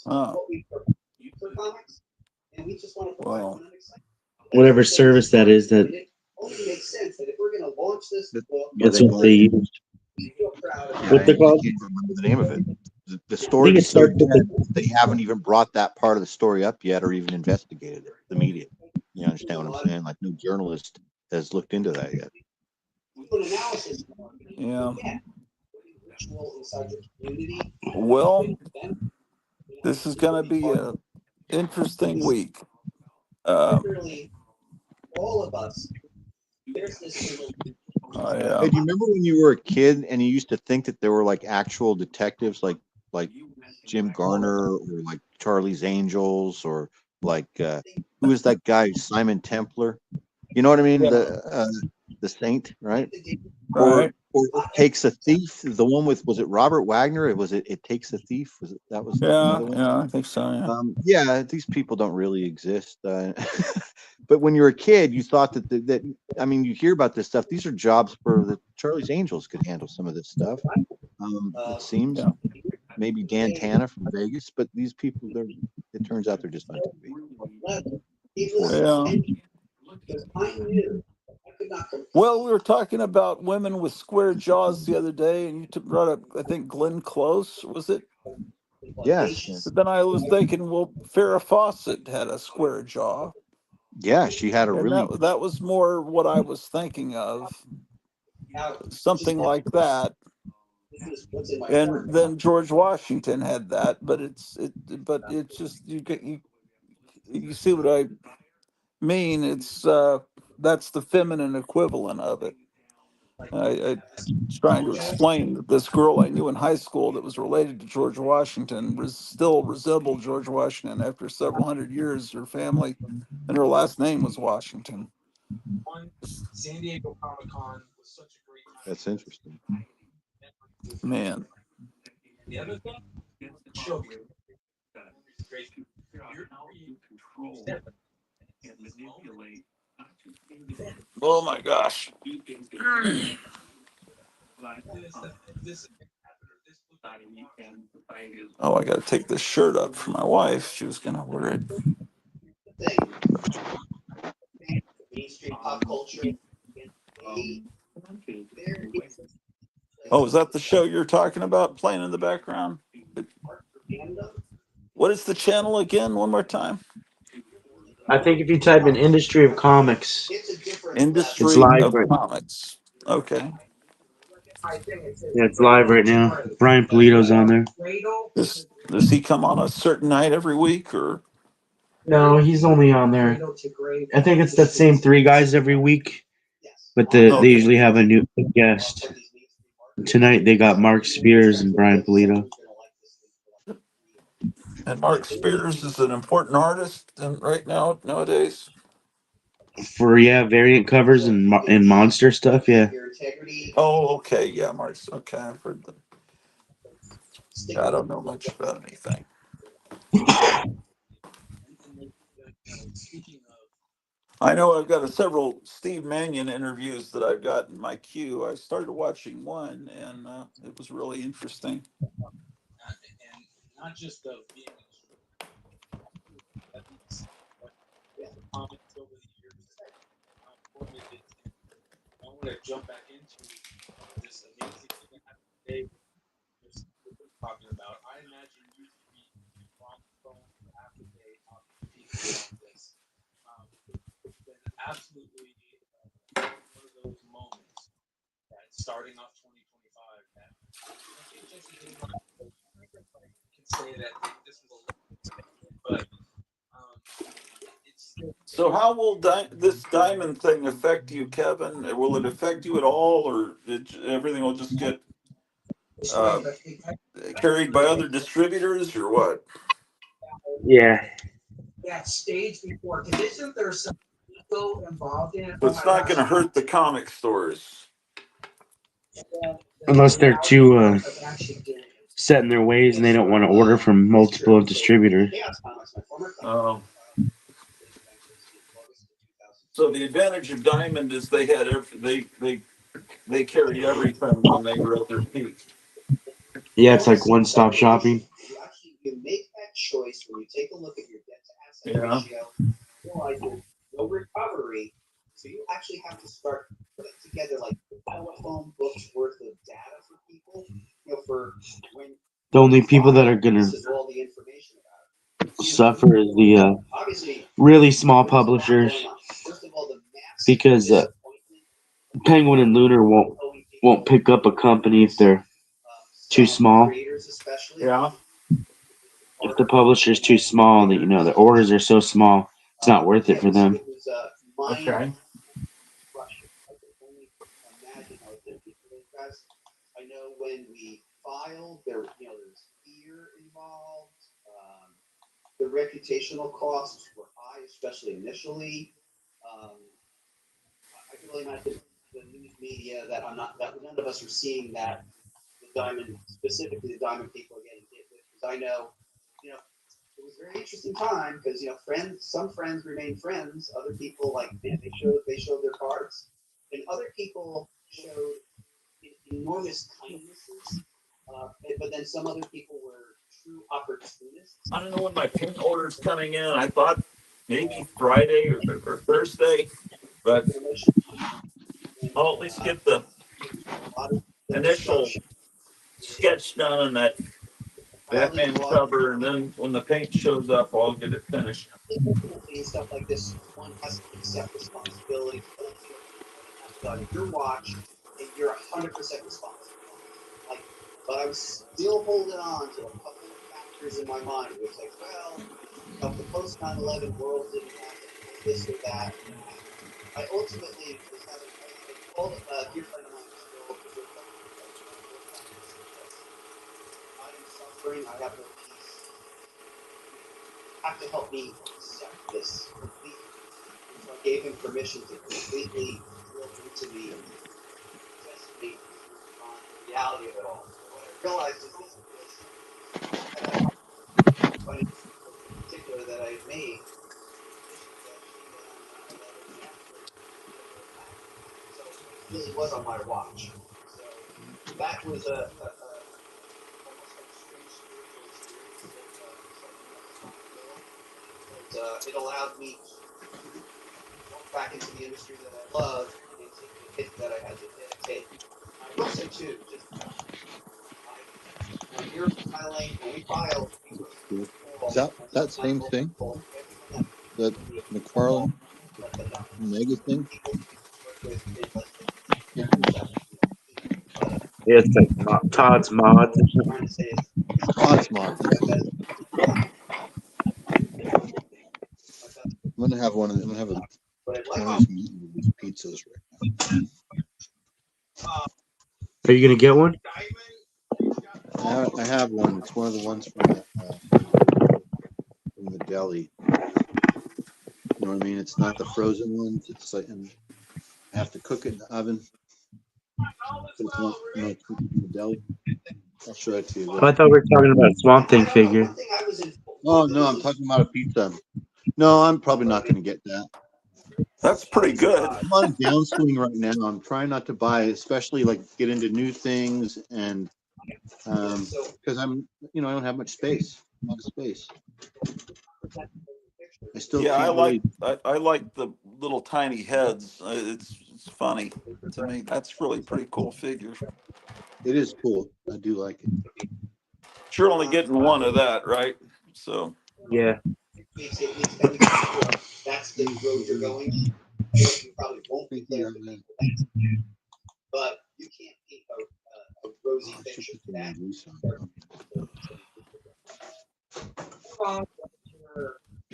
Oh. Well, whatever service that is, that's what they use. What's it called? I can't remember the name of it. The story is so dead, they haven't even brought that part of the story up yet or even investigated it, the media. You understand what I'm saying? Like, no journalist has looked into that yet. Yeah. Well, this is going to be an interesting week. All of us. Oh, yeah. Hey, do you remember when you were a kid and you used to think that there were like actual detectives like Jim Garner or like Charlie's Angels or like who is that guy, Simon Templar? You know what I mean? Yeah. The Saint, right? Right. Or It Takes a Thief. The one with, was it Robert Wagner? It Takes a Thief. Was it that was another one? Yeah, I think so. Yeah. Yeah, these people don't really exist. But when you're a kid, you thought that I mean, you hear about this stuff. These are jobs for the Charlie's Angels could handle some of this stuff. It seems Yeah. maybe Dan Tana from Vegas, but these people, It turns out they're just on TV. Yeah. Well, we were talking about women with square jaws the other day, and you brought up, I think, Glenn Close, was it? Yes. But then I was thinking, well, Farrah Fawcett had a square jaw, Yeah, she had a and really. that was more what I was thinking of, something like that. And then George Washington had that, but it's just you see what I mean? It's that's the feminine equivalent of it. I was trying to explain that this girl I knew in high school that was related to George Washington still resembled George Washington after several hundred years. Her family and her last name was Washington. That's interesting. Man. Oh my gosh. Oh, I got to take this shirt up for my wife. She was going to wear it. Oh, is that the show you're talking about playing in the background? What is the channel again? One more time. I think if you type in Industry of Comics, it's Industry live of right. Comics. Okay. Yeah, it's live right now. Brian Polito's on there. Does he come on a certain night every week, or? No, he's only on there. I think it's that same three guys every week, but they Okay. usually have a new guest. Tonight they got Mark Spears and Brian Polito. And Mark Spears is an important artist right now nowadays. For variant covers and monster stuff. Yeah. Oh, okay. Yeah, Mark's okay. I've heard them. I don't know much about anything. I know I've got several Steve Mannion interviews that I've got in my queue. I started watching one, and it was really interesting. So, how will this diamond thing affect you, Kevin? Will it affect you at all, or everything will just get uh, carried by other distributors, or what? Yeah. But it's not going to hurt the comic stores. Unless they're too set in their ways and they don't want to order from multiple distributors. Oh. So the advantage of Diamond is they had they carried everything when they were at their peak. Yeah, it's like one-stop shopping. Yeah. The only people that are gonna suffer is the really small publishers, because Penguin and Lunar won't pick up a company if they're too small. Yeah. If the publisher's too small, that the orders are so small, it's not worth it for them. Okay. I don't know when my paint order's coming in. I thought maybe Friday or Thursday, but I'll at least get the initial sketch done on that Batman cover, and then when the paint shows up, I'll get it finished. And stuff like this, one has to accept responsibility on your watch, and you're 100% responsible. Like, but I was still holding on to a couple of factors in my mind. It was like, well, the post 9/11 world didn't have this or that. I ultimately was having called a dear friend of mine. I am suffering. I have no peace. You have to help me accept this completely. So I gave him permission to completely look into me and test me on the reality of it all. So what I realized is this funny in particular that I made. So it really was on my watch. So that was a almost like a strange spiritual experience of it allowed me to walk back into the industry that I love and take the hit that I had to take. I will say too, just when you're filing, when we file, Is that same thing? That McFarlane Mega thing? Yeah, it's like Todd's Mods. Cosmos. I'm gonna have one of them. I'm gonna have one of these pizzas right now. Are you gonna get one? I have one. It's one of the ones from the deli. You know what I mean? It's not the frozen ones. It's like, and I have to cook it in the oven. It's not from the deli. I'll show it to you. Oh, I thought we were talking about a Swamp Thing figure. Oh no, I'm talking about a pizza. No, I'm probably not going to get that. That's pretty good. I'm on a downswing right now. I'm trying not to buy, especially like get into new things, and because I don't have much space. A lot of space. I still Yeah, can't really. I like the little tiny heads. It's funny to me. That's really pretty cool figure. It is cool. I do like it. You're only getting one of that, right? So Yeah. That's the road you're going. You probably won't be there, but you can't keep a rosy picture for that.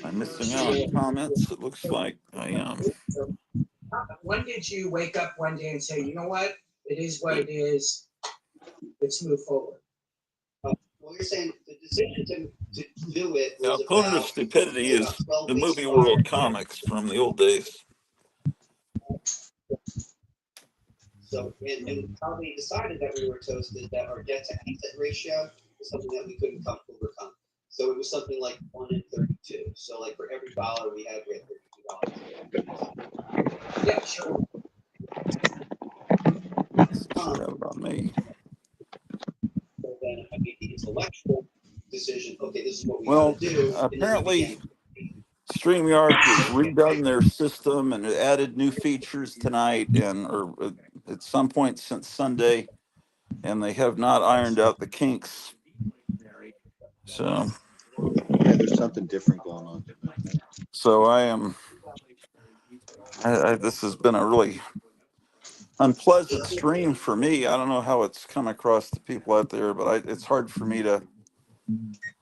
I'm missing out on comments. It looks like I am. When did you wake up one day and say, you know what? It is what it is. Let's move forward. Well, you're saying the decision to do it The was Opponent of about Stupidity is the movie world comics from the old days. So, and how we decided that we were toasted, that our debt to asset ratio was something that we couldn't overcome. So it was something like 1 in 32. So like for every dollar we had $32. Yeah, sure. Say that about me. So then I made the intellectual decision. Okay, this is what we Well, got to do. apparently StreamYard has redone their system and added new features tonight or at some point since Sunday, and they have not ironed out the kinks. So yeah, there's something different going on. So I am. This has been a really unpleasant stream for me. I don't know how it's come across to people out there, but it's hard for me to.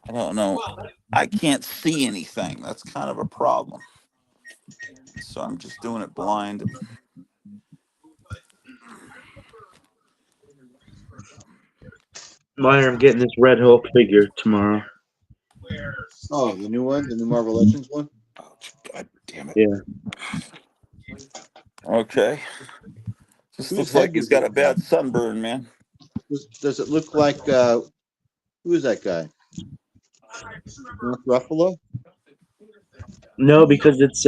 I don't know. I can't see anything. That's kind of a problem. So I'm just doing it blind. I'm getting this Red Hulk figure tomorrow. Oh, the new one, the new Marvel Legends one. Oh, God damn it! Yeah. Okay. This Whose looks like head he's does got it a bad sunburn, man. Does it look like? Who is that guy? Mark Ruffalo? No, because it's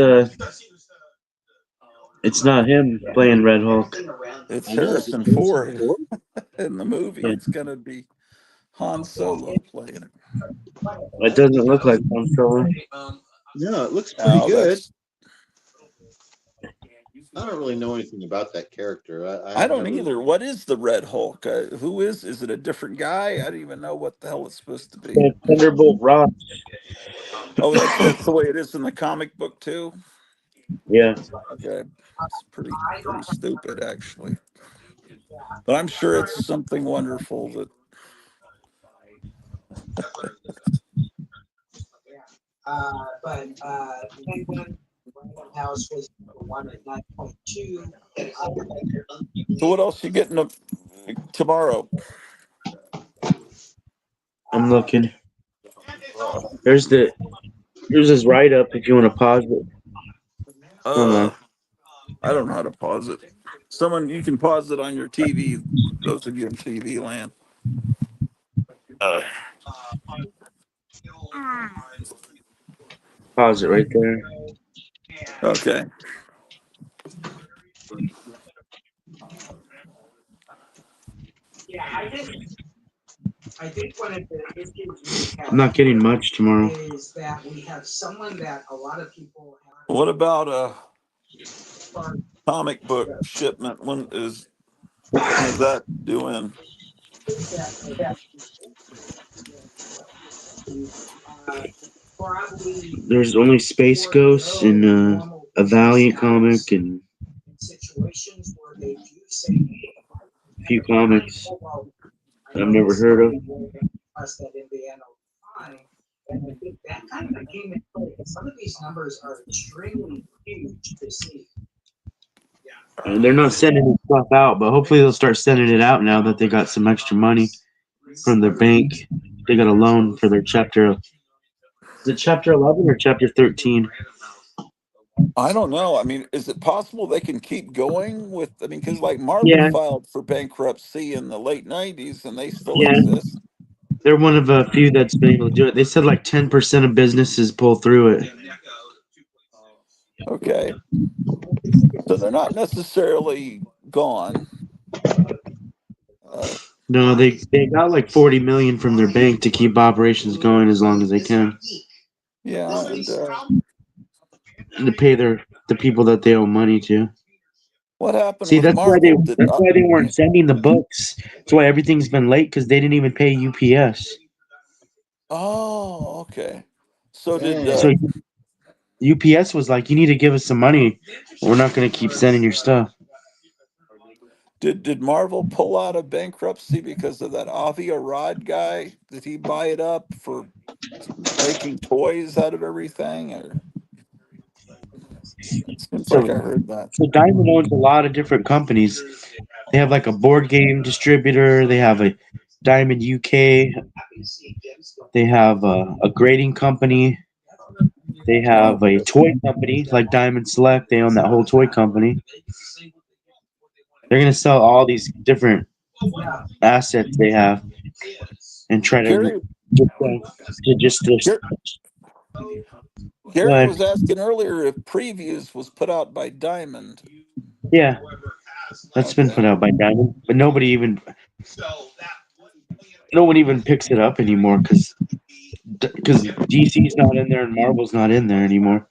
not him playing Red Hulk. It's I know. Is it Harrison Harrison Ford Ford? in the movie. Yeah. It's gonna be Han Solo playing it. It doesn't look like Han Solo. No, it looks pretty Oh, good. that's. I don't really know anything about that character. I I've don't never. either. What is the Red Hulk? Who is? Is it a different guy? I don't even know what the hell it's supposed to be. Thunderbolt Ross. Oh, that's the way it is in the comic book too. Yeah. Okay, it's pretty stupid actually, but I'm sure it's something wonderful that. But Penguin Random House was number one at 9.2. So what else you getting up tomorrow? I'm looking. Here's his write up if you want to pause it. Hold Uh, on. I don't know how to pause it. Someone you can pause it on your TV. Those of you in TV land. Uh, Pause it right there. okay. Yeah, I think one of the issues we have I'm not getting much tomorrow. is that we have someone that a lot of people have. What about comic book shipment? When is that doing? Probably There's only Space Ghost and a Valiant comic and situations where they do say, a few comics I've never heard of. us that Indiana will find. And I think that kind of came in play. Some of these numbers are extremely huge to see. And they're not sending this stuff out, but hopefully they'll start sending it out now that they got some extra money from their bank. They got a loan for their chapter. Is it chapter 11 or chapter 13? I don't know. I mean, is it possible they can keep going with? I mean, because like Marvel Yeah, filed for bankruptcy in the late '90s, and they still yeah. exist. They're one of a few that's been able to do it. They said like 10% of businesses pull through it. Okay, so they're not necessarily gone. Uh, No, they got like 40 million from their bank to keep operations going as long as they can, yeah, and and to pay the people that they owe money to. what happened See, with Marvel? Did that's why they weren't sending the books. That's why everything's been late because they didn't even pay UPS. oh, okay. So did So UPS was like, "You need to give us some money. We're not going to keep sending your stuff." did Marvel pull out of bankruptcy because of that Avi Arad guy? Did he buy it up for making toys out of everything? Or it seems like I So, heard that. so Diamond owns a lot of different companies. They have like a board game distributor. They have a Diamond UK. They have a grading company. They have Oh, a toy company like Diamond Select. They own that whole toy company. They're gonna sell all these different assets they have and try to Gary, get them to just Gar- Gary but was asking earlier if Previews was put out by Diamond. yeah, that's been Okay. put out by Diamond, but no one even picks it up anymore because DC's not in there and Marvel's not in there anymore.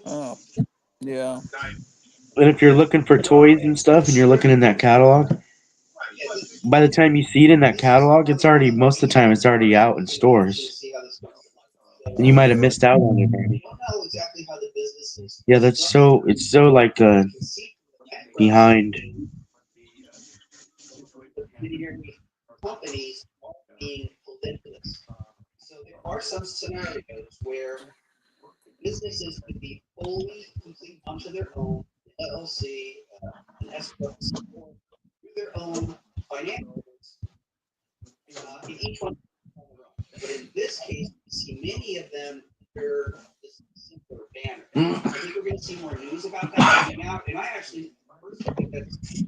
Oh, yeah. And if you're looking for toys and stuff and you're looking in that catalog, by the time you see it in that catalog, it's already most of the time it's already out in stores. And you might have missed out on it already. Yeah, it's so like behind. Companies being polygamous. So there are some scenarios where businesses could be fully complete onto their own LLC, an S corp, or through their own financials. In each one, but in this case, we see many of them under this simpler banner. I think we're going to see more news about that coming out, and I actually personally think that's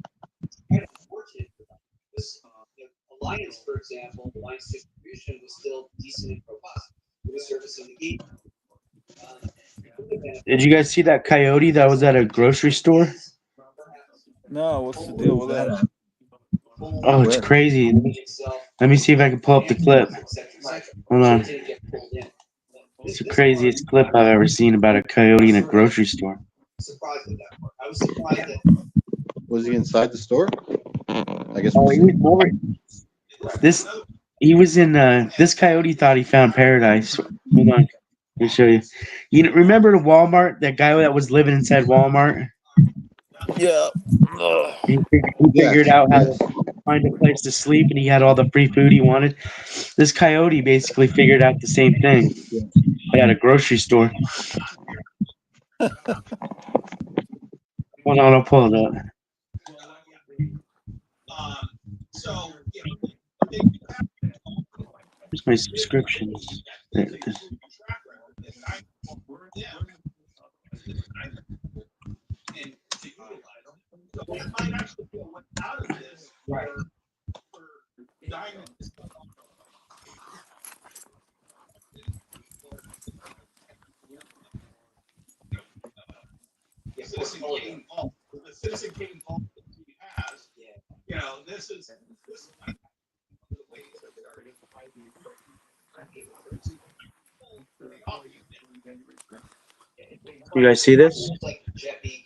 quite unfortunate for them because Alliance, for example, Alliance distribution was still decent and robust. It was servicing the game. Did you guys see that coyote that was at a grocery store? No, what's the deal with that? Oh, it's Where? crazy. Let me see if I can pull up the clip. Hold on. It's the craziest clip I've ever seen about a coyote in a grocery store. Surprised at that part. I was surprised that Was he inside the store? I guess Oh, we'll he see. was more. This. He was in. This coyote thought he found paradise. Hold on. Let me show you. Remember the Walmart? That guy that was living inside Walmart. Yeah. Ugh. He Yes, figured out how yes. to find a place to sleep, and he had all the free food he wanted. This coyote basically figured out the same thing at a grocery store. Hold on, I'll pull it up. Where's my subscriptions? There it is. You guys see this?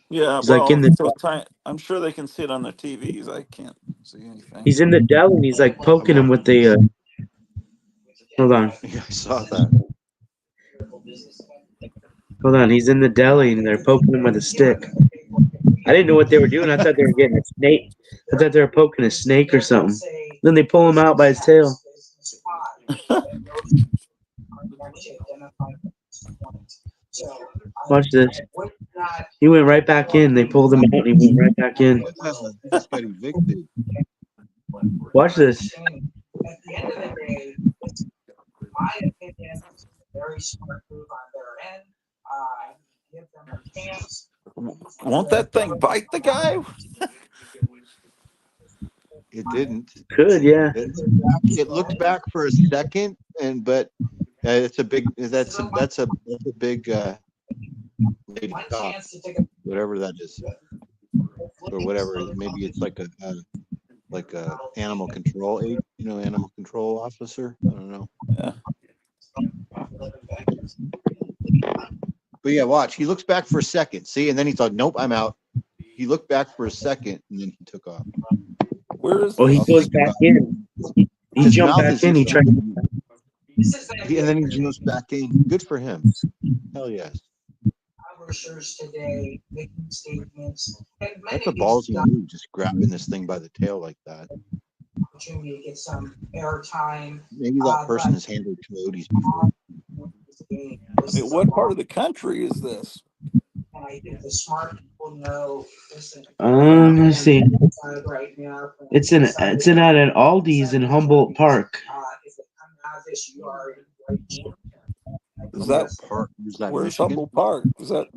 Yeah, He's like in well, the. so I'm sure they can see it on their TVs. I can't see anything. He's in the deli, and he's like poking him with the. Hold on, Yeah, I saw that. hold on. He's in the deli, and they're poking him with a stick. I didn't know what they were doing. I thought they were getting a snake. I thought they were poking a snake or something. Then they pull him out by his tail. Watch this. He went right back in. They pulled him out, and he went right back in. Yeah, he just got evicted. Watch this. At the end of the day, my opinion, is a very smart move on their end. Give them a chance. Won't that thing bite the guy? It didn't. Could, yeah. It looked back for a second, but it's a big. That's a big lady One cop, chance to take a whatever that is, or whatever. Maybe it's like a animal control aid, animal control officer. I don't know. Yeah. But yeah, watch. He looks back for a second. See, and then he's like, "Nope, I'm out." He looked back for a second, and then he took off. Where is Oh, he this? goes back in. He His jumped mouth back is in. He just tried. open, and then he jumps back in. Good for him. Hell yes. publishers today making statements, and That's many a of these ballsy got move, just grabbing this thing by the tail like that. opportunity to get some airtime. Maybe that person has handled coyotes before. I mean, what part of the country is this? And I think the smart people know. Listen, Let's see. right now, It's in at an Aldi's in Humboldt Park. if it comes out of this, you are in great shape. Is that Park? Is that where's Michigan? Humboldt Park? Is that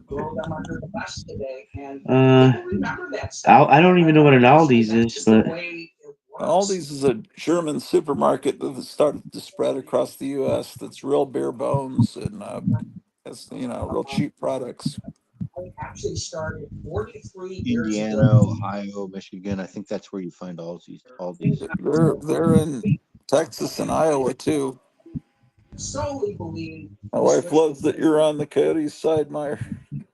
Throw them under the bus today, and people remember that stuff. I don't even know what an Aldi's That's is, just the but way it works. Aldi's is a German supermarket that started to spread across the U.S. That's real bare bones and has real cheap products. I actually started 43 years Indiana, ago. Ohio, Michigan. I think that's where you find all these. They're in Texas and Iowa too. Solely believe. My wife loves that you're on the Coyotes side, Meyer.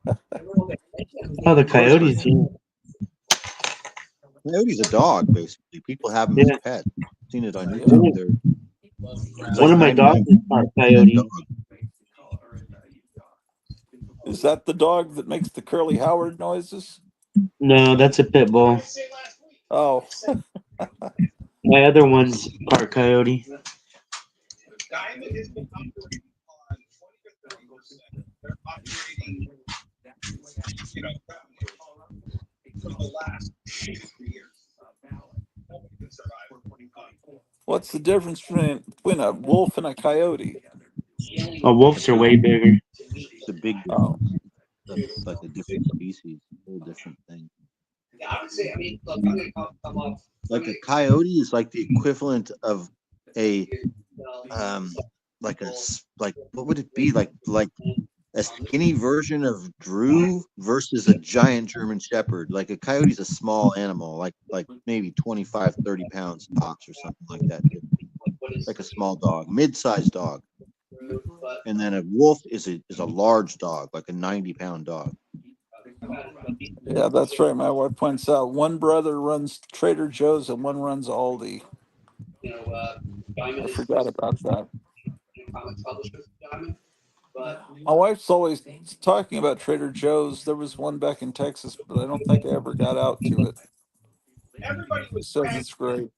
A little bit. oh, the Coyotes. Coyote's a dog, basically. People have them Yeah. as pets. I've seen it on Yeah. YouTube. They're One of my dogs is part coyote. dog. Is that the dog that makes the Curly Howard noises? No, that's a pit bull. Oh, My other one's part coyote. what's the difference between a wolf and a coyote? Oh, wolves are way bigger. It's a big Oh, It's like a different species, a whole different thing. I would say, I mean, look, I'm gonna come up. Like a coyote is like the equivalent of a like what would it be like a skinny version of Drew versus a giant German Shepherd. Like a coyote's a small animal, like maybe 25, 30 pounds tops or something like that. Like a small dog, mid-sized dog. And then a wolf is a large dog, like a 90-pound dog. Yeah, that's right. My wife points out one brother runs Trader Joe's and one runs Aldi. I forgot about that. My wife's always talking about Trader Joe's. There was one back in Texas, but I don't think I ever got out to it. She says it's great.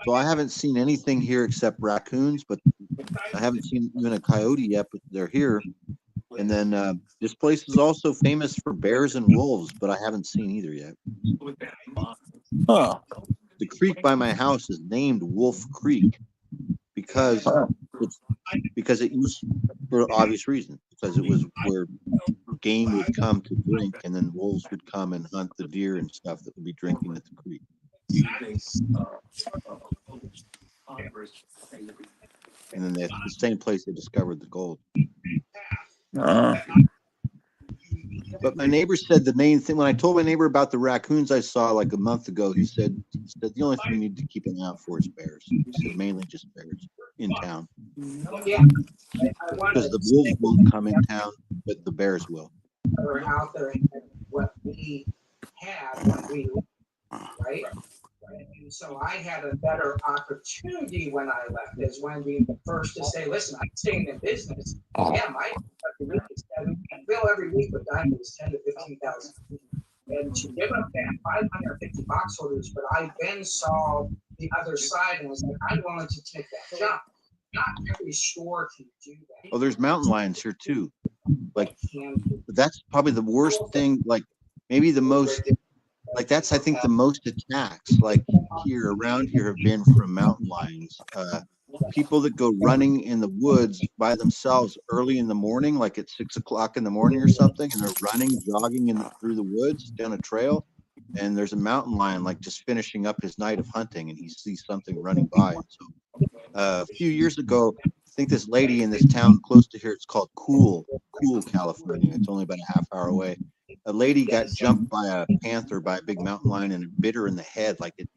So I haven't seen anything here except raccoons, but I haven't seen even a coyote yet, but they're here. And then this place is also famous for bears and wolves, but I haven't seen either yet. Huh. The creek by my house is named Wolf Creek because it used, for obvious reasons, because it was where game would come to drink, and then wolves would come and hunt the deer and stuff that would be drinking at the creek. And then that's the same place they discovered the gold. But my neighbor said the main thing, when I told my neighbor about the raccoons I saw like a month ago, he said the only thing you need to keep an eye out for is bears. He said mainly just bears in town. Yeah, I Because the wolves won't come in town, but the bears will. were out there and what we had when we left, right? And so I had a better opportunity when I left, is when we were first to say, listen, I'm staying in business. Yeah, my bill every week with Diamond was 10 to 15,000. And to give up that 550 box orders, but I then saw the other side and was like, I'm willing to take that jump. Not every store can do that. Oh, there's mountain lions here too. Like, that's probably the worst thing. Like, maybe the most, like, that's, I think, the most attacks, like, here, around here, have been from mountain lions. People that go running in the woods by themselves early in the morning, like at 6 o'clock in the morning or something, and they're running, jogging through the woods down a trail. And there's a mountain lion, like, just finishing up his night of hunting, and he sees something running by. And so, a few years ago, I think this lady in this town close to here, it's called Cool, California. It's only about a half hour away. A lady got jumped by a panther, by a big mountain lion, and it bit her in the head. Like it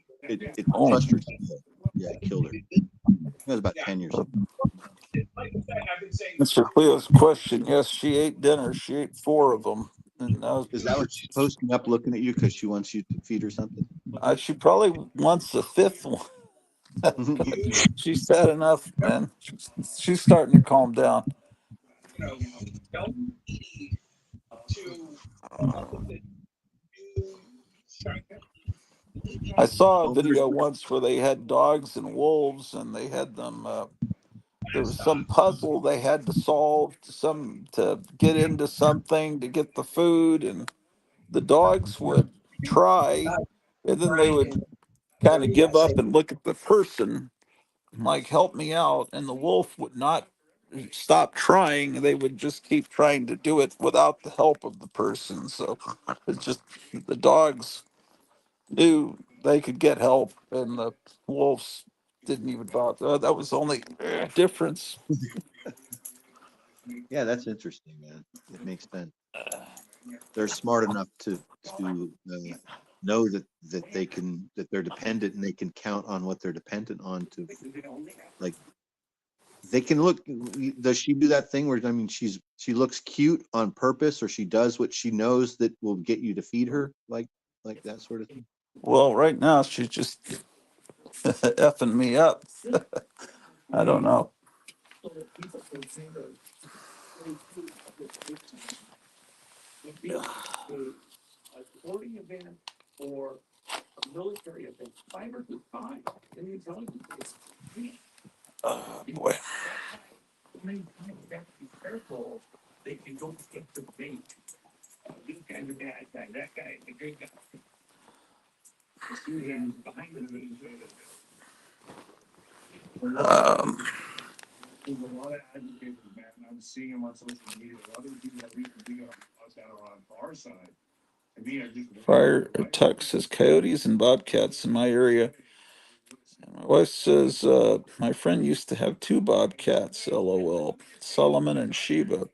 crushed her skull. Yeah, it killed her. That was about 10 years ago. Mr. Cleo's question, yes, she ate dinner. She ate 4 of them. And Is that what she's posting up looking at you because she wants you to feed her something? she probably wants the 5th one. She's had enough, man. She's starting to calm down. I saw a video once where they had dogs and wolves, and they had them. There was some puzzle they had to solve, to get into something to get the food, and the dogs would try, and then they would kind of give up and look at the person, like, help me out, and the wolf would not stop trying. They would just keep trying to do it without the help of the person. So it's just, the dogs knew they could get help, and the wolves didn't even bother. That was the only difference. Yeah, that's interesting, man. It makes sense. They're smart enough to know that they're dependent, and they can count on what they're dependent on to, like, they can look. Does she do that thing where, I mean, she looks cute on purpose, or she does what she knows that will get you to feed her, like that sort of thing? Well, right now she's just effing me up. I don't know. Boy. Um, There's a lot of advocates, man. I'm seeing them on social media. A lot of people that recently us that are on our side. To me, I just Friar Tuck says coyotes and bobcats in my area. And my wife says my friend used to have two bobcats. LOL. Solomon and Sheba.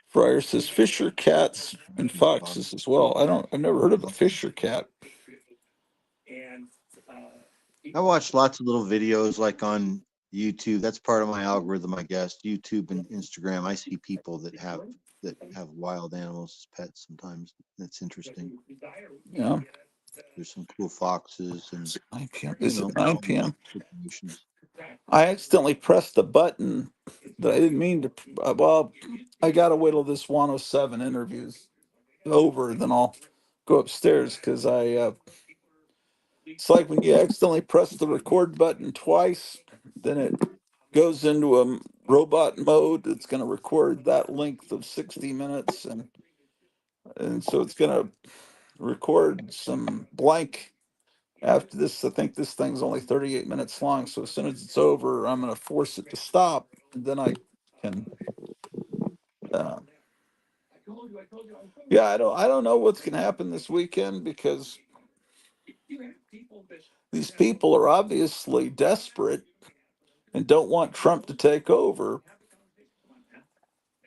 Friar says Fisher cats and foxes as well. I've never heard of a Fisher cat. I watch lots of little videos like on YouTube. That's part of my algorithm, I guess. YouTube and Instagram. I see people that have wild animals as pets sometimes. That's interesting. Yeah. There's some cool foxes and Is it 9 p.m.? you Is know, it 9 p.m.? situations. I accidentally pressed the button that I didn't mean to. Well, I gotta wait till this 107 interview's over, then I'll go upstairs because it's like when you accidentally press the record button twice, then it goes into a robot mode. It's going to record that length of 60 minutes, and so it's going to record some blank after this. I think this thing's only 38 minutes long, so as soon as it's over, I'm going to force it to stop, and then I can. Uh, yeah, I don't know what's going to happen this weekend because these people are obviously desperate and don't want Trump to take over.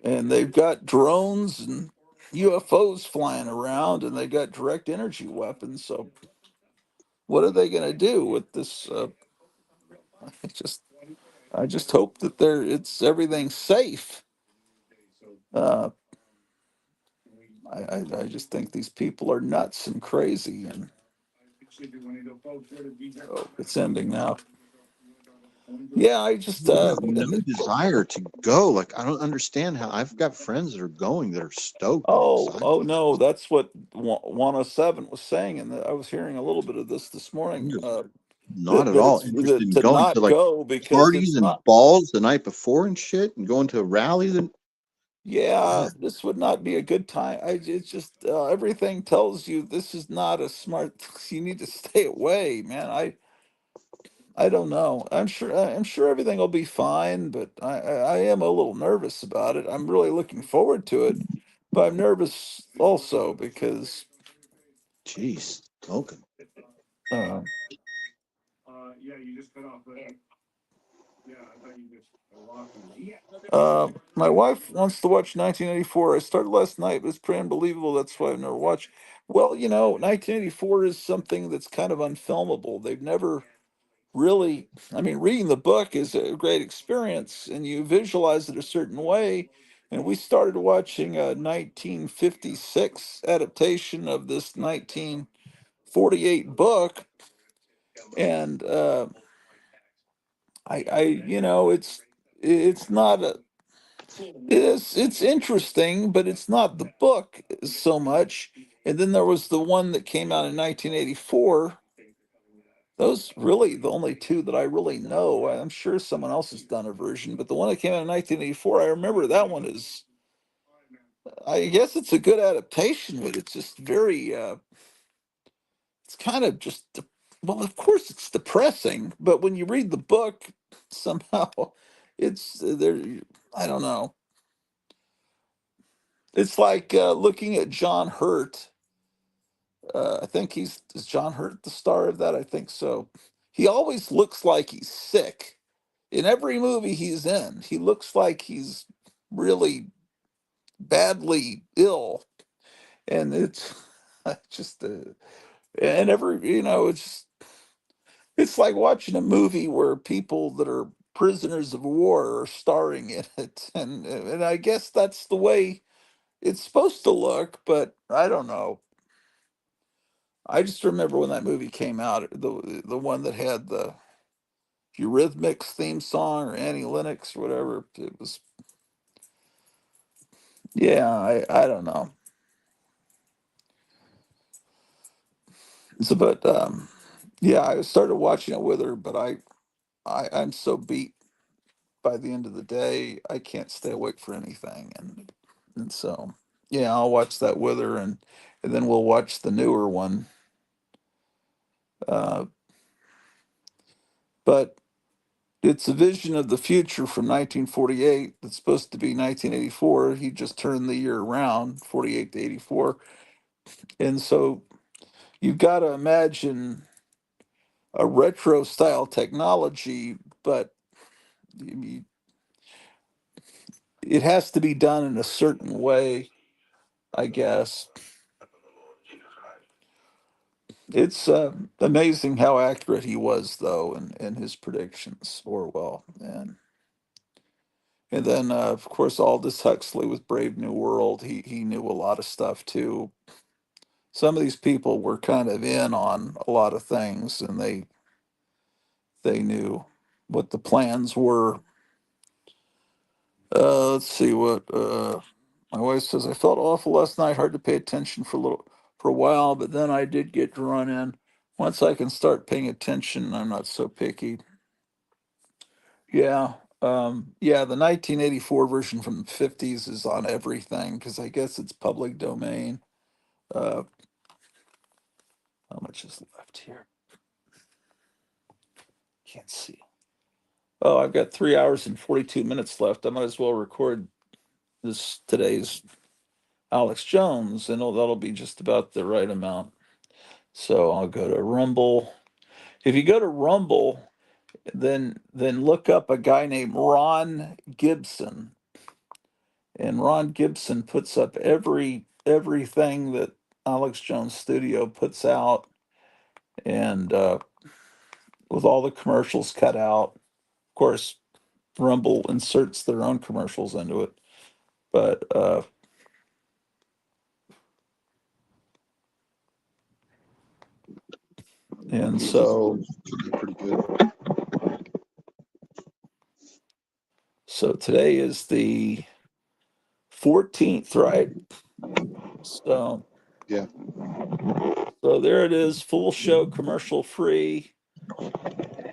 And they've got drones and UFOs flying around, and they got direct energy weapons. So, what are they going to do with this? I just, I just hope that everything's safe. Uh, I just think these people are nuts and crazy, and oh, it's ending now. Yeah, I just They have no desire to go. Like I don't understand how I've got friends that are going that are stoked. And excited. oh no, that's what 107 was saying, and I was hearing a little bit of this morning. Not at That all it's interested in to going to not like go because parties it's and not. balls the night before and shit and going to rallies and Yeah, this would not be a good time. It's just everything tells you this is not a smart. You need to stay away, man. I don't know. I'm sure everything will be fine, but I am a little nervous about it. I'm really looking forward to it, but I'm nervous also because jeez, smoking. uh, yeah, you just cut off. Yeah, I thought you just lost me. my wife wants to watch 1984. I started last night, but it's pretty unbelievable. That's why I've never watched. Well, 1984 is something that's kind of unfilmable. They've never really, I mean, reading the book is a great experience and you visualize it a certain way. And we started watching a 1956 adaptation of this 1948 book. And it's not a, it's interesting, but it's not the book so much. And then there was the one that came out in 1984. Those really the only two that I really know. I'm sure someone else has done a version, but the one that came out in 1984, I remember that one is. I guess it's a good adaptation, but it's just very. It's kind of just. Well, of course it's depressing, but when you read the book, somehow, it's there. I don't know. It's like looking at John Hurt. I think is John Hurt the star of that? I think so. He always looks like he's sick in every movie he's in. He looks like he's really badly ill, and it's just and every it's like watching a movie where people that are prisoners of war are starring in it, and I guess that's the way it's supposed to look, but I don't know. I just remember when that movie came out, the one that had the Eurythmics theme song or Annie Lennox or whatever. It was, yeah, I don't know. So, but yeah, I started watching it with her, but I'm so beat by the end of the day, I can't stay awake for anything, and so yeah, I'll watch that with her, and then we'll watch the newer one. Uh, but it's a vision of the future from 1948 that's supposed to be 1984. He just turned the year around, 48 to 84. And so you've got to imagine a retro style technology, but it has to be done in a certain way, I guess. It's amazing how accurate he was, though, in his predictions, Orwell. And then, of course, Aldous Huxley with Brave New World. He knew a lot of stuff, too. Some of these people were kind of in on a lot of things, and they knew what the plans were. Let's see what my wife says. I felt awful last night. Hard to pay attention for a while, but then I did get drawn in. Once I can start paying attention, I'm not so picky. Yeah, yeah. The 1984 version from the 50s is on everything because I guess it's public domain. Uh, how much is left here? Can't see. Oh, I've got 3 hours and 42 minutes left. I might as well record this today's Alex Jones, and that'll be just about the right amount. So I'll go to Rumble. If you go to Rumble, then look up a guy named Ron Gibson, and Ron Gibson puts up everything that Alex Jones Studio puts out, and with all the commercials cut out. Of course, Rumble inserts their own commercials into it, but and so pretty good. so today is the 14th, right? So Yeah. So there it is, full show, commercial free.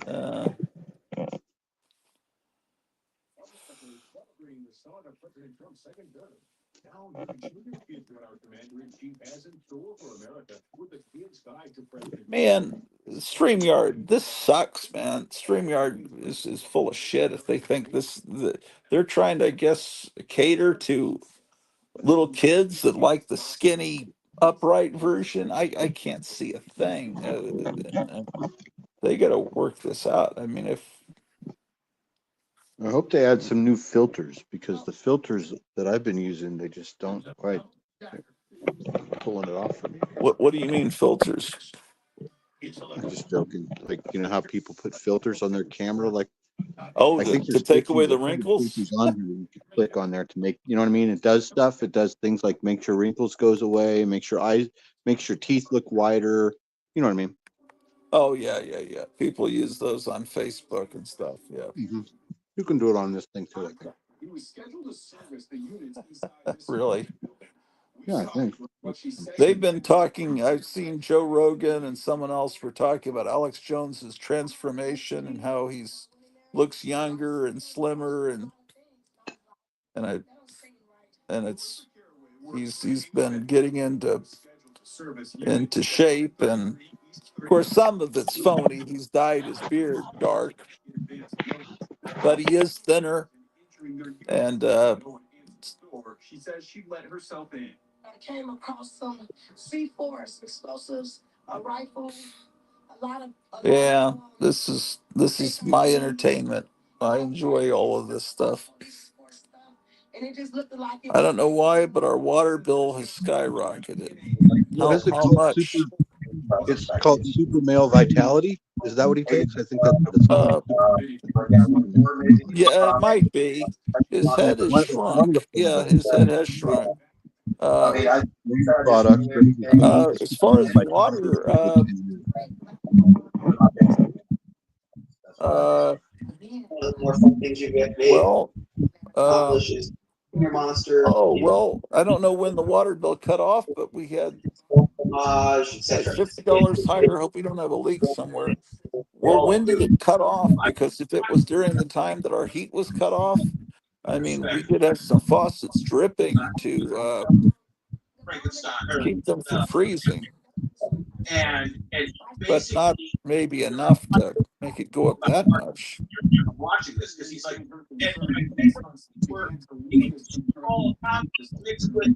Uh, Man, StreamYard, this sucks, man. StreamYard is full of shit if they think they're trying to, I guess, cater to little kids that like the skinny upright version. I can't see a thing. They got to work this out. I mean, if I hope they add some new filters because the filters that I've been using, they just don't quite pulling it off for me. what do you mean filters? I'm just joking. Like, you know how people put filters on their camera? Like, Oh, I think to there's take away the different wrinkles? filters on here. You can click on there to make, you know what I mean? It does stuff. It does things like make sure wrinkles goes away, makes your eyes, makes your teeth look wider. You know what I mean? Oh yeah. People use those on Facebook and stuff. Yeah. Mm-hmm. You can do it on this thing too, I think. Really? Yeah, I think. They've been talking. I've seen Joe Rogan and someone else were talking about Alex Jones's transformation and how he's looks younger and slimmer and I and it's he's been getting into shape, and of course some of it's phony. He's dyed his beard dark, but he is thinner, and I came across some C4s, explosives, a rifle, yeah, this is my entertainment. I enjoy all of this stuff. I don't know why, but our water bill has skyrocketed. What is it How called? much? It's called Super Male Vitality. Is that what he takes? I think that's what it's called. Yeah, it might be. His head has shrunk. Yeah, his head has shrunk. Uh, Product. as far as water, One of the more fun things you get made well, accomplish is your monster, oh well, I don't know when the water bill cut off, but we had homage, at etc. $50 higher. Hope we don't have a leak somewhere. Well, when did it cut off? Because if it was during the time that our heat was cut off, I mean, we did have some faucets dripping to keep them from freezing, And but not maybe enough to make it go up that much. I'm watching this because he's like, and where he all mixed with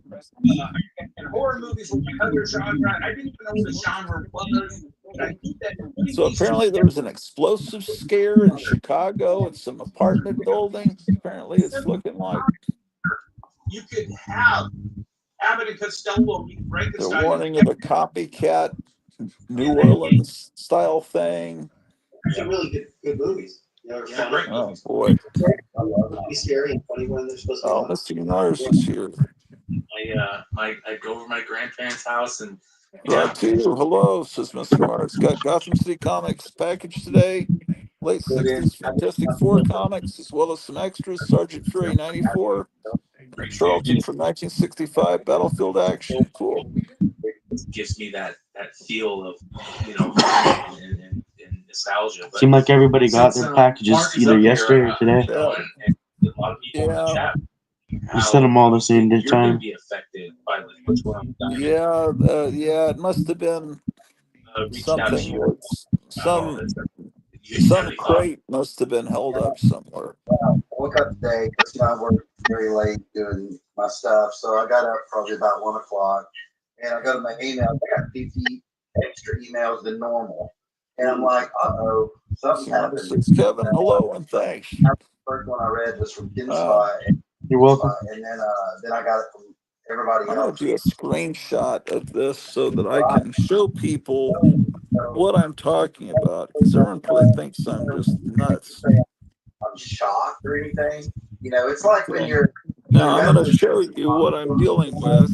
and horror movies were my other genre. I didn't even know what a genre was, but I knew that So apparently there was an explosive scare in Chicago at some apartment buildings. Apparently it's looking like you could have Abbott and Costello meet they're Frankenstein. warning of a copycat New Orleans style thing. They're really good movies. They're funny. Oh boy. I love them. Be scary and funny when they're supposed to be Oh, funny. Mr. Nars is here. I go over to my grandparents' house and Glad to. Hello, says Mr. Mars. Got Gotham City Comics package today. Late 60s Fantastic Four comics, as well as some extras. Sergeant Fury 94, Charlton from 1965, Battlefield action. Cool. it gives me that feel of and nostalgia. But Seemed like everybody got since, their packages Mark is either up here, yesterday or today. and a lot of people in the Yeah. chat. You sent them all the same You're going to time. be affected by what's going on. Yeah, it must have been Reached out to something you with about all some this. You some really thought crate must have been held up somewhere. I woke up today because I worked very late doing my stuff. So I got up probably about 1 o'clock and I go to my email. I got 50 extra emails than normal. And I'm like, uh-oh, something happened. Says Kevin, hello and thanks. The first one I read was from Ken Spot. You're welcome. And then I got it from everybody I'm gonna else. do a screenshot of this so that I can show people what I'm talking about, because everyone probably thinks I'm just nuts. I'm shocked or anything. You know, it's like when you're Now I'm gonna show you what I'm dealing with.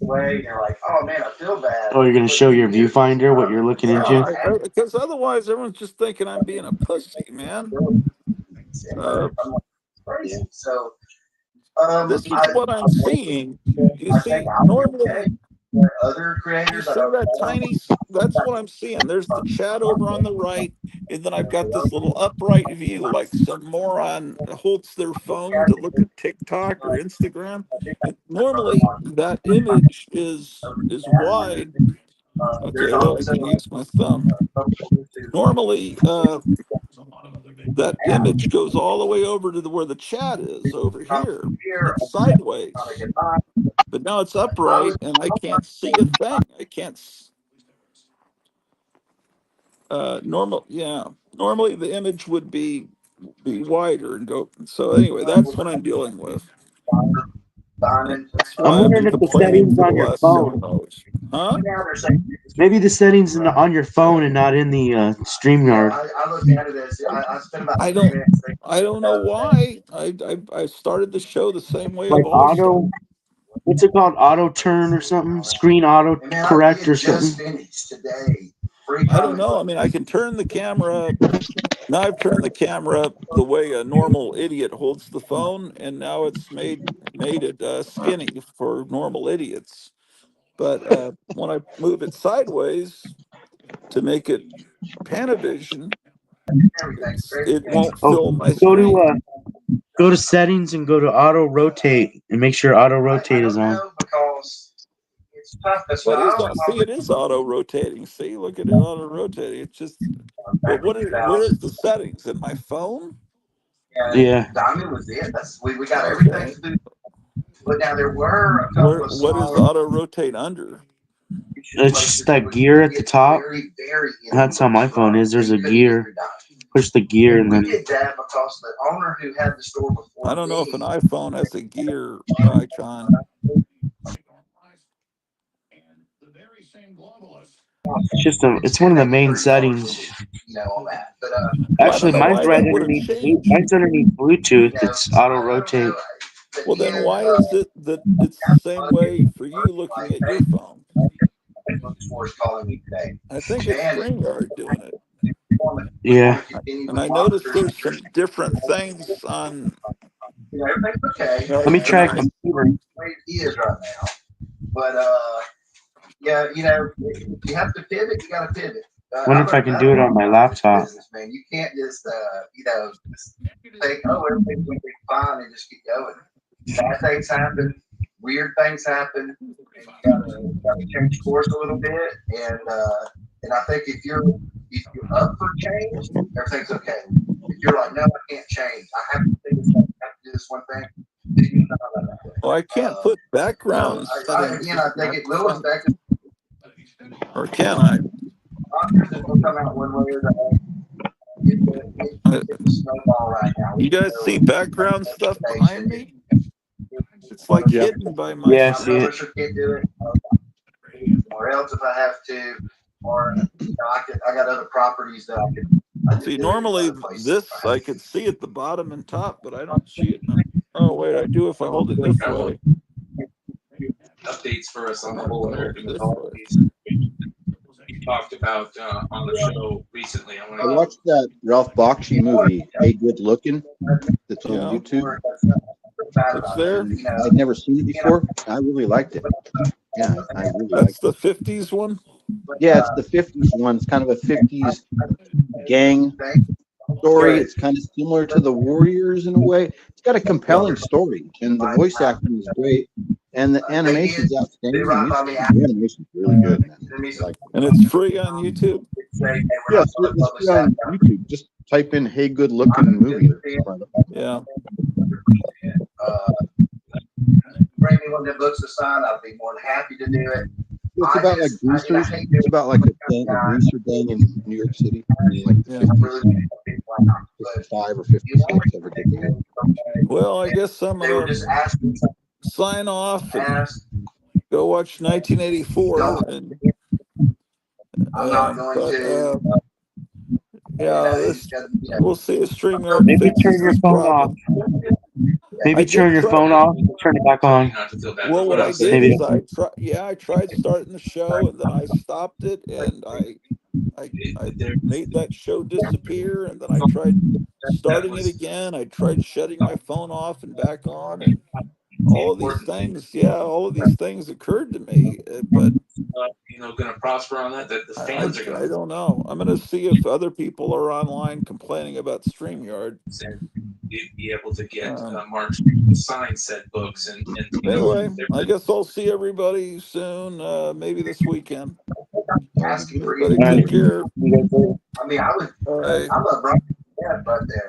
away and you're like, oh man, I feel bad. Oh, you're gonna show your viewfinder what you're looking into? Because otherwise everyone's just thinking I'm being a pussy, man. Crazy. So This is what I'm seeing. You see, normally other you creators, see that tiny, that's what I'm seeing. There's the chat over on the right, and then I've got this little upright view, like some moron holds their phone to look at TikTok or Instagram. And normally that image is wide. Okay, well, I can use my thumb. Normally, that image goes all the way over to where the chat is over here. It's sideways, but now it's upright, and I can't see a thing. I can't. Normally the image would be wider and go. So anyway, that's what I'm dealing with. And that's I'm why I've been wondering if the complaining settings for the on your last phone. 7 hours. Huh? Maybe the settings on your phone and not in the StreamYard. I looked at it as I spent about I don't know why. I started the show the same way I've Like always done. auto, what's it called? Auto turn or something? Screen auto correct or something? I don't know. I mean, I can turn the camera. Now I've turned the camera the way a normal idiot holds the phone, and now it's made it skinny for normal idiots. But when I move it sideways to make it Panavision, it won't Oh, fill my go to screen. go to settings and go to auto rotate and make sure auto rotate is on. It's tough. That's What is not that? See, it is auto rotating. See, look at it auto rotating. It's just, but where is the settings in my phone? Yeah. Diamond was it. We got everything Okay. to do. But now there were a couple of What is auto rotate under? It's just that gear at the top. That's how my phone is. There's a gear. Push the gear and We then. did that because the owner who had the store before I don't know if an me, iPhone has a gear icon. It's one of the main settings. you know, on that. But Well, I don't Actually, know mine's why right that would have underneath. changed. Mine's underneath Bluetooth. It's auto rotate. Well, then why is it that it's the same way for you looking at your phone? calling me today. I think it's StreamYard doing it. Yeah. And I noticed there's some different things on. You know, everything's okay. Let me try tonight. computer. He is right now. But yeah, you know, if you have to pivot, you got to pivot. Wonder if I can do it on my laptop. Man, you can't just you know, just think, oh, everything's gonna be fine and just keep going. Bad things happen, weird things happen. And you gotta change course a little bit, and I think if if you're up for change, everything's okay. If you're like, no, I can't change. I have to do this. I have to do this one thing. Then you know that way. Well, I can't put So background settings again, I on think it will my phone, affect it. or can I? It will come out one way or the other. It's a snowball right now. You guys see background stuff behind me? It's like Yeah. hidden by my Yeah, I My see it. publisher can't do it. Or else if I have to, or I got other properties that I can See, do it in normally other places. this I could see at the bottom and top, but I don't see it now. Oh wait, I do if I hold it this way. Updates for us on the If I whole hold American it this adult way. piece we talked about on the show recently. I want I watched that Ralph Bakshi movie, Hey Good Looking, that's on Yeah. YouTube. It's there. And I'd never seen it before. I really liked it. Yeah, I really That's liked the it. 50s one. Yeah, it's the 50s one. It's kind of a 50s gang story. Right. It's kind of similar to the Warriors in a way. It's got a compelling story, and the voice acting is great, and the animation's outstanding. The animation's really good, man. I like it. And it's free on YouTube. Yeah, it's free on YouTube. Just type in "Hey Good Looking Movie." Yeah. Bring me one of the books to sign. I'd be more than happy to do it. It's about like greasers. It's about like a greaser gang in New York City, in like the 50s, 55 or 56, I forget the year. Well, I guess I'm They were gonna just asking, sign off and ask. go watch 1984. And I'm not going but to. yeah, this we'll see if StreamYard Maybe turn fixes your this phone off. problem. Maybe I turn did your try. phone off and turn it back on. Not to feel bad Well, for what I us. did Maybe. is I tried starting the show and then I stopped it and I made that show disappear and then I tried starting it again. I tried shutting my phone off and back on, and all of these things, all of these things occurred to me, but Going to prosper on that. That the fans are I going to don't know. I'm going to see if other people are online complaining about StreamYard. be able to get Mark to sign said books and Anyway, I guess I'll see everybody soon, maybe this weekend. Asking for Everybody take care. I mean, I Bye. love Brian, but there.